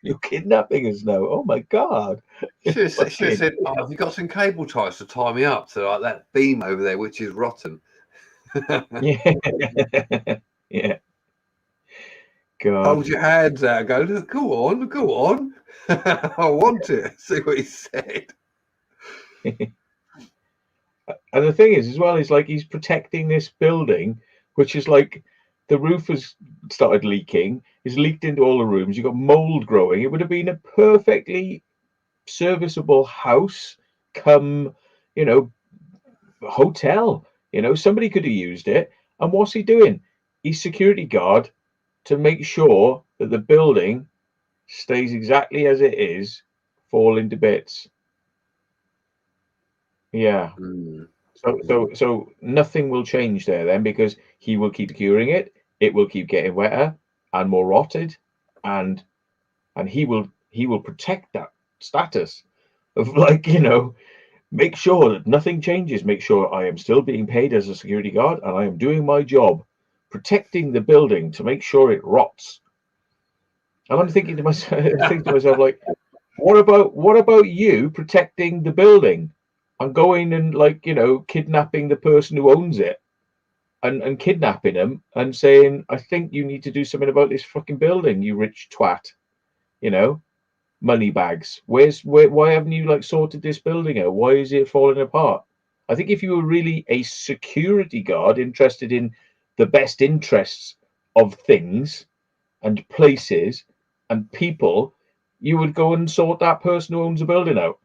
You're kidnapping us now. Oh my God. Should have Fucking said, "Oh, have you got some cable ties to tie me up to like that beam over there, which is rotten?" yeah. Yeah. God. Hold your hands out. Go, go on. I want it. See what he said. And the thing is, as well, is like he's protecting this building, which is like the roof has started leaking, it's leaked into all the rooms, you've got mold growing. It would have been a perfectly serviceable house, come, you know, hotel. Somebody could have used it. And what's he doing? He's security guard to make sure that the building stays exactly as it is, falling to bits. Yeah. Mm. So nothing will change there then, because he will keep curing it. It will keep getting wetter and more rotted, and he will protect that status of, like, make sure that nothing changes. Make sure I am still being paid as a security guard, and I am doing my job, protecting the building to make sure it rots. And I'm thinking to myself, like, what about you protecting the building and going and, like, kidnapping the person who owns it, and kidnapping them and saying, "I think you need to do something about this fucking building, you rich twat, money bags. Why haven't you, like, sorted this building out? Why is it falling apart?" I think if you were really a security guard interested in the best interests of things and places and people, you would go and sort that person who owns the building out.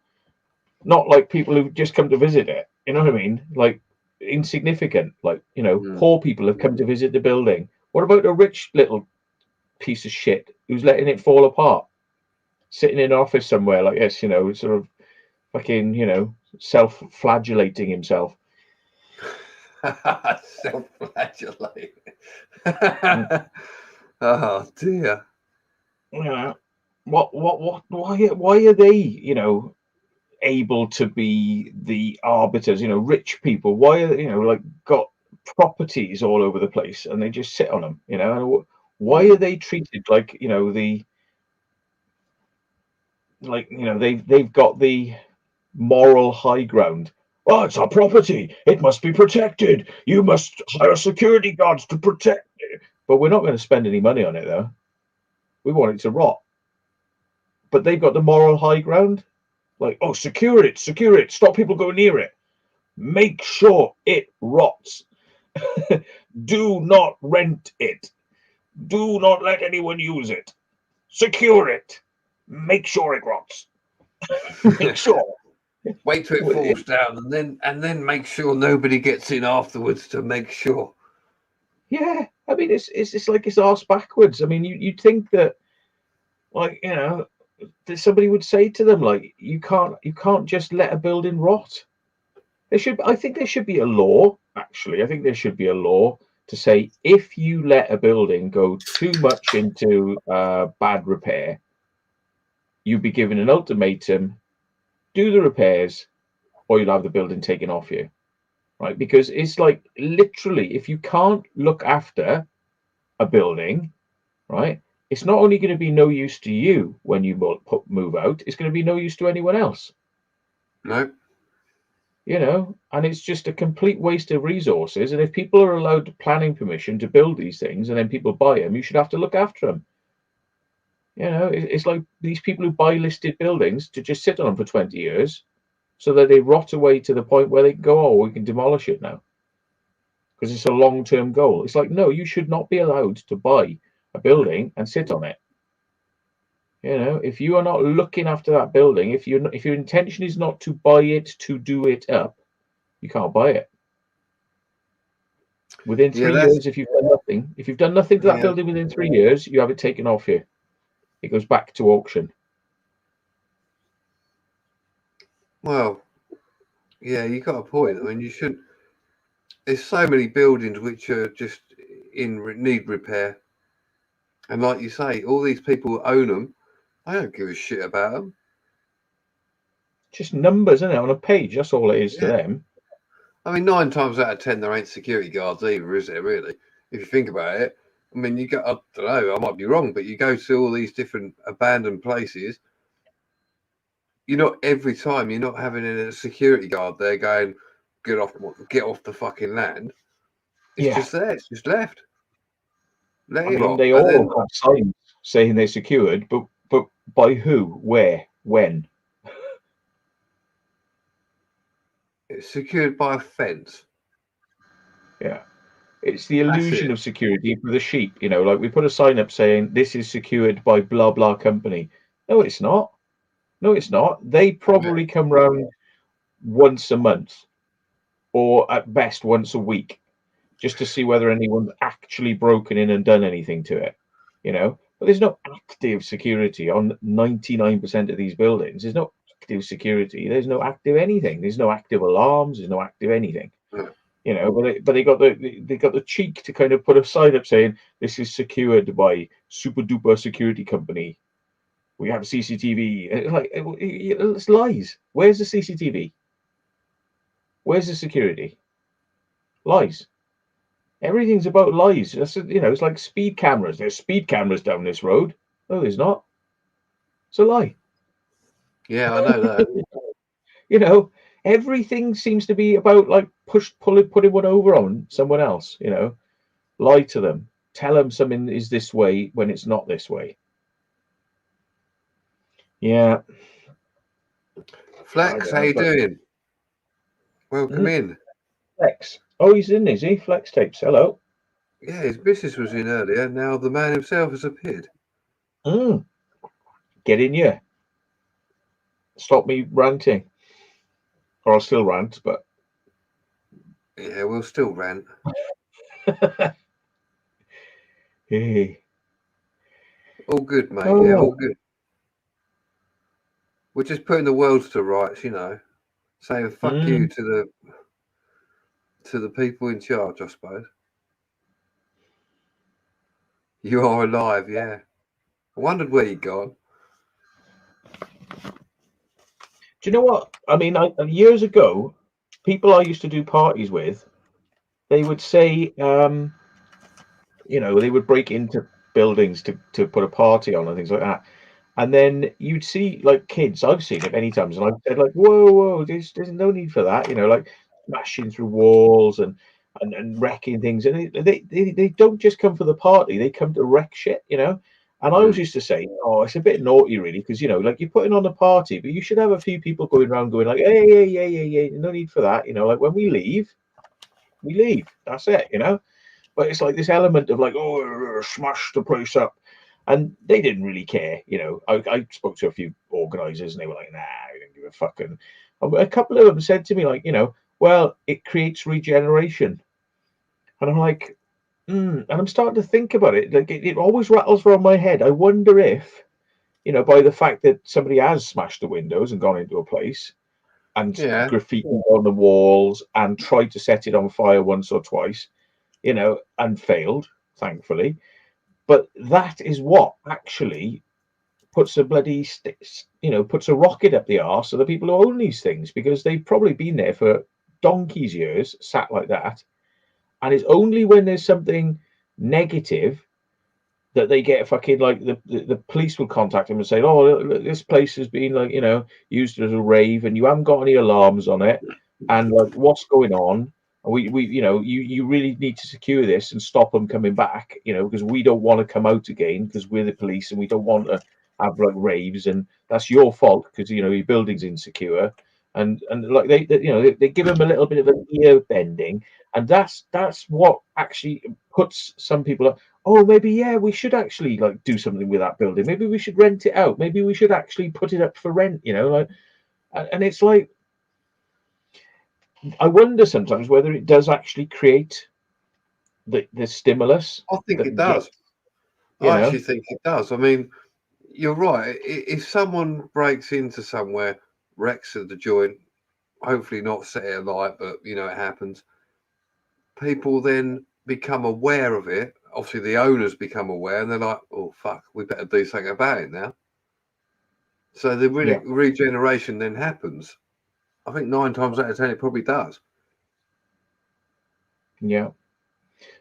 Not like people who just come to visit it. You know what I mean? Like, insignificant. Like, Mm. poor people have come to visit the building. What about a rich little piece of shit who's letting it fall apart? Sitting in an office somewhere like this, sort of fucking, self-flagellating himself. Self-flagellate. Mm. Oh dear. What? Why are they? able to be the arbiters. Rich people, why are they, like got properties all over the place and they just sit on them? And why are they treated like they've got the moral high ground? Oh, it's our property. It must be protected. You must hire security guards to protect it. But we're not going to spend any money on it, though. We want it to rot. But they've got the moral high ground. Like, oh, secure it. Stop people going near it. Make sure it rots. Do not rent it. Do not let anyone use it. Secure it. Make sure it rots. Make sure. Wait till it falls down, and then make sure nobody gets in afterwards to make sure. Yeah, I mean, it's like it's arse backwards. I mean, you'd think that, like, that somebody would say to them, like, you can't just let a building rot. I think there should be a law. Actually, I think there should be a law to say if you let a building go too much into bad repair, you'd be given an ultimatum: do the repairs, or you'll have the building taken off you. Right? Because it's like literally, if you can't look after a building, right, it's not only going to be no use to you when you move out, it's going to be no use to anyone else. No. And it's just a complete waste of resources. And if people are allowed planning permission to build these things and then people buy them, you should have to look after them. It's like these people who buy listed buildings to just sit on them for 20 years so that they rot away to the point where they can go, oh, we can demolish it now. Because it's a long-term goal. It's like, no, you should not be allowed to buy a building and sit on it. If you are not looking after that building, if your intention is not to buy it to do it up, you can't buy it. Within 3 years, if you've done nothing to that building within 3 years, you have it taken off you. It goes back to auction. Well, yeah, you got a point. I mean, you shouldn't. There's so many buildings which are just need repair, and like you say, all these people who own them, they don't give a shit about them. Just numbers, isn't it, on a page? That's all it is to them. I mean, 9 times out of 10, there ain't security guards either, is there, really? If you think about it. I mean, I don't know, I might be wrong, but you go to all these different abandoned places, every time you're not having a security guard there going, get off the fucking land. It's just there, it's just left. They all have signs saying they're secured, but by who, where, when? It's secured by a fence. Yeah. It's the illusion of security for the sheep, like we put a sign up saying this is secured by blah blah company. No, it's not. They probably come round once a month, or at best once a week, just to see whether anyone's actually broken in and done anything to it. But there's no active security on 99% of these buildings. There's no active security. There's no active anything. There's no active alarms. There's no active anything. But they got the cheek to kind of put a sign up saying this is secured by super duper security company. We have CCTV. It's lies. Where's the CCTV? Where's the security? Lies. Everything's about lies. It's like speed cameras. There's speed cameras down this road. No, there's not. It's a lie. Yeah, I know that. Everything seems to be about like putting one over on someone else. Lie to them. Tell them something is this way when it's not this way. Yeah. Flex, how you doing? Welcome in. Flex. Oh, he's in, is he? Flex Tapes. Hello. Yeah, his missus was in earlier. Now the man himself has appeared. Get in here. Stop me ranting. Or I'll still rant, but... Yeah, we'll still rant. Hey. All good, mate. Yeah, all good. We're just putting the world to rights, saying fuck you to the people in charge, I suppose. You are alive, yeah. I wondered where you'd gone. Do you know what? I mean, years ago, people I used to do parties with, they would say, they would break into buildings to put a party on and things like that. And then you'd see like kids, I've seen it many times, and I've said like, whoa, whoa, there's no need for that, like smashing through walls and wrecking things. And they don't just come for the party, they come to wreck shit. And I always used to say, oh, it's a bit naughty, really, because like you're putting on a party, but you should have a few people going around going like, hey, no need for that. Like when we leave, we leave. That's it. But it's like this element of like, oh, smash the place up. And they didn't really care. I spoke to a few organisers and they were like, nah, we don't give a fuck. And a couple of them said to me, like, well, it creates regeneration. And I'm like, and I'm starting to think about it. Like, it always rattles around my head. I wonder if, by the fact that somebody has smashed the windows and gone into a place and Yeah. graffiti on the walls and tried to set it on fire once or twice, and failed, thankfully. But that is what actually puts a puts a rocket up the arse of the people who own these things, because they've probably been there for donkey's years, sat like that. And it's only when there's something negative that they get fucking like the police will contact them and say, oh, look, this place has been like, used as a rave and you haven't got any alarms on it. And like, what's going on? We you really need to secure this and stop them coming back, because we don't want to come out again because we're the police and we don't want to have like raves, and that's your fault because your building's insecure. And like they give them a little bit of an ear bending, and that's what actually puts some people up. Oh, maybe we should actually like do something with that building. Maybe we should rent it out. Maybe we should actually put it up for rent. Like, and it's like, I wonder sometimes whether it does actually create the stimulus I think that it we get. does. You I know, actually think it does. I mean, you're right. If someone breaks into somewhere, wrecks at the joint, hopefully not set it alight, but it happens. People then become aware of it. Obviously, the owners become aware, and they're like, "Oh fuck, we better do something about it now." So the yeah, regeneration then happens. I think 9 times out of 10, it probably does. yeah.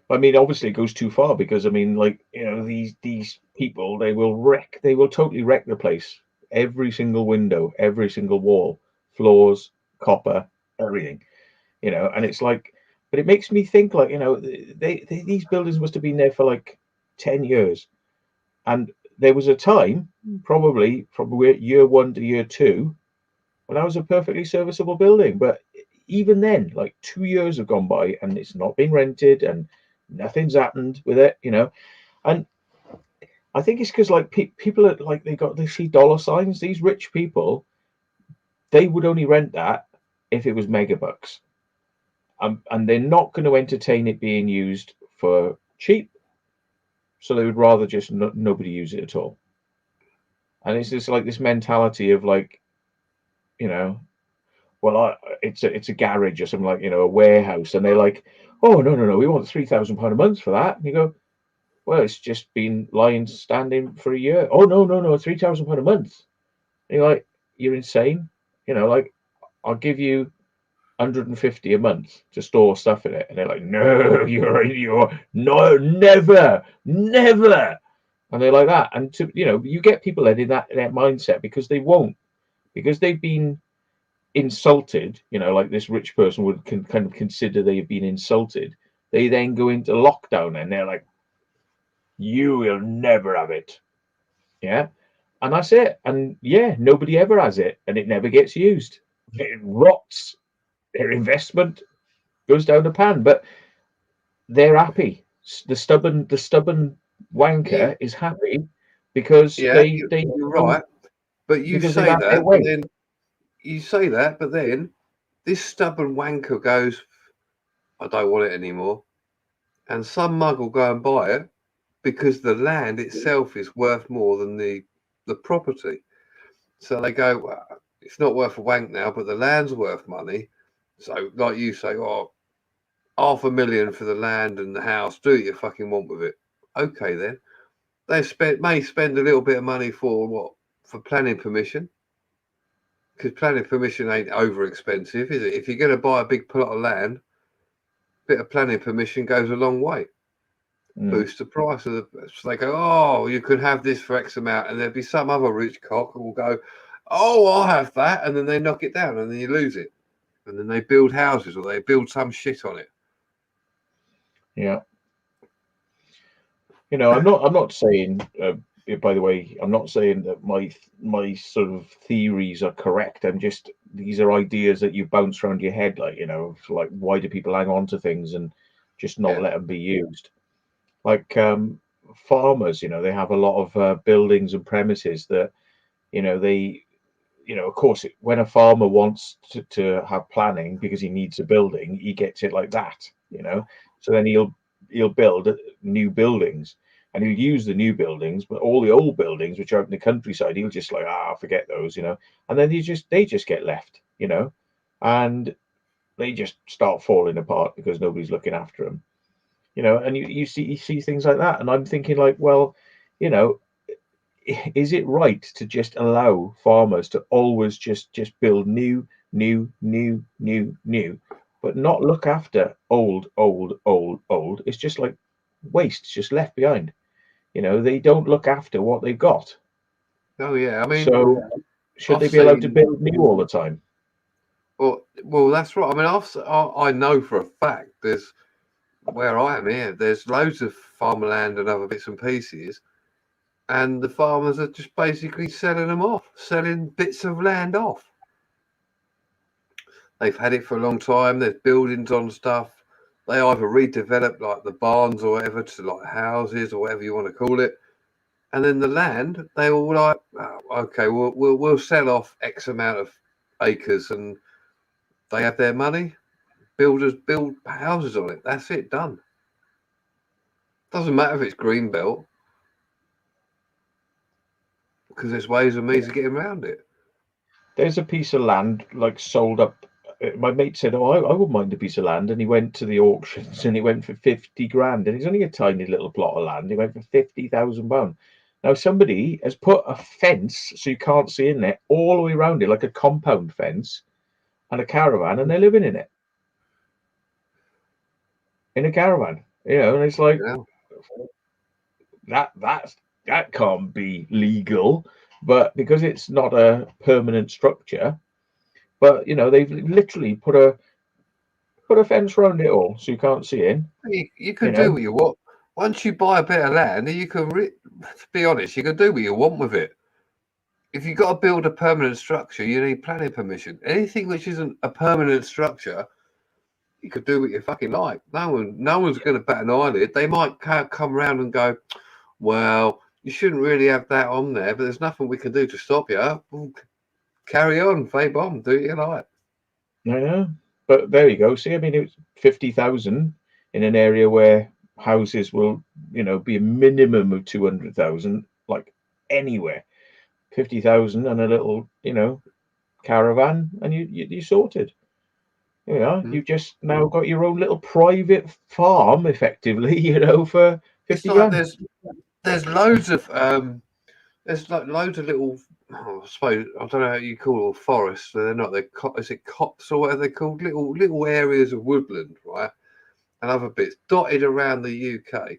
I mean, obviously, it goes too far because I mean, like these people, they will totally wreck the place. Every single window, every single wall, floors, copper, everything. And it's like, but it makes me think like, these buildings must have been there for like 10 years. And there was a time, probably from year 1 to year 2, when that was a perfectly serviceable building. But even then, like 2 years have gone by and it's not been rented and nothing's happened with it. And I think it's because like people are like, they see dollar signs. These rich people, they would only rent that if it was megabucks. And they're not going to entertain it being used for cheap, so they would rather just nobody use it at all. And it's just like this mentality of like, you know, well, it's a garage or something, like a warehouse, and they're like, oh no, we want £3,000 a month for that. And you go, well, it's just been lying standing for a year. Oh no, £3,000 a month. And you're like, you're insane. Like, I'll give you 150 a month to store stuff in it. And they're like, no, you're no, never. And they're like that. And you get people in that mindset because they've been insulted, like this rich person would kind of consider they've been insulted. They then go into lockdown and they're like, you will never have it. Yeah. And that's it. And nobody ever has it, and it never gets used. It rots. Their investment goes down the pan. But they're happy. The stubborn You, wanker is happy because yeah, they you're right. But you because they've say had their that, but way. then this stubborn wanker goes, I don't want it anymore. And some mug will go and buy it because the land itself is worth more than the property. So they go, well, it's not worth a wank now, but the land's worth money. So, like you say, oh, 500,000 for the land and the house. Do what you fucking want with it. Okay, then they may spend a little bit of money for planning permission. Because planning permission ain't over expensive, is it? If you're going to buy a big plot of land, bit of planning permission goes a long way. Boost the price of the. So they go, oh, you could have this for X amount, and there'd be some other rich cock who will go, oh, I'll have that, and then they knock it down, and then you lose it, and then they build houses or they build some shit on it. Yeah. You know, I'm not saying. By the way, I'm not saying that my sort of theories are correct. I'm just, these are ideas that you bounce around your head, like, you know, like, why do people hang on to things and just not let them be used? Like farmers, you know, they have a lot of buildings and premises that, you know, they, you know, of course, when a farmer wants to have planning because he needs a building, he gets it like that, you know. So then he'll build new buildings, and he'll use the new buildings, but all the old buildings which are out in the countryside, he'll just like, forget those, you know. And then they just get left, you know, and they just start falling apart because nobody's looking after them, you know. And you see things like that, and I'm thinking like, well, you know, is it right to just allow farmers to always just build new, but not look after old? It's just like waste, it's just left behind. You know, they don't look after what they've got. Oh yeah, I mean, so should they be allowed to build new all the time? Well, that's right. I mean, I know for a fact there's, where I am here, there's loads of farmland and other bits and pieces, and the farmers are just basically selling them off, selling bits of land off. They've had it for a long time. There's buildings on stuff. They either redevelop like the barns or whatever to like houses or whatever you want to call it, and then the land they all like, okay, we'll sell off X amount of acres, and they have their money. Builders build houses on it. That's it, done. Doesn't matter if it's green belt, because there's ways and means of getting around it. There's a piece of land like sold up. My mate said, "Oh, I wouldn't mind a piece of land," and he went to the auctions and he went for 50 grand, and he's only a tiny little plot of land. He went for £50,000. Now somebody has put a fence so you can't see in there all the way around it, like a compound fence, and a caravan, and they're living in it, in a caravan. You know, and it's like, that can't be legal, but because it's not a permanent structure. But you know, they've literally put a fence around it all so you can't see in. You can do what you want. Once you buy a bit of land, you can, to be honest, you can do what you want with it. If you've got to build a permanent structure, you need planning permission. Anything which isn't a permanent structure, you could do what you fucking like. No one's going to bat an eyelid. They might come around and go, well, you shouldn't really have that on there, but there's nothing we can do to stop you. Well, carry on, fay bomb, do what you like. I know, but there you go. See, I mean, it was 50,000 in an area where houses will, you know, be a minimum of 200,000, like anywhere. 50,000 and a little, you know, caravan, and you sorted. You know, you've just now got your own little private farm, effectively. You know, for 50 grand. There's loads of there's like loads of little, I suppose, I don't know how you call them, forests. They're not. Is it copse or whatever they're called? Little areas of woodland, right, and other bits dotted around the UK,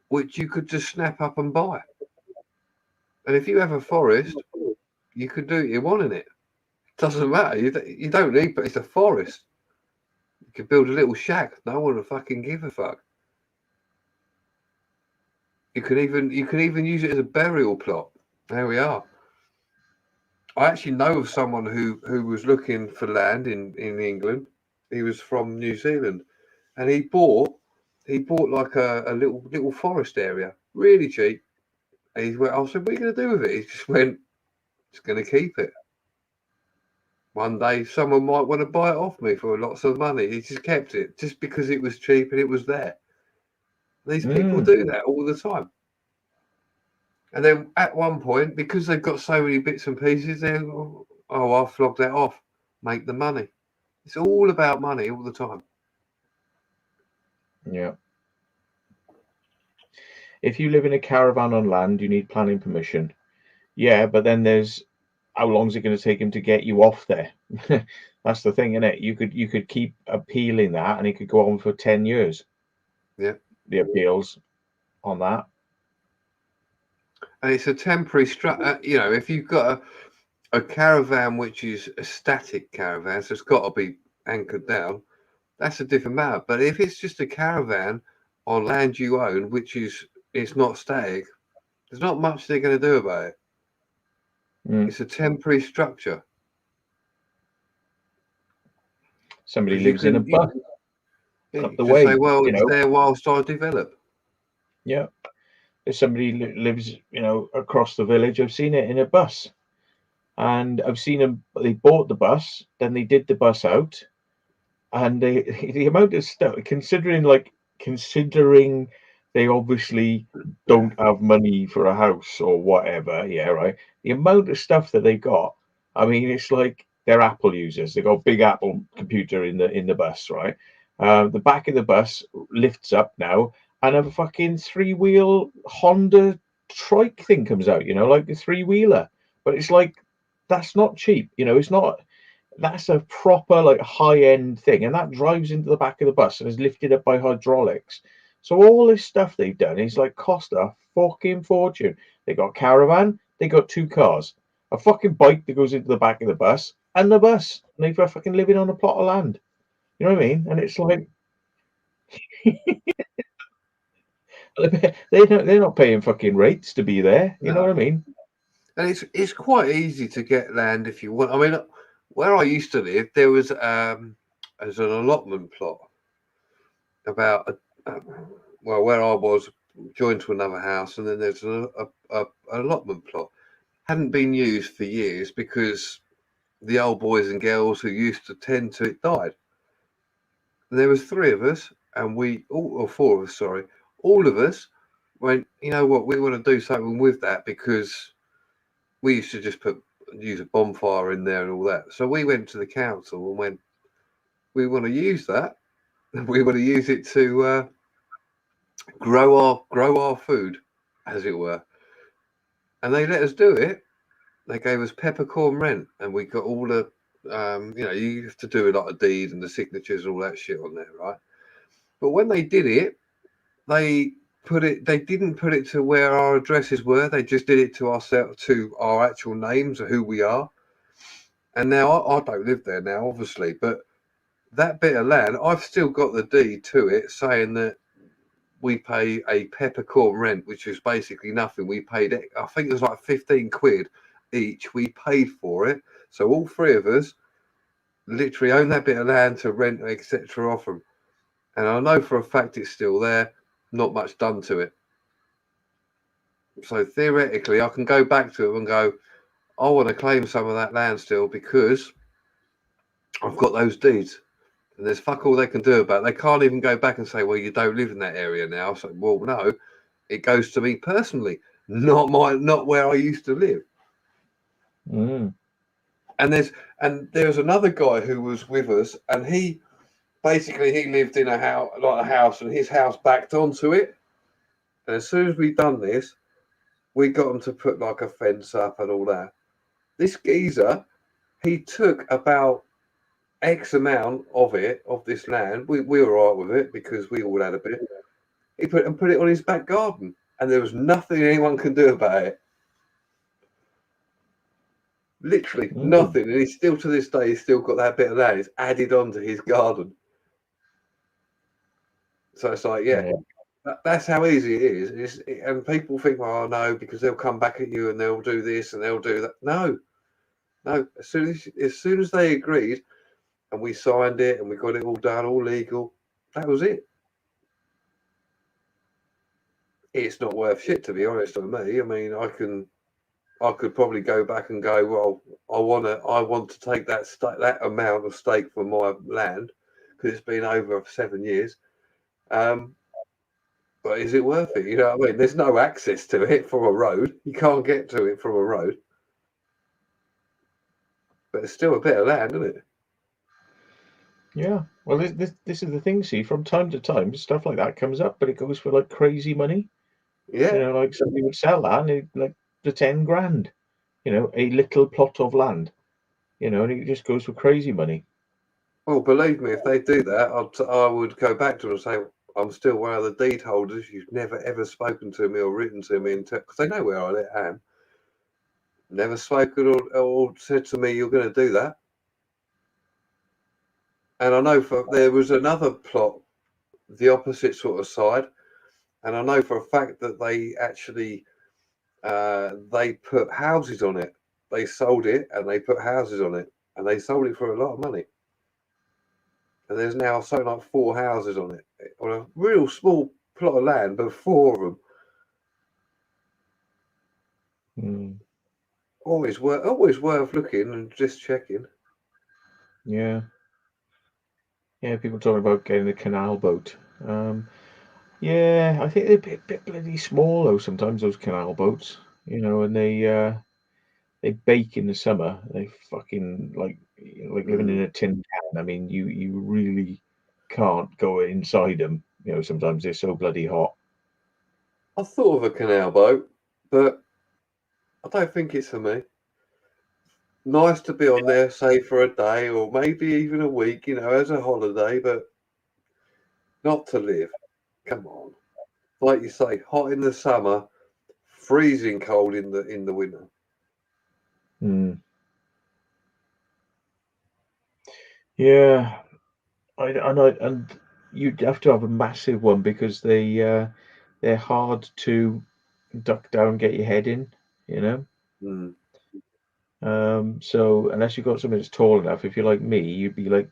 which you could just snap up and buy. And if you have a forest, you can do what you want in it. Doesn't matter. You don't need, but it's a forest. You could build a little shack. No one will fucking give a fuck. You can even use it as a burial plot. There we are. I actually know of someone who was looking for land in England. He was from New Zealand, and he bought like a little forest area, really cheap. And he went, I said, what are you going to do with it? He just went, just going to keep it. One day someone might want to buy it off me for lots of money. He just kept it just because it was cheap and it was there. These people do that all the time. And then at one point, because they've got so many bits and pieces, they're, I'll flog that off, make the money. It's all about money all the time. Yeah. If you live in a caravan on land, you need planning permission. Yeah, but then there's how long is it going to take him to get you off there? That's the thing, isn't it? You could keep appealing that, and it could go on for 10 years. Yeah. The appeals on that. And it's a temporary structure. If you've got a caravan which is a static caravan, so it's got to be anchored down, that's a different matter. But if it's just a caravan on land you own, which it's not static, there's not much they're going to do about it. It's a temporary structure. Somebody Because you lives in a can- you- bus Yeah, up you the just way. say, well, you it's know, there whilst I develop. yeah. If somebody lives, across the village, I've seen it in a bus, and I've seen them. They bought the bus, then they did the bus out, and the amount of stuff, considering they obviously don't have money for a house or whatever, yeah, right. The amount of stuff that they got, I mean, it's like they're Apple users. They got a big Apple computer in the bus, right? The back of the bus lifts up now, and a fucking 3-wheel Honda trike thing comes out, like a 3-wheeler. But it's like, that's not cheap, it's not. That's a proper like high-end thing, and that drives into the back of the bus and is lifted up by hydraulics. So all this stuff they've done is like cost a fucking fortune. They got a caravan, they got 2 cars, a fucking bike that goes into the back of the bus, and the bus. And they're fucking living on a plot of land. You know what I mean? And it's like they're not paying fucking rates to be there. You know what I mean? And it's quite easy to get land if you want. I mean, where I used to live, there was an allotment plot about where I was joined to another house, and then there's an allotment plot. Hadn't been used for years because the old boys and girls who used to tend to it died. And there was 3 of us, and or 4 of us, sorry, all of us went, you know what, we want to do something with that, because we used to just use a bonfire in there and all that. So we went to the council and went, we want to use that. We want to use it to grow our food, as it were. And they let us do it. They gave us peppercorn rent, and we got all the, you have to do a lot of deed and the signatures and all that shit on there, right? But when they did it, they didn't put it to where our addresses were. They just did it to ourselves, to our actual names of who we are. And now I don't live there now, obviously, but that bit of land, I've still got the deed to it saying that we pay a peppercorn rent, which is basically nothing. We paid it, I think it was like 15 quid each. We paid for it. So all 3 of us literally own that bit of land to rent, etc. off them. And I know for a fact it's still there, not much done to it. So theoretically, I can go back to them and go, I want to claim some of that land still because I've got those deeds. And there's fuck all they can do about it. They can't even go back and say, well, you don't live in that area now. So, well, no, it goes to me personally, not where I used to live. Mm. And there's another guy who was with us, and he lived in a house, and his house backed onto it. And as soon as we'd done this, we got him to put like a fence up and all that. This geezer, he took about X amount of this land. We were all right with it because we all had a bit. He put it on his back garden, and there was nothing anyone can do about it. Literally nothing. And he's still, to this day, he's still got that bit of land. It's added onto his garden. So it's like, that's how easy it is. And people think, well, no, because they'll come back at you and they'll do this and they'll do that. No. As soon as they agreed, and we signed it and we got it all done, all legal, that was it. It's not worth shit, to be honest with me. I mean, I could probably go back and go, well, I want to take that amount of stake for my land because it's been over 7 years. But is it worth it? You know what I mean? There's no access to it from a road. You can't get to it from a road. But it's still a bit of land, isn't it? Yeah. Well, this is the thing. See, from time to time, stuff like that comes up, but it goes for like crazy money. Yeah. Like somebody would sell that and like the 10 grand. a little plot of land, and it just goes for crazy money. Well, believe me, if they do that, I would go back to them and say, I'm still one of the deed holders. You've never ever spoken to me or written to me, because they know where I am. Never spoken or said to me, you're going to do that. And I know there was another plot, the opposite sort of side, and I know for a fact that they actually they put houses on it. They sold it and they put houses on it, and they sold it for a lot of money. And there's now something like 4 houses on it, on a real small plot of land, but 4 of them. Always worth looking and just checking. Yeah, people talking about getting a canal boat. Yeah, I think they're a bit bloody small though. Sometimes those canal boats, and they bake in the summer. They fucking like living in a tin can. I mean, you really can't go inside them. Sometimes they're so bloody hot. I thought of a canal boat, but I don't think it's for me. Nice to be on there, say for a day or maybe even a week, as a holiday, but not to live. Come on, like you say, hot in the summer, freezing cold in the winter. Yeah, I know, and you'd have to have a massive one because they're hard to duck down, get your head in. So unless you've got something that's tall enough, if you're like me, you'd be like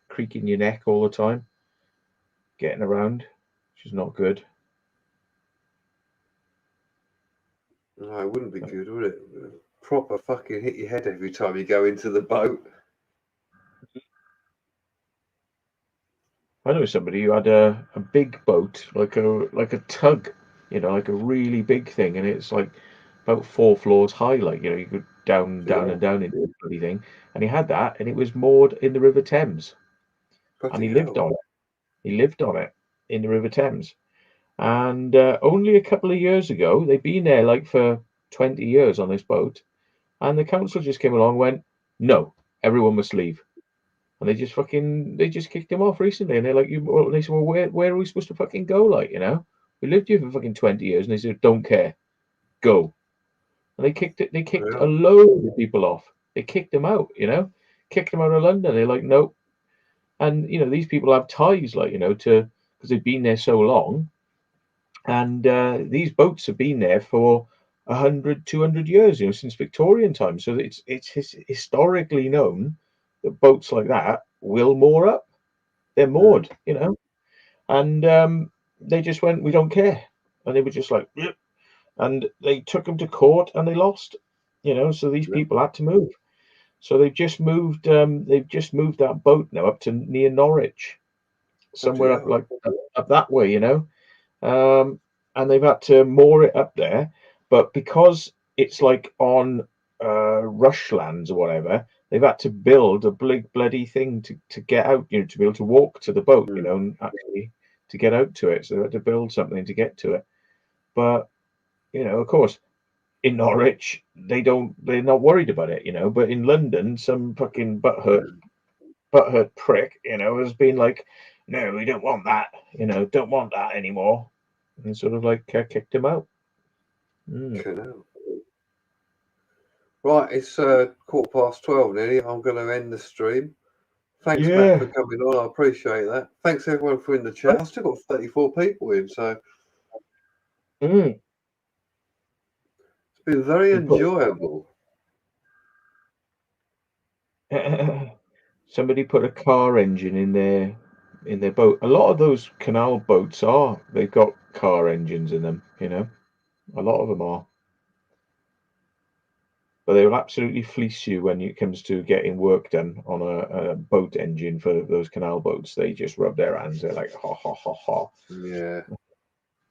creaking your neck all the time, getting around, which is not good. No, it wouldn't be good, would it? Proper fucking hit your head every time you go into the boat. I know somebody who had a big boat, like a tug, like a really big thing, and it's like about 4 floors high, like you go down and down into the bloody thing, and he had that, and it was moored in the River Thames, and he lived on it. He lived on it in the River Thames, and only a couple of years ago, they'd been there like for 20 years on this boat, and the council just came along and went, no, everyone must leave. And they just kicked him off recently, and they're like, they said, well, where are we supposed to fucking go? Like, we lived here for fucking 20 years, and they said, don't care, go. And they kicked a load of people off. They kicked them out, kicked them out of London. They're like, nope. And these people have ties, like, because they've been there so long, and these boats have been there for 100, 200 years, since Victorian times. So it's historically known that boats like that will moor up. They're moored, and they just went, we don't care, and they were just like, yep. And they took them to court and they lost, so these people had to move. So they've just moved that boat now up to near Norwich, somewhere up that way, and they've had to moor it up there, but because it's like on rushlands or whatever, they've had to build a big bloody thing to get out, to be able to walk to the boat, and actually to get out to it. So they had to build something to get to it. But of course, in Norwich, they're not worried about it, But in London, some fucking butthurt prick, has been like, no, we don't want that, don't want that anymore, and sort of like kicked him out. Right, it's 12:15 nearly. I'm going to end the stream. Thanks, Matt, for coming on. I appreciate that. Thanks, everyone, for in the chat. I've still got 34 people in, so it's been very enjoyable. Somebody put a car engine in their boat. A lot of those canal boats they've got car engines in them, a lot of them are. But they will absolutely fleece you when it comes to getting work done on a boat engine for those canal boats. They just rub their hands. They're like, ha, ha, ha, ha. Yeah.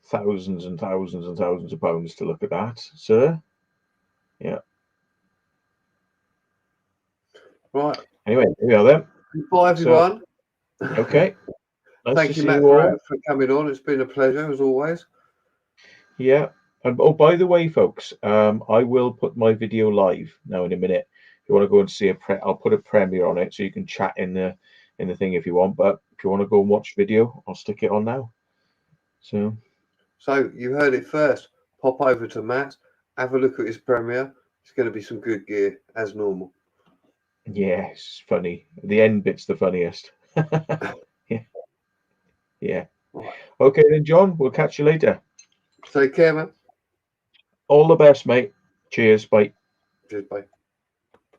Thousands and thousands and thousands of pounds to look at that, sir. Yeah. Right. Anyway, here we are then. Bye, everyone. Okay. Nice Thank you, Matt, for coming on. It's been a pleasure, as always. Yeah. Oh, by the way, folks, I will put my video live now in a minute. If you want to go and see I'll put a premiere on it so you can chat in the thing if you want. But if you want to go and watch video, I'll stick it on now. So you heard it first. Pop over to Matt, have a look at his premiere. It's going to be some good gear as normal. yeah, it's funny. The end bit's the funniest. Yeah. Right. Okay then, John. We'll catch you later. Take care, man. All the best, mate. Cheers. Bye. Cheers, bye.